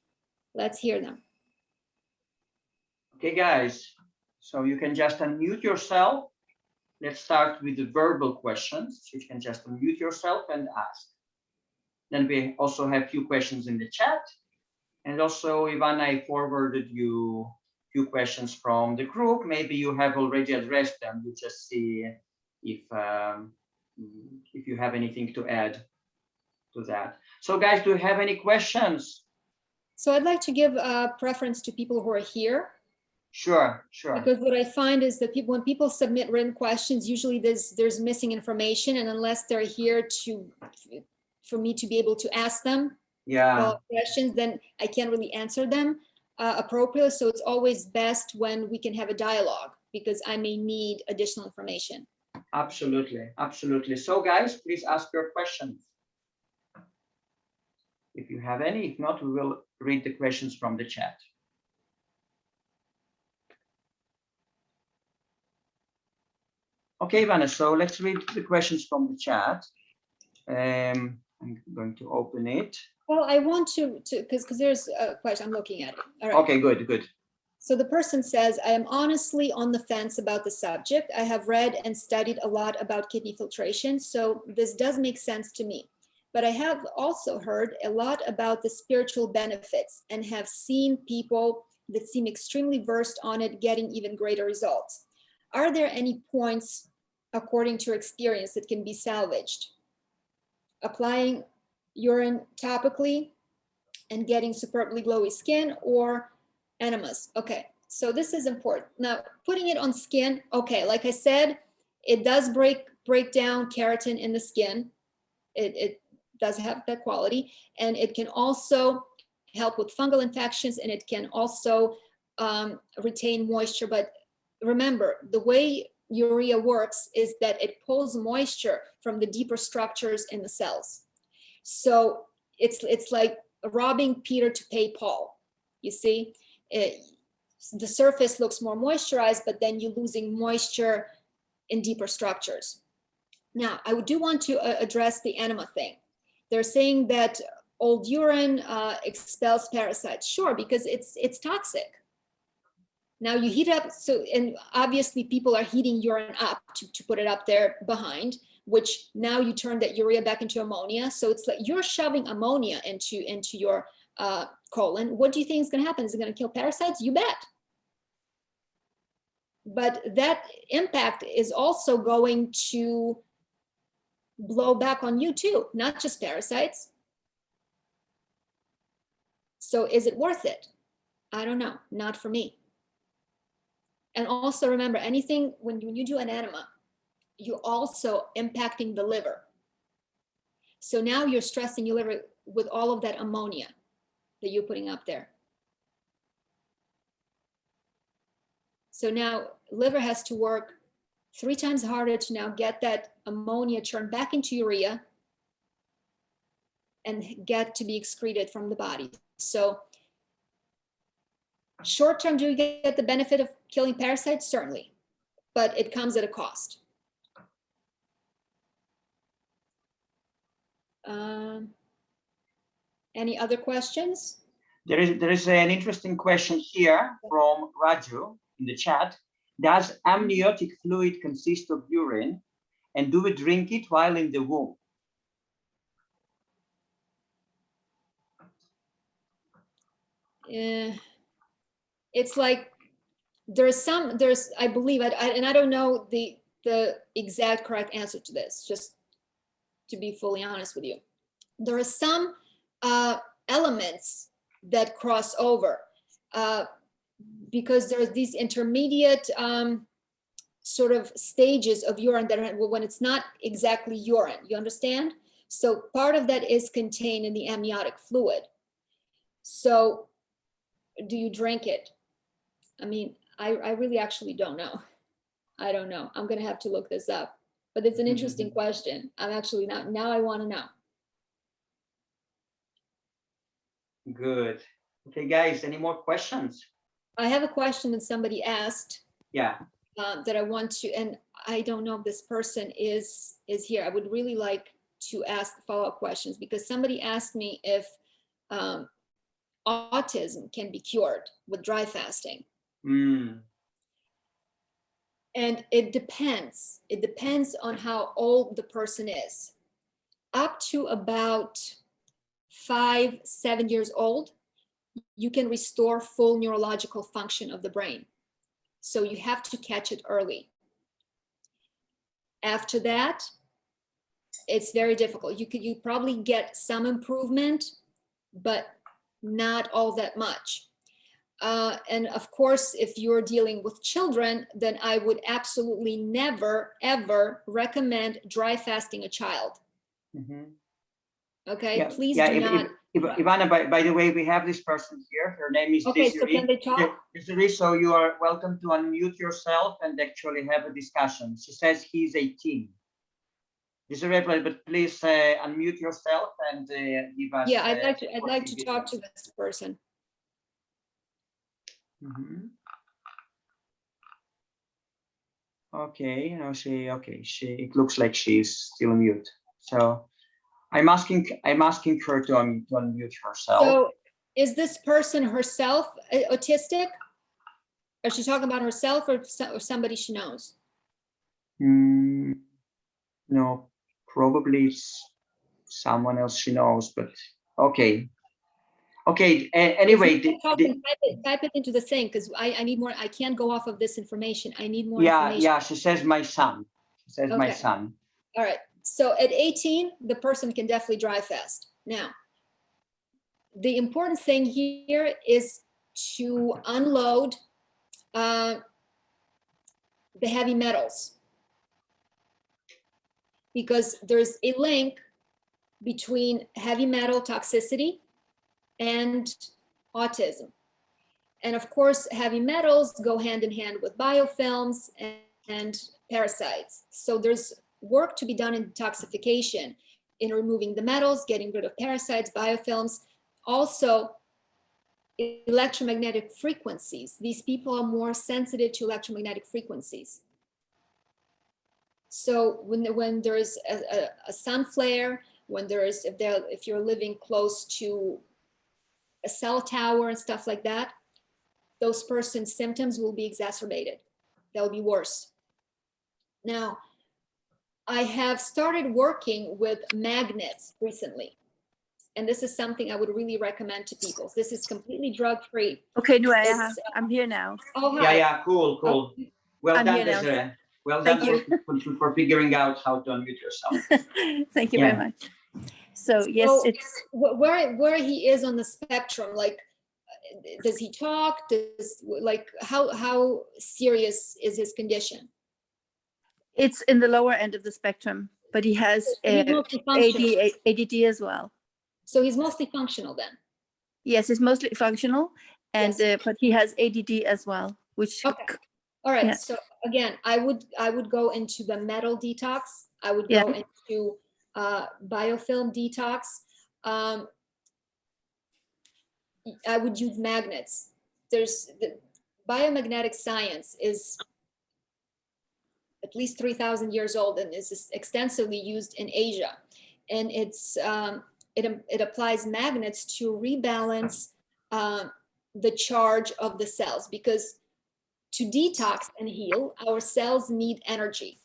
let's hear them. Okay, guys, so you can just unmute yourself. Let's start with the verbal questions. You can just unmute yourself and ask. Then we also have a few questions in the chat. And also, Ivanna, I forwarded you a few questions from the group. Maybe you have already addressed them. You just see if you have anything to add to that. So guys, do you have any questions? So I'd like to give a preference to people who are here. Sure, sure. Because what I find is that when people submit written questions, usually there's missing information, and unless they're here for me to be able to ask them questions, then I can't really answer them appropriately. So it's always best when we can have a dialogue, because I may need additional information. Absolutely, absolutely. So guys, please ask your questions if you have any. If not, we will read the questions from the chat. Okay, Ivanna, so let's read the questions from the chat. I'm going to open it. Well, I want to because there's a question, I'm looking at it. All right. Okay, good, good. So the person says, I am honestly on the fence about the subject. I have read and studied a lot about kidney filtration, so this does make sense to me. But I have also heard a lot about the spiritual benefits and have seen people that seem extremely versed on it getting even greater results. Are there any points, according to your experience, that can be salvaged? Applying urine topically and getting superbly glowy skin, or enemas? Okay, so this is important. Now, putting it on skin, okay, like I said, it does break down keratin in the skin. It does have that quality, and it can also help with fungal infections, and it can also retain moisture. But remember, the way urea works is that it pulls moisture from the deeper structures in the cells. So it's like robbing Peter to pay Paul. You see, the surface looks more moisturized, but then you're losing moisture in deeper structures. Now, I do want to address the enema thing. They're saying that old urine expels parasites. Sure, because it's toxic. Now you heat up, so, and obviously people are heating urine up to put it up there behind, which now you turn that urea back into ammonia. So it's like you're shoving ammonia into your colon. What do you think is going to happen? Is it going to kill parasites? You bet. But that impact is also going to blow back on you too, not just parasites. So is it worth it? I don't know, not for me. And also remember, anything, when you do an enema, you're also impacting the liver. So now you're stressing your liver with all of that ammonia that you're putting up there. So now liver has to work 3 times harder to now get that ammonia turned back into urea and get to be excreted from the body. So short term, do you get the benefit of killing parasites? Certainly, but it comes at a cost. Any other questions? There is an interesting question here from Raju in the chat. Does amniotic fluid consist of urine, and do we drink it while in the womb? It's like there's I believe, and I don't know the exact correct answer to this, just to be fully honest with you. There are some elements that cross over because there's these intermediate sort of stages of urine that are, when it's not exactly urine, you understand? So part of that is contained in the amniotic fluid. So do you drink it? I mean, I really actually don't know. I don't know. I'm gonna have to look this up, but it's an interesting question. I'm actually now I want to know. Good. Okay, guys, any more questions? I have a question that somebody asked. Yeah. That I want to, and I don't know if this person is here. I would really like to ask follow-up questions because somebody asked me if autism can be cured with dry fasting. And it depends. It depends on how old the person is. Up to about 5-7 years old, you can restore full neurological function of the brain. So you have to catch it early. After that, it's very difficult. You probably get some improvement, but not all that much. And of course, if you're dealing with children, then I would absolutely never, ever recommend dry fasting a child. Okay, yeah. Please do not. Ivanna, by the way, we have this person here. Her name is Okay, Desiree. so can they talk? Desiree, so you are welcome to unmute yourself and actually have a discussion. She says he's 18. Desiree, but please unmute yourself and give us. Yeah, I'd like to talk to this person. Okay, now it looks like she's still mute. So I'm asking her to unmute herself. So is this person herself autistic? Is she talking about herself or somebody she knows? No, probably it's someone else she knows, but okay. Anyway, type it into the thing because I need more. I can't go off of this information. I need more information. Yeah, she says my son. She says my son. All right. So at 18, the person can definitely dry fast. Now, the important thing here is to unload the heavy metals, because there's a link between heavy metal toxicity and autism. And of course, heavy metals go hand in hand with biofilms and parasites. So there's work to be done in detoxification, in removing the metals, getting rid of parasites, biofilms. Also, electromagnetic frequencies. These people are more sensitive to electromagnetic frequencies. So when there's a sun flare, when there's, if you're living close to a cell tower and stuff like that, those person's symptoms will be exacerbated. They'll be worse. Now, I have started working with magnets recently. And this is something I would really recommend to people. This is completely drug-free. Okay, Nuria, I'm here now. Oh, hi. Yeah, cool. I'm Well done, here now. Desiree. Well Thank done for figuring out how to unmute yourself. Thank you Yeah. very much. So yes, So, it's where he is on the spectrum, like, does he talk? Like, how serious is his condition? it's in the lower end of the spectrum, but he has He's mostly functional. ADD as well. So he's mostly functional then. Yes, it's mostly functional, and Yes. but he has ADD as well, which Okay. All right. Yeah. So again, I would go into the metal detox. I would Yeah. go into biofilm detox. I would use magnets. There's the biomagnetic science is at least 3,000 years old and is extensively used in Asia, and it applies magnets to rebalance the charge of the cells, because to detox and heal, our cells need energy.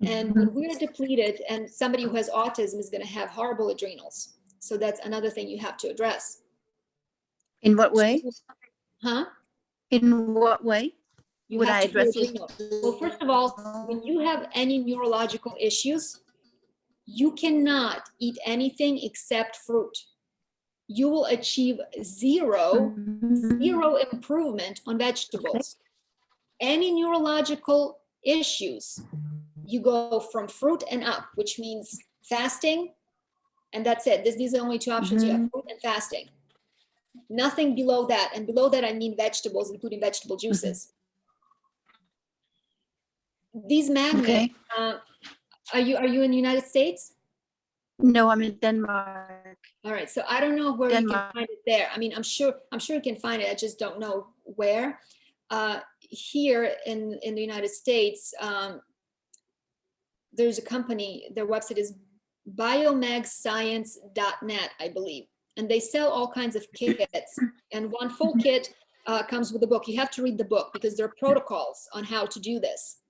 And when we're depleted, and somebody who has autism is going to have horrible adrenals. So that's another thing you have to address. In what way? Huh? In what way You would have I to address heal it? adrenals. Well, first of all, when you have any neurological issues, you cannot eat anything except fruit. You will achieve zero improvement on vegetables. Any neurological issues, you go from fruit and up, which means fasting, and that's it. These are the only two options you have: fruit and fasting. Nothing below that, and below that I mean vegetables, including vegetable juices. These magnets. Are you in the United States? No, I'm in Denmark. All right, so I don't know where you can Denmark. find it there. I mean, I'm sure you can find it. I just don't know where. Here in the United States, there's a company. Their website is biomagscience.net, I believe, and they sell all kinds of kits. And one full kit comes with a book. You have to read the book because there are protocols on how to do this.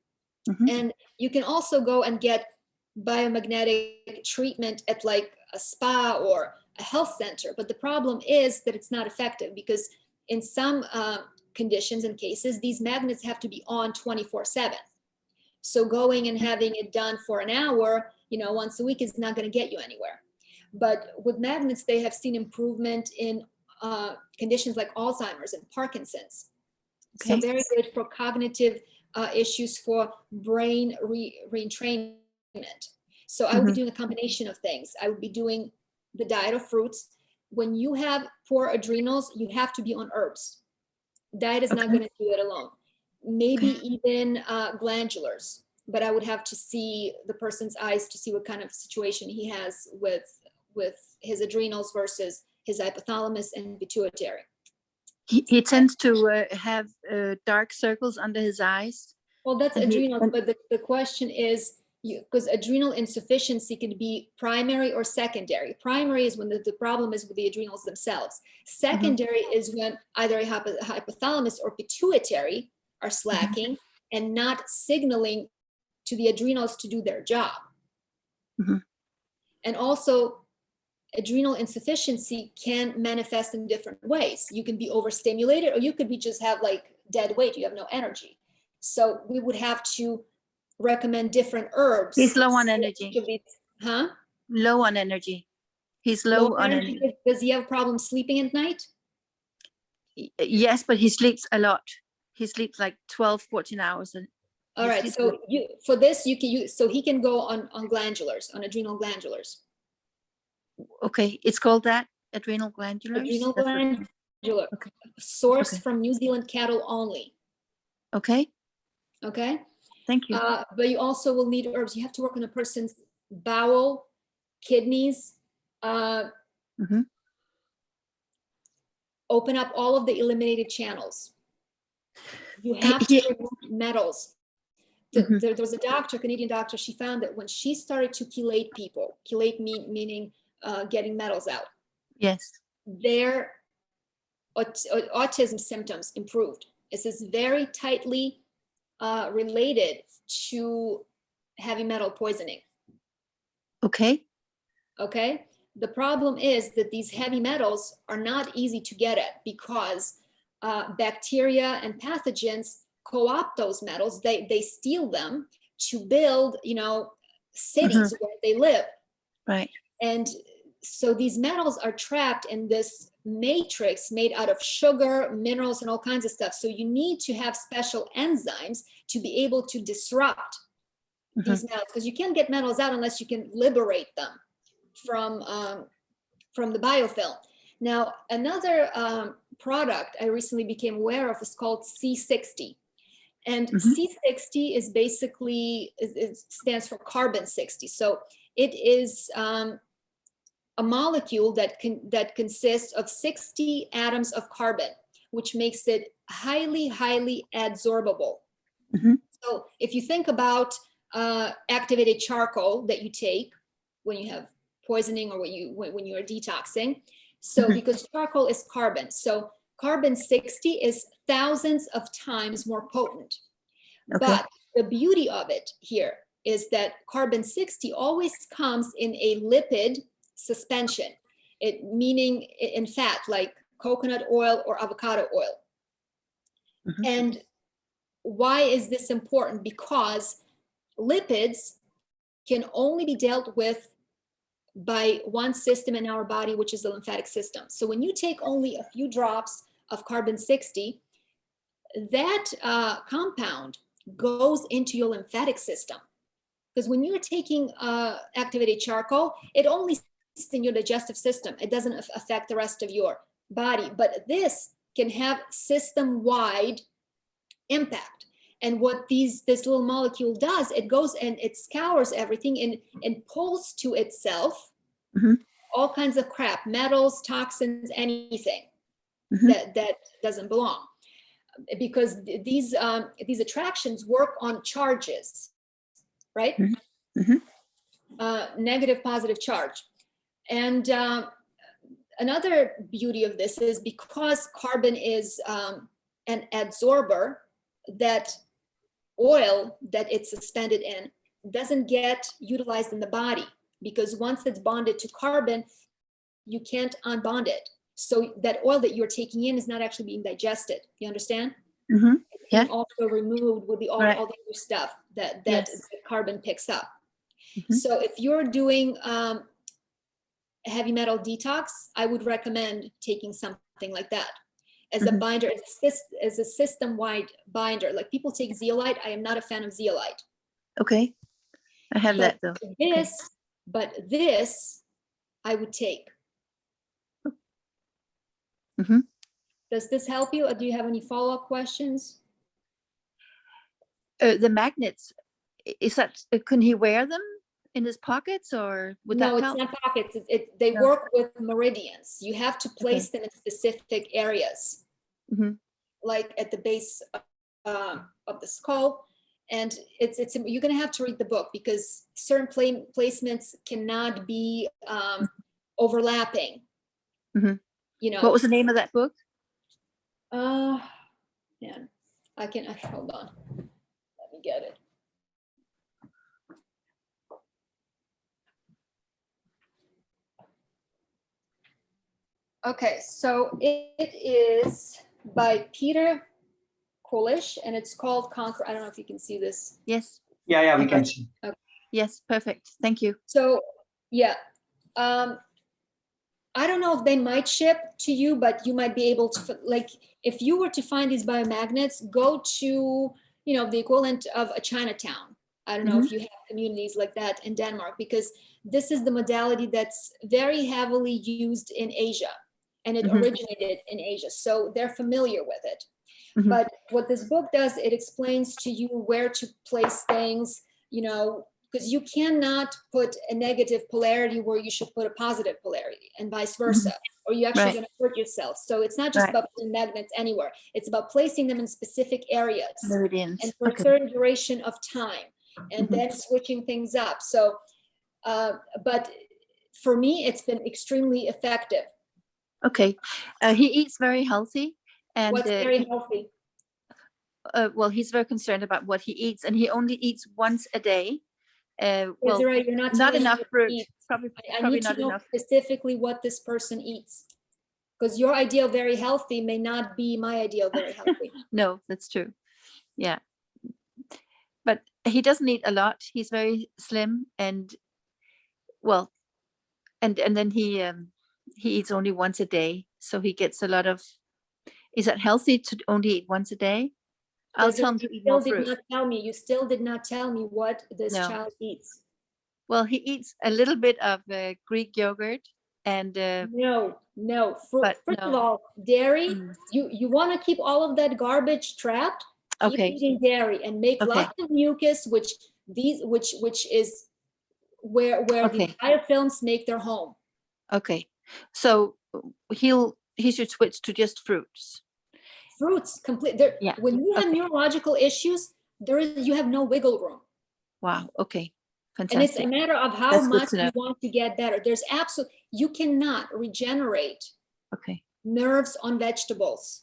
And you can also go and get biomagnetic treatment at like a spa or a health center. But the problem is that it's not effective, because in some conditions and cases, these magnets have to be on 24/7. So going and having it done for an hour, once a week is not going to get you anywhere. But with magnets, they have seen improvement in conditions like Alzheimer's and Parkinson's. Okay. So very good for cognitive issues, for brain retrainment. So I would be doing a combination of things. I would be doing the diet of fruits. When you have poor adrenals, you have to be on herbs. Diet is not going to do it alone. Maybe even glandulars, but I would have to see the person's eyes to see what kind of situation he has with his adrenals versus his hypothalamus and pituitary. He tends to have dark circles under his eyes. Well, that's adrenals, but the question is, because adrenal insufficiency can be primary or secondary. Primary is when the problem is with the adrenals themselves. Secondary is when either hypothalamus or pituitary are slacking and not signaling to the adrenals to do their job. And also, adrenal insufficiency can manifest in different ways. You can be overstimulated, or you could just have like dead weight. You have no energy. So we would have to recommend different herbs. He's low on energy. Huh? Low on energy. He's low on energy. Does he have problems sleeping at night? Yes, but he sleeps a lot. He sleeps like 12, 14 hours. All right. So for this, you can use, so he can go on glandulars, on adrenal glandulars. Okay, it's called that, adrenal glandulars? Adrenal glandular, sourced from New Zealand cattle only. Okay. Okay. Thank you. But you also will need herbs. You have to work on a person's bowel, kidneys, open up all of the eliminated channels. You have to remove metals. There was a doctor, Canadian doctor, she found that when she started to chelate people, chelate meaning getting metals out. Yes. Their autism symptoms improved. This is very tightly related to heavy metal poisoning. Okay. Okay. The problem is that these heavy metals are not easy to get at, because bacteria and pathogens co-opt those metals. They steal them to build, you know, cities where they live. Right. And so these metals are trapped in this matrix made out of sugar, minerals, and all kinds of stuff. So you need to have special enzymes to be able to disrupt these metals, because you can't get metals out unless you can liberate them from the biofilm. Now, another product I recently became aware of is called C60. And C60 is basically, it stands for carbon 60. So it is a molecule that consists of 60 atoms of carbon, which makes it highly, highly adsorbable. So if you think about activated charcoal that you take when you have poisoning or when you are detoxing, so because charcoal is carbon, so carbon 60 is thousands of times more potent. But the beauty of it here is that carbon 60 always comes in a lipid suspension, meaning in fat, like coconut oil or avocado oil. And why is this important? Because lipids can only be dealt with by one system in our body, which is the lymphatic system. So when you take only a few drops of carbon 60, that compound goes into your lymphatic system. Because when you're taking activated charcoal, it only sits in your digestive system. It doesn't affect the rest of your body. But this can have system-wide impact. And what this little molecule does, it goes and it scours everything and pulls to itself all kinds of crap, metals, toxins, anything that doesn't belong. Because these attractions work on charges, right? Negative, positive charge. And another beauty of this is because carbon is an adsorber, that oil that it's suspended in doesn't get utilized in the body, because once it's bonded to carbon, you can't unbond it. So that oil that you're taking in is not actually being digested. You understand? Yeah. And also removed with all the other stuff that the carbon picks up. So if you're doing heavy metal detox, I would recommend taking something like that as a binder, as a system-wide binder. Like people take zeolite. I am not a fan of zeolite. Okay. I have that though. But this I would take. Does this help you, or do you have any follow-up questions? The magnets, is that, can he wear them in his pockets, or would that help? No, it's not pockets. They work with meridians. You have to place them in specific areas, like at the base of the skull. And you're going to have to read the book, because certain placements cannot be overlapping. You know. What was the name of that book? Man, hold on. Let me get it. Okay, so it is by Peter Kolish, and it's called Conquer. I don't know if you can see this. Yes. Yeah, we can see. Okay. Yes, perfect. Thank you. So, yeah. I don't know if they might ship to you, but you might be able to, like, if you were to find these biomagnets, go to, the equivalent of a Chinatown. I don't know if you have communities like that in Denmark, because this is the modality that's very heavily used in Asia, and it originated in Asia. So they're familiar with it. But what this book does, it explains to you where to place things, because you cannot put a negative polarity where you should put a positive polarity, and vice versa, or you're actually going to hurt yourself. So it's not just about putting magnets anywhere. It's about placing them in specific areas and for a certain duration of time, and then switching things up. So, but for me, it's been extremely effective. Okay. He eats very healthy. And what's very healthy? Well, he's very concerned about what he eats, and he only eats once a day. Well, you're not enough fruit. Probably I need not to know enough. specifically what this person eats, because your idea of very healthy may not be my idea of very healthy. No, that's true. Yeah. But he doesn't eat a lot. He's very slim, and well, and then he eats only once a day, so he gets a lot of. Is that healthy to only eat once a day? I'll tell him to eat more fruit. You still did not tell me what this No. child eats. Well, he eats a little bit of Greek yogurt and. No. Fruit. But First no. of all, dairy. Mm. You want to keep all of that garbage trapped. Keep Okay. eating dairy and make Okay. lots of mucus, which is where Okay. the biofilms make their home. Okay, so he should switch to just fruits. Fruits complete there. Yeah. When you have Okay. neurological issues, you have no wiggle room. Wow. Okay. And it's a Fantastic. matter of how That's good much to know. you want to get better. You cannot regenerate Okay. nerves on vegetables.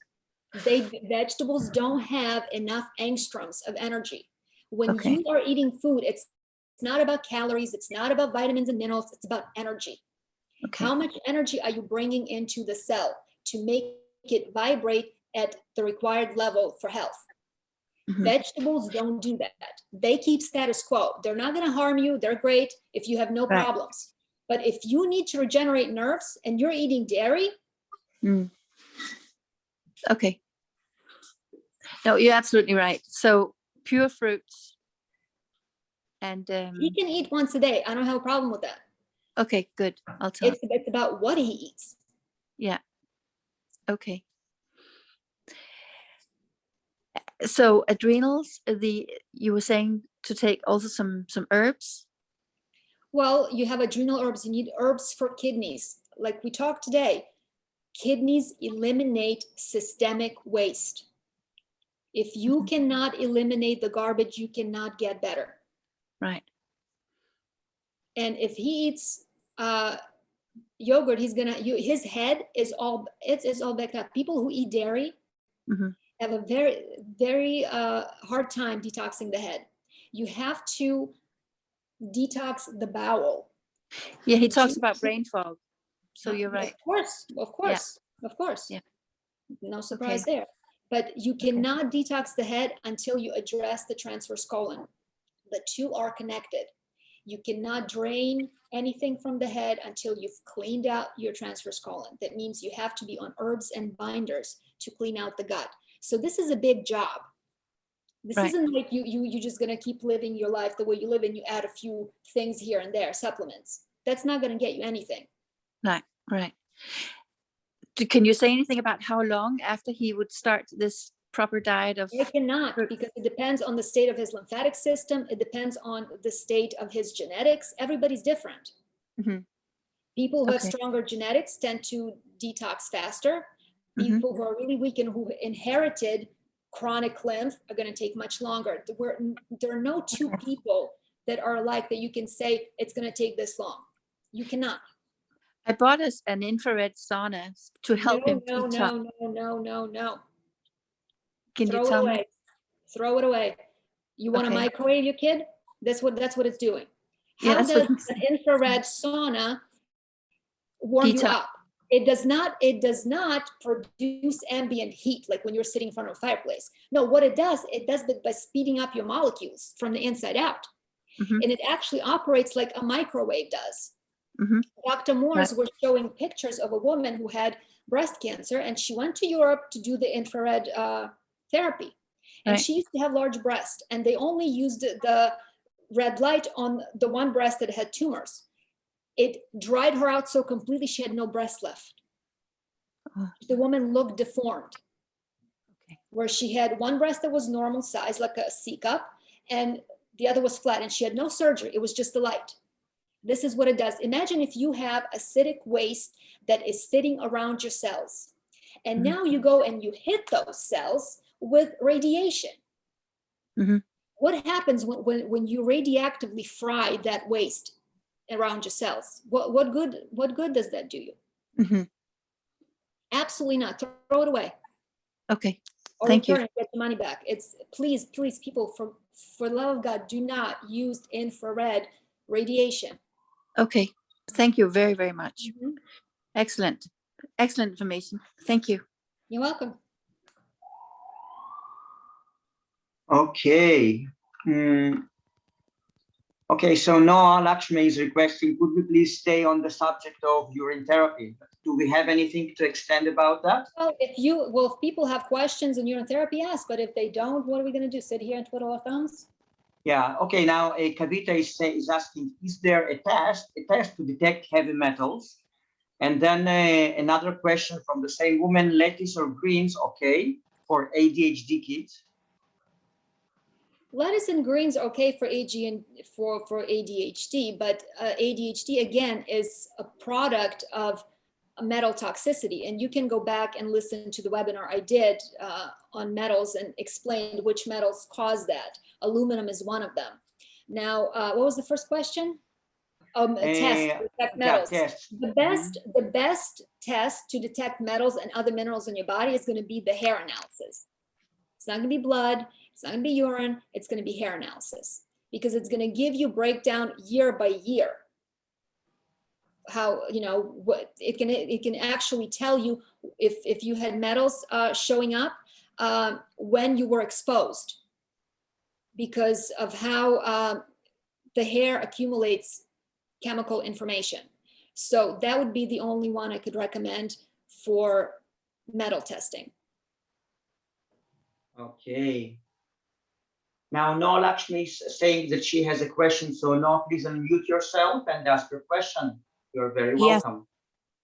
Vegetables don't have enough angstroms of energy. When Okay. you are eating food, it's not about calories, it's not about vitamins and minerals, it's about energy. Okay. How much energy are you bringing into the cell to make it vibrate at the required level for health? Mhm. Vegetables don't do that. They keep status quo. They're not going to harm you. They're great if you have no Right. problems. But if you need to regenerate nerves and you're eating dairy, Okay. No, you're absolutely right. So pure fruits and he can eat once a day. I don't have a problem with that. okay, good. I'll tell him. It's about what he eats. Yeah. Okay. So adrenals, you were saying to take also some herbs. Well, you have adrenal herbs. You need herbs for kidneys. Like we talked today, kidneys eliminate systemic waste. If you cannot eliminate the garbage, you cannot get better. Right. And if he eats yogurt, his head is all backed up. People who eat dairy have a very, very hard time detoxing the head. You have to detox the bowel. Yeah, he talks about brain fog. So you're right. Of course. Yeah. No surprise there. But you cannot detox the head until you address the transverse colon. The two are connected. You cannot drain anything from the head until you've cleaned out your transverse colon. That means you have to be on herbs and binders to clean out the gut. So this is a big job. This isn't like you're just going to keep living your life the way you live and you add a few things here and there, supplements. That's not going to get you anything. Right. Can you say anything about how long after he would start this proper diet of? I cannot, because it depends on the state of his lymphatic system. It depends on the state of his genetics. Everybody's different. People who have stronger genetics tend to detox faster. People who are really weak and who inherited chronic lymph are going to take much longer. There are no two people that are alike that you can say it's going to take this long. You cannot. I bought us an infrared sauna to help him detox. No. Can you tell me? Throw it away. You want to microwave your kid? That's what it's doing. How does an infrared sauna warm you up? It does not produce ambient heat like when you're sitting in front of a fireplace. No, what it does by speeding up your molecules from the inside out. And it actually operates like a microwave does. Dr. Moores was showing pictures of a woman who had breast cancer, and she went to Europe to do the infrared therapy. And she used to have large breasts, and they only used the red light on the one breast that had tumors. It dried her out so completely she had no breast left. The woman looked deformed. Where she had one breast that was normal size, like a C cup, and the other was flat, and she had no surgery. It was just the light. This is what it does. Imagine if you have acidic waste that is sitting around your cells, and now you go and you hit those cells with radiation. What happens when you radioactively fry that waste around your cells? What good does that do you? Absolutely not. Throw it away. Okay. Or Thank you. Get the money back. It's please, people, for the love of God, do not use infrared radiation. Okay. Thank you very, very much. Excellent information. Thank you. You're welcome. Okay. Okay, so Noah Lakshmi is requesting, could we please stay on the subject of urine therapy? Do we have anything to extend about that? Well, if people have questions in urine therapy, yes, but if they don't, what are we going to do? Sit here and twiddle our thumbs? Yeah, okay, now Kavita is asking, is there a test to detect heavy metals? And then another question from the same woman, lettuce or greens, okay, for ADHD kids? Lettuce and greens are okay for AG and for ADHD, but ADHD again is a product of metal toxicity. And you can go back and listen to the webinar I did on metals and explained which metals cause that. Aluminum is one of them. Now, what was the first question? Test to detect metals. Yeah, test. The best test to detect metals and other minerals in your body is going to be the hair analysis. It's not going to be blood. It's not going to be urine. It's going to be hair analysis, because it's going to give you breakdown year by year. How, you know, what it can actually tell you if you had metals showing up when you were exposed, because of how the hair accumulates chemical information. So that would be the only one I could recommend for metal testing. Okay. Now, Noah Lakshmi is saying that she has a question. So, Noah, please unmute yourself and ask your question. You're very welcome.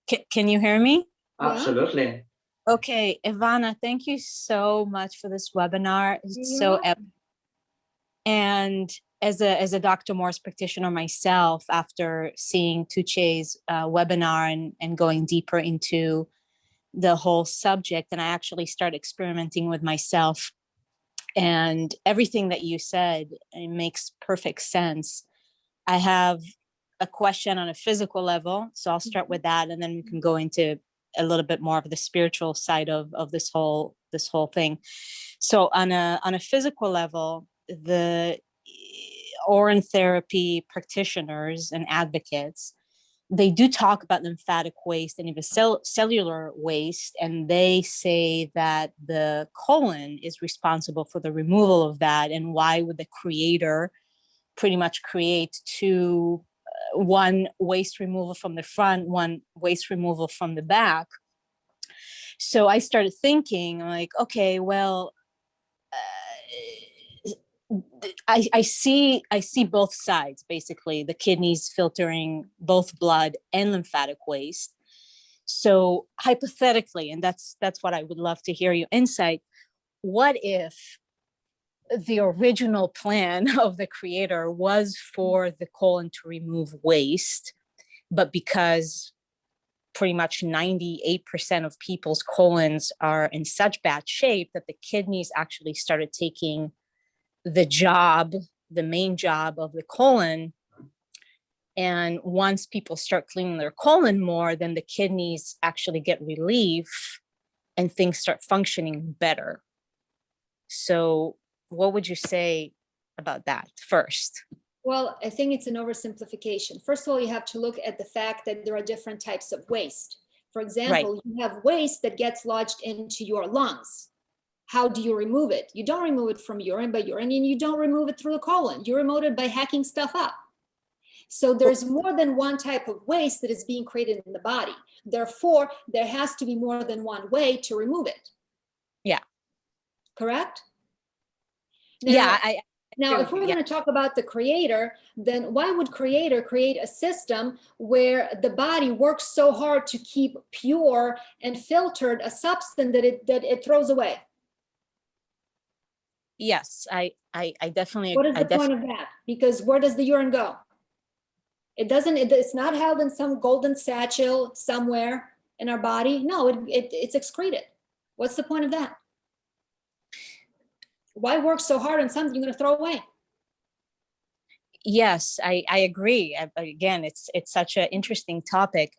Yes. Can you hear me? Absolutely. Yeah. Okay, Ivanna, thank you so much for this webinar. It's so epic. And as a Dr. Morse practitioner myself, after seeing Tuche's webinar and going deeper into the whole subject, and I actually started experimenting with myself, and everything that you said, it makes perfect sense. I have a question on a physical level, so I'll start with that, and then we can go into a little bit more of the spiritual side of this whole thing. So on a physical level, the Orin therapy practitioners and advocates, they do talk about lymphatic waste and even cellular waste, and they say that the colon is responsible for the removal of that. And why would the creator pretty much create two, one waste removal from the front, one waste removal from the back? So I started thinking like, okay, well, I see both sides, basically the kidneys filtering both blood and lymphatic waste. So hypothetically, and that's what I would love to hear your insight, what if the original plan of the creator was for the colon to remove waste, but because pretty much 98% of people's colons are in such bad shape that the kidneys actually started taking the main job of the colon. And once people start cleaning their colon more, then the kidneys actually get relief and things start functioning better. So what would you say about that first? Well, I think it's an oversimplification. First of all, you have to look at the fact that there are different types of waste. For example, right. You have waste that gets lodged into your lungs. How do you remove it? You don't remove it from urine by urine, and you don't remove it through the colon. You remove it by hacking stuff up. So there's more than one type of waste that is being created in the body. Therefore, there has to be more than one way to remove it. Yeah. Correct? Now, yeah. Now, if we're going to talk about the creator, then why would creator create a system where the body works so hard to keep pure and filtered a substance that it throws away? Yes, I definitely. What is the point of that? Because where does the urine go? It's not held in some golden satchel somewhere in our body. No, it's excreted. What's the point of that? Why work so hard on something you're going to throw away? Yes, I agree. Again, it's such an interesting topic.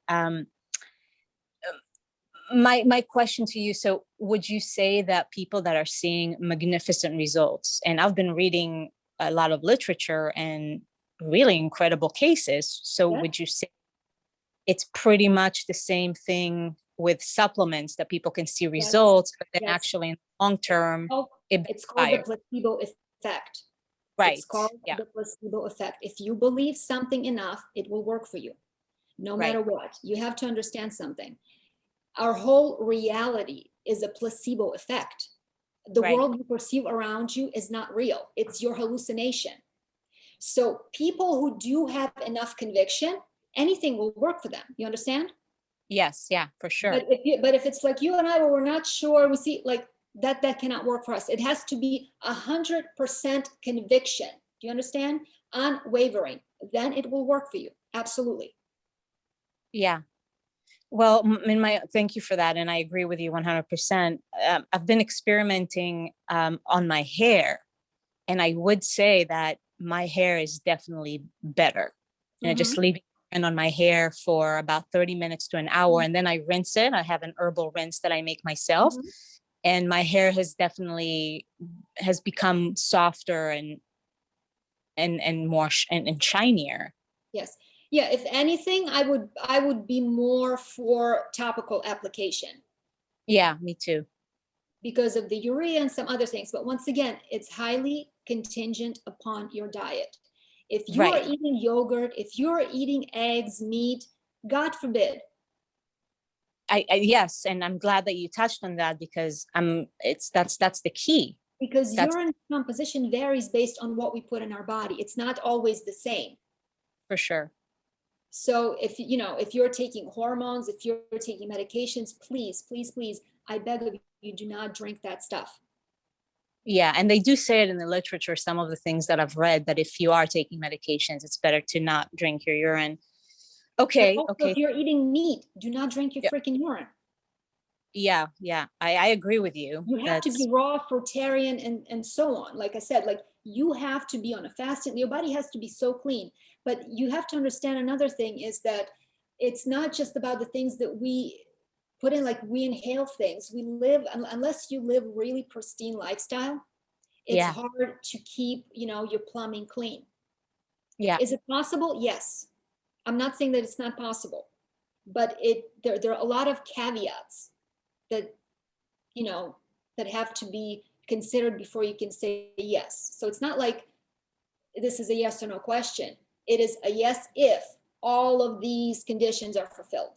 My question to you, so would you say that people that are seeing magnificent results, and I've been reading a lot of literature and really incredible cases, so yeah. Would you say it's pretty much the same thing with supplements, that people can see results, yes. But then yes. Actually in the long term, it It's called the backfires. placebo effect. Right. It's called Yeah. the placebo effect. If you believe something enough, it will work for you, no Right. matter what. You have to understand something. Our whole reality is a placebo effect. The Right. world you perceive around you is not real. It's your hallucination. So people who do have enough conviction, anything will work for them. You understand? Yes. Yeah, for sure. But if it's like you and I, where we're not sure, we see like that cannot work for us. It has to be 100% conviction. Do you understand? Unwavering. Then it will work for you. Absolutely. Yeah. Well, thank you for that. And I agree with you 100%. I've been experimenting on my hair, and I would say that my hair is definitely better. Just leaving it on my hair for about 30 minutes to an hour, and then I rinse it. I have an herbal rinse that I make myself, and my hair has definitely become softer and more and shinier. Yes. Yeah. If anything, I would be more for topical application. Yeah, me too. Because of the urea and some other things. But once again, it's highly contingent upon your diet. If you are eating yogurt, if you're eating eggs, meat, God forbid. Yes, and I'm glad that you touched on that, because that's the key. Because urine composition varies based on what we put in our body. It's not always the same. For sure. So if you're taking hormones, if you're taking medications, please, I beg of you, do not drink that stuff. Yeah, and they do say it in the literature, some of the things that I've read, that if you are taking medications, it's better to not drink your urine. Okay. If you're eating meat, do not drink your freaking urine. Yeah, I agree with you. You have to be raw, fruitarian, and so on. Like I said, like you have to be on a fasting. Your body has to be so clean. But you have to understand another thing is that it's not just about the things that we put in, like we inhale things. We live, unless you live really pristine lifestyle, it's hard to keep, your plumbing clean. Yeah. Is it possible? Yes. I'm not saying that it's not possible, but there are a lot of caveats that, that have to be considered before you can say yes. So it's not like this is a yes or no question. It is a yes if all of these conditions are fulfilled.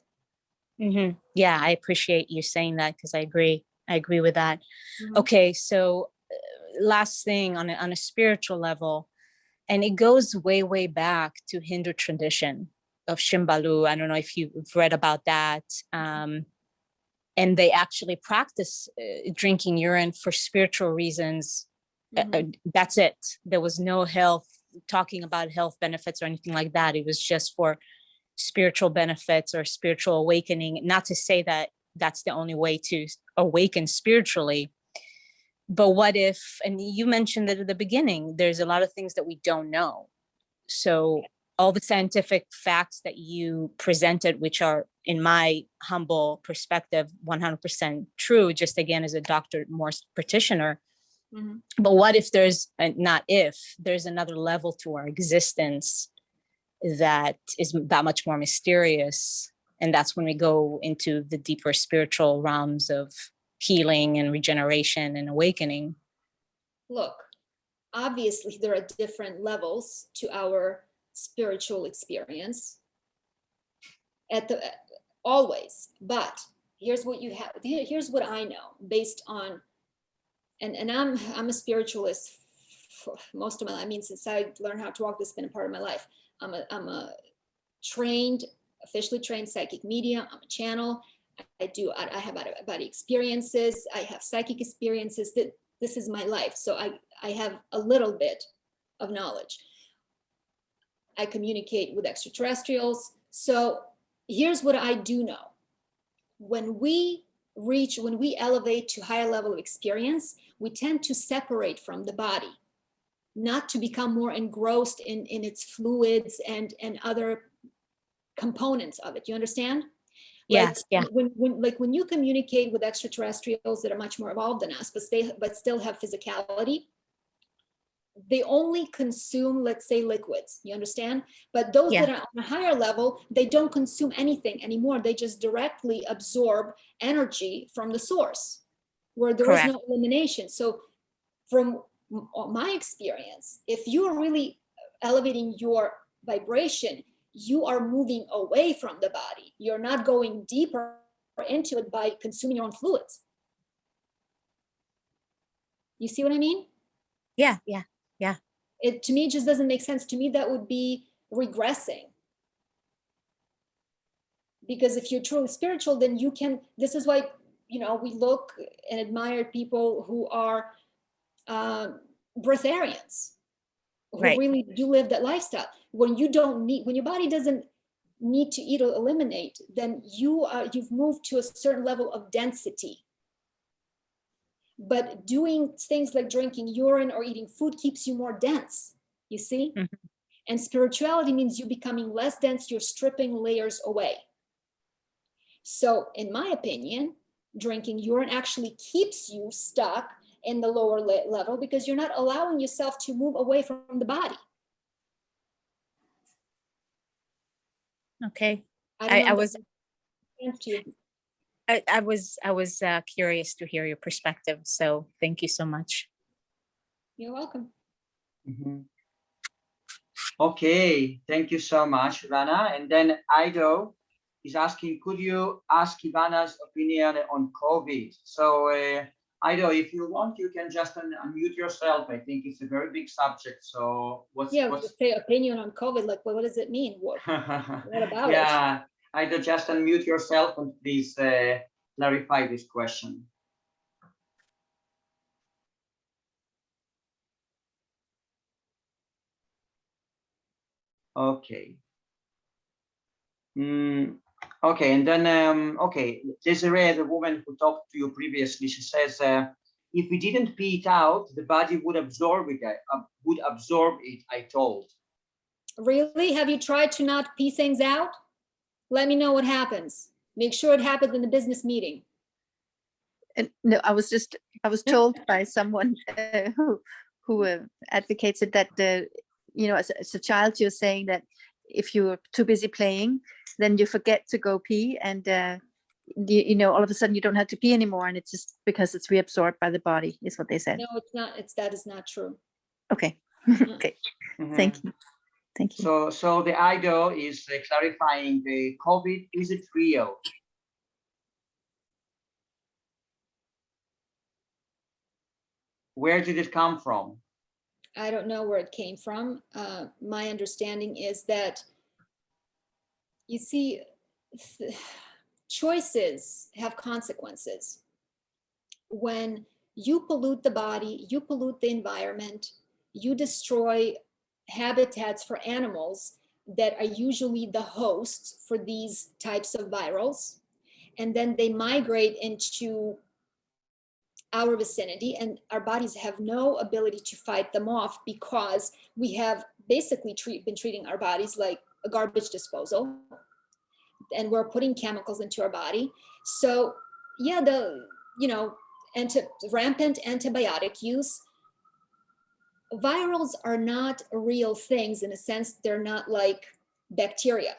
Yeah, I appreciate you saying that, because I agree with that. Okay, so last thing on a spiritual level, and it goes way back to Hindu tradition of Shimbalu. I don't know if you've read about that. And they actually practice drinking urine for spiritual reasons. That's it. There was no talking about health benefits or anything like that. It was just for spiritual benefits or spiritual awakening. Not to say that that's the only way to awaken spiritually, but what if, and you mentioned that at the beginning, there's a lot of things that we don't know. So all the scientific facts that you presented, which are, in my humble perspective, 100% true, just again, as a doctor, Morse practitioner. But what if there's another level to our existence that is that much more mysterious? And that's when we go into the deeper spiritual realms of healing and regeneration and awakening. Look, obviously there are different levels to our spiritual experience always, but here's what I know based on, and I'm a spiritualist for most of my life. I mean, since I learned how to walk, this has been a part of my life. I'm a officially trained psychic medium. I'm a channel. I have out-of-body experiences. I have psychic experiences. This is my life. So I have a little bit of knowledge. I communicate with extraterrestrials. So here's what I do know. When we elevate to higher level of experience, we tend to separate from the body, not to become more engrossed in its fluids and other components of it. You understand? Yes. When you communicate with extraterrestrials that are much more evolved than us, but still have physicality, they only consume, let's say, liquids. You understand? But those that are on a higher level, they don't consume anything anymore. They just directly absorb energy from the source, where there is no elimination. So from my experience, if you are really elevating your vibration, you are moving away from the body. You're not going deeper into it by consuming your own fluids. You see what I mean? Yeah. It, to me, just doesn't make sense. To me, that would be regressing. Because if you're truly spiritual, then you can, this is why, you know, we look and admire people who are breatharians, who Right. really do live that lifestyle. When you don't need, when your body doesn't need to eat or eliminate, then you've moved to a certain level of density. But doing things like drinking urine or eating food keeps you more dense, you see? Mhm. And spirituality means you becoming less dense, you're stripping layers away. So in my opinion, drinking urine actually keeps you stuck in the lower level because you're not allowing yourself to move away from the body. Okay. I don't know I if was that makes sense to you. I was curious to hear your perspective. So thank you so much. You're welcome. Mhm. Okay, thank you so much, Ivana. And then Ido is asking, could you ask Ivana's opinion on COVID? So Ido, if you want, you can just unmute yourself. I think it's a very big subject. So what's Just say opinion on COVID, like, well, what does it mean? What about it? Yeah, Ido, just unmute yourself and please clarify this question. Okay. Okay, and then okay, Desiree, the woman who talked to you previously, she says, if we didn't pee it out, the body would absorb it. I told. Really? Have you tried to not pee things out? Let me know what happens. Make sure it happens in the business meeting. And no, I was told by someone who advocates it that you know, as a child, you're saying that if you're too busy playing, then you forget to go pee, and you know, all of a sudden you don't have to pee anymore, and it's just because it's reabsorbed by the body, is what they said. No, it's not. That is not true. Okay. Okay. Mhm. Thank you. Thank you. So the IDO is clarifying the COVID, is it real? Where did it come from? I don't know where it came from. My understanding is that, you see, choices have consequences. When you pollute the body, you pollute the environment, you destroy habitats for animals that are usually the hosts for these types of virals, and then they migrate into our vicinity, and our bodies have no ability to fight them off because we have basically been treating our bodies like a garbage disposal, and we're putting chemicals into our body. So yeah, rampant antibiotic use. Virals are not real things in a sense. They're not like bacteria.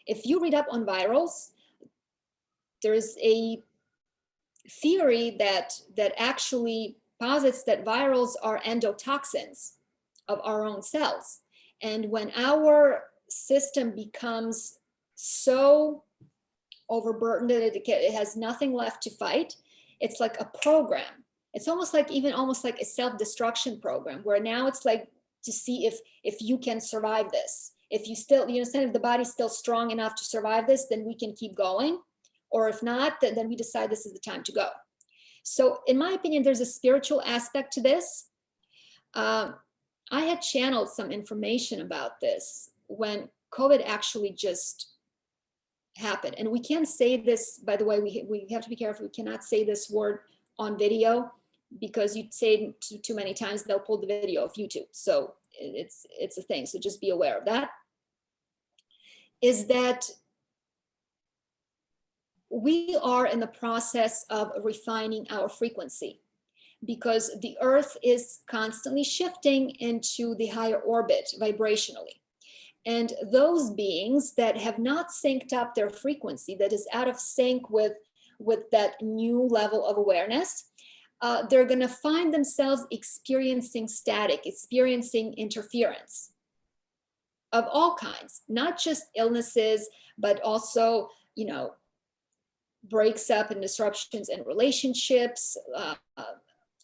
If you read up on virals, there's a theory that actually posits that virals are endotoxins of our own cells. And when our system becomes so overburdened that it has nothing left to fight, it's like a program. It's almost like a self-destruction program, where now it's like to see if you can survive this. If you still, if the body's still strong enough to survive this, then we can keep going. Or if not, then we decide this is the time to go. So in my opinion, there's a spiritual aspect to this. I had channeled some information about this when COVID actually just happened. And we can't say this, by the way, we have to be careful. We cannot say this word on video, because you say it too many times, they'll pull the video off YouTube. So it's a thing. So just be aware of that. Is that we are in the process of refining our frequency, because the Earth is constantly shifting into the higher orbit vibrationally. And those beings that have not synced up their frequency, that is out of sync with that new level of awareness, they're going to find themselves experiencing static, experiencing interference of all kinds, not just illnesses, but also, you know, breaks up and disruptions in relationships,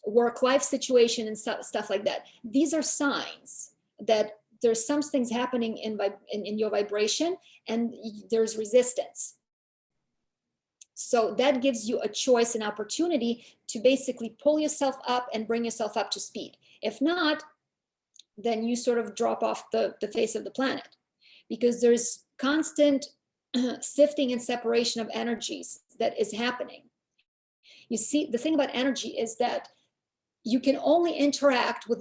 work-life situation and stuff like that. These are signs that there's some things happening in your vibration and there's resistance. So that gives you a choice and opportunity to basically pull yourself up and bring yourself up to speed. If not, then you sort of drop off the face of the planet, because there's constant sifting and separation of energies that is happening. You see, the thing about energy is that you can only interact with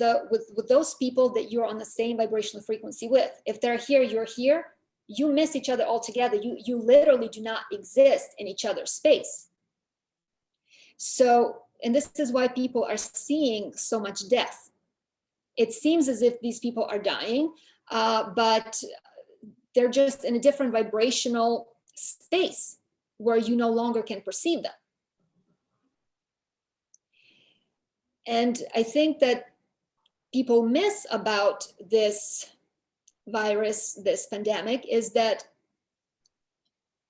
those people that you're on the same vibrational frequency with. If they're here, you're here. You miss each other altogether. You literally do not exist in each other's space. So, and this is why people are seeing so much death. It seems as if these people are dying, but they're just in a different vibrational space where you no longer can perceive them. And I think that people miss about this virus, this pandemic, is that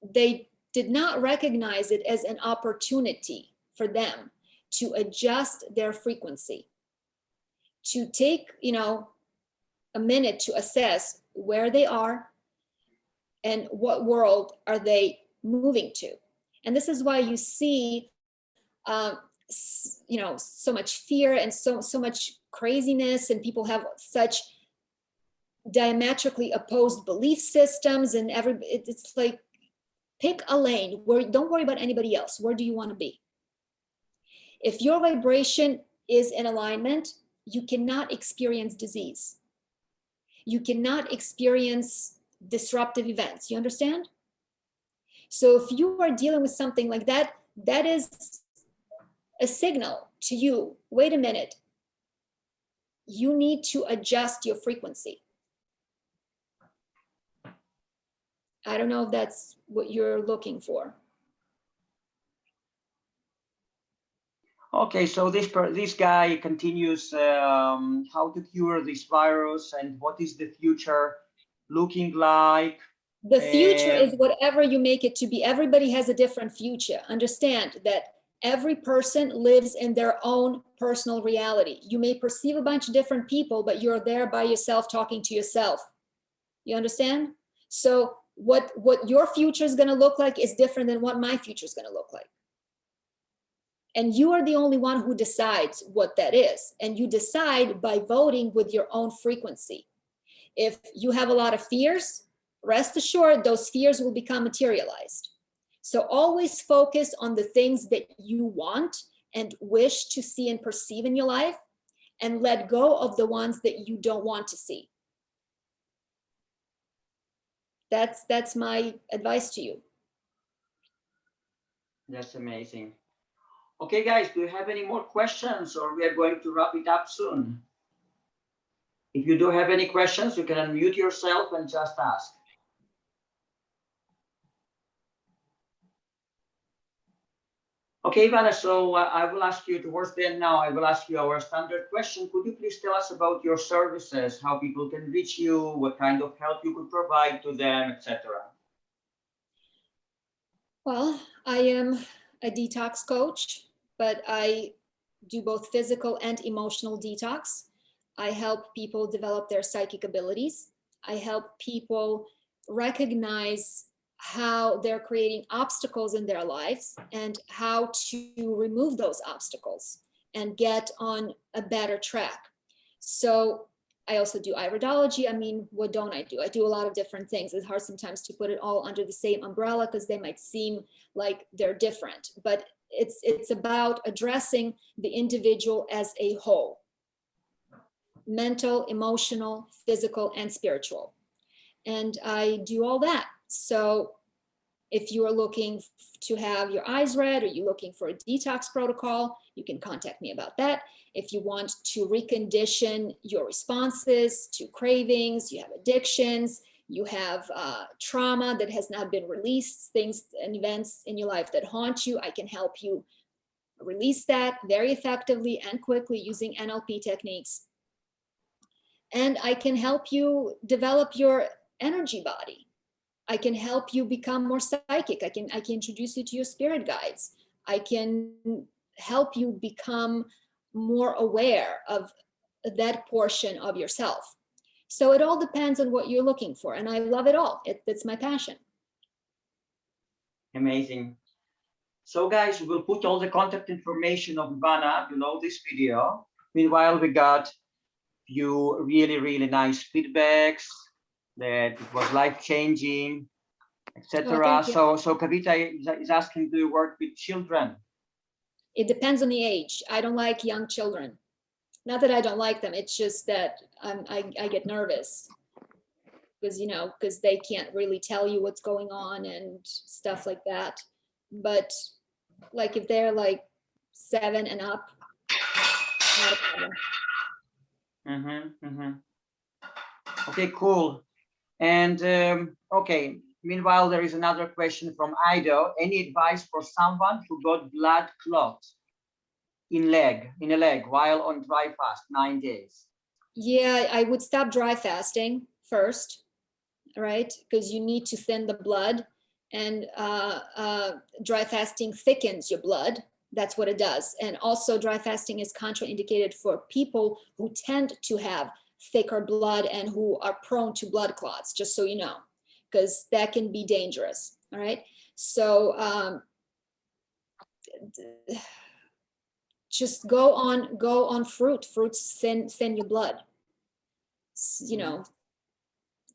they did not recognize it as an opportunity for them to adjust their frequency, to take, you know, a minute to assess where they are and what world are they moving to. And this is why you see you know, so much fear and so much craziness, and people have such diametrically opposed belief systems, and it's like, pick a lane where, don't worry about anybody else. Where do you want to be? If your vibration is in alignment, you cannot experience disease. You cannot experience disruptive events. You understand? So if you are dealing with something like that, that is a signal to you, wait a minute, you need to adjust your frequency. I don't know if that's what you're looking for. Okay, so this guy continues how to cure this virus and what is the future looking like. The future is whatever you make it to be. Everybody has a different future. Understand that every person lives in their own personal reality. You may perceive a bunch of different people, but you're there by yourself talking to yourself. You understand? So what your future is going to look like is different than what my future is going to look like. And you are the only one who decides what that is. And you decide by voting with your own frequency. If you have a lot of fears, rest assured those fears will become materialized. So always focus on the things that you want and wish to see and perceive in your life, and let go of the ones that you don't want to see. That's my advice to you. That's amazing. Okay, guys, do you have any more questions, or we are going to wrap it up soon? If you do have any questions, you can unmute yourself and just ask. Okay, Ivanna, so I will ask you towards the end now, I will ask you our standard question. Could you please tell us about your services, how people can reach you, what kind of help you could provide to them, etc.? Well, I am a detox coach, but I do both physical and emotional detox. I help people develop their psychic abilities. I help people recognize how they're creating obstacles in their lives and how to remove those obstacles and get on a better track. So I also do iridology. I mean, what don't I do? I do a lot of different things. It's hard sometimes to put it all under the same umbrella because they might seem like they're different, but it's about addressing the individual as a whole: mental, emotional, physical, and spiritual. And I do all that. So if you are looking to have your eyes read, or you're looking for a detox protocol, you can contact me about that. If you want to recondition your responses to cravings, you have addictions, you have trauma that has not been released, things and events in your life that haunt you, I can help you release that very effectively and quickly using NLP techniques. And I can help you develop your energy body. I can help you become more psychic. I can introduce you to your spirit guides. I can help you become more aware of that portion of yourself. So it all depends on what you're looking for. And I love it all. It's my passion. Amazing. So guys, we'll put all the contact information of Ivanna below this video. Meanwhile, we got few really nice feedbacks that it was life-changing, etc. So Kavita is asking, do you work with children? It depends on the age. I don't like young children. Not that I don't like them. It's just that I get nervous because, you know, because they can't really tell you what's going on and stuff like that. But like if they're like 7 and up, not a problem. Okay, cool. And okay, meanwhile, there is another question from Ido. Any advice for someone who got blood clot in a leg while on dry fast 9 days? Yeah, I would stop dry fasting first, right? Because you need to thin the blood, and dry fasting thickens your blood. That's what it does. And also dry fasting is contraindicated for people who tend to have thicker blood and who are prone to blood clots, just so you know, because that can be dangerous. All right. So just go on fruits thin your blood. You know,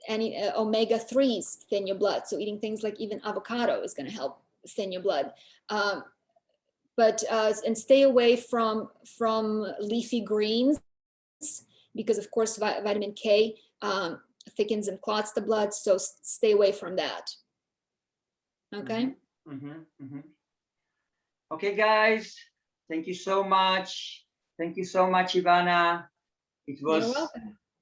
any omega-3s thin your blood. So eating things like even avocado is going to help thin your blood. And stay away from leafy greens, because of course vitamin K thickens and clots the blood. So stay away from that. Okay. Okay, guys. Thank you so much. Thank you so much, Ivanna. It was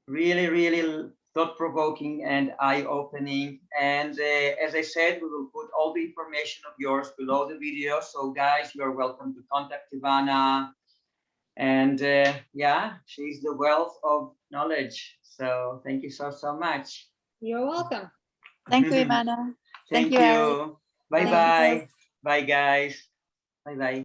really thought-provoking and eye-opening. And as I said, we will put all the information of yours below the video. So guys, you are welcome to contact Ivanna. And yeah, she's the wealth of knowledge. So thank you so much. You're welcome. Thank you, Ivanna. Thank you, Arik. you. Bye-bye. Bye, guys. Bye-bye.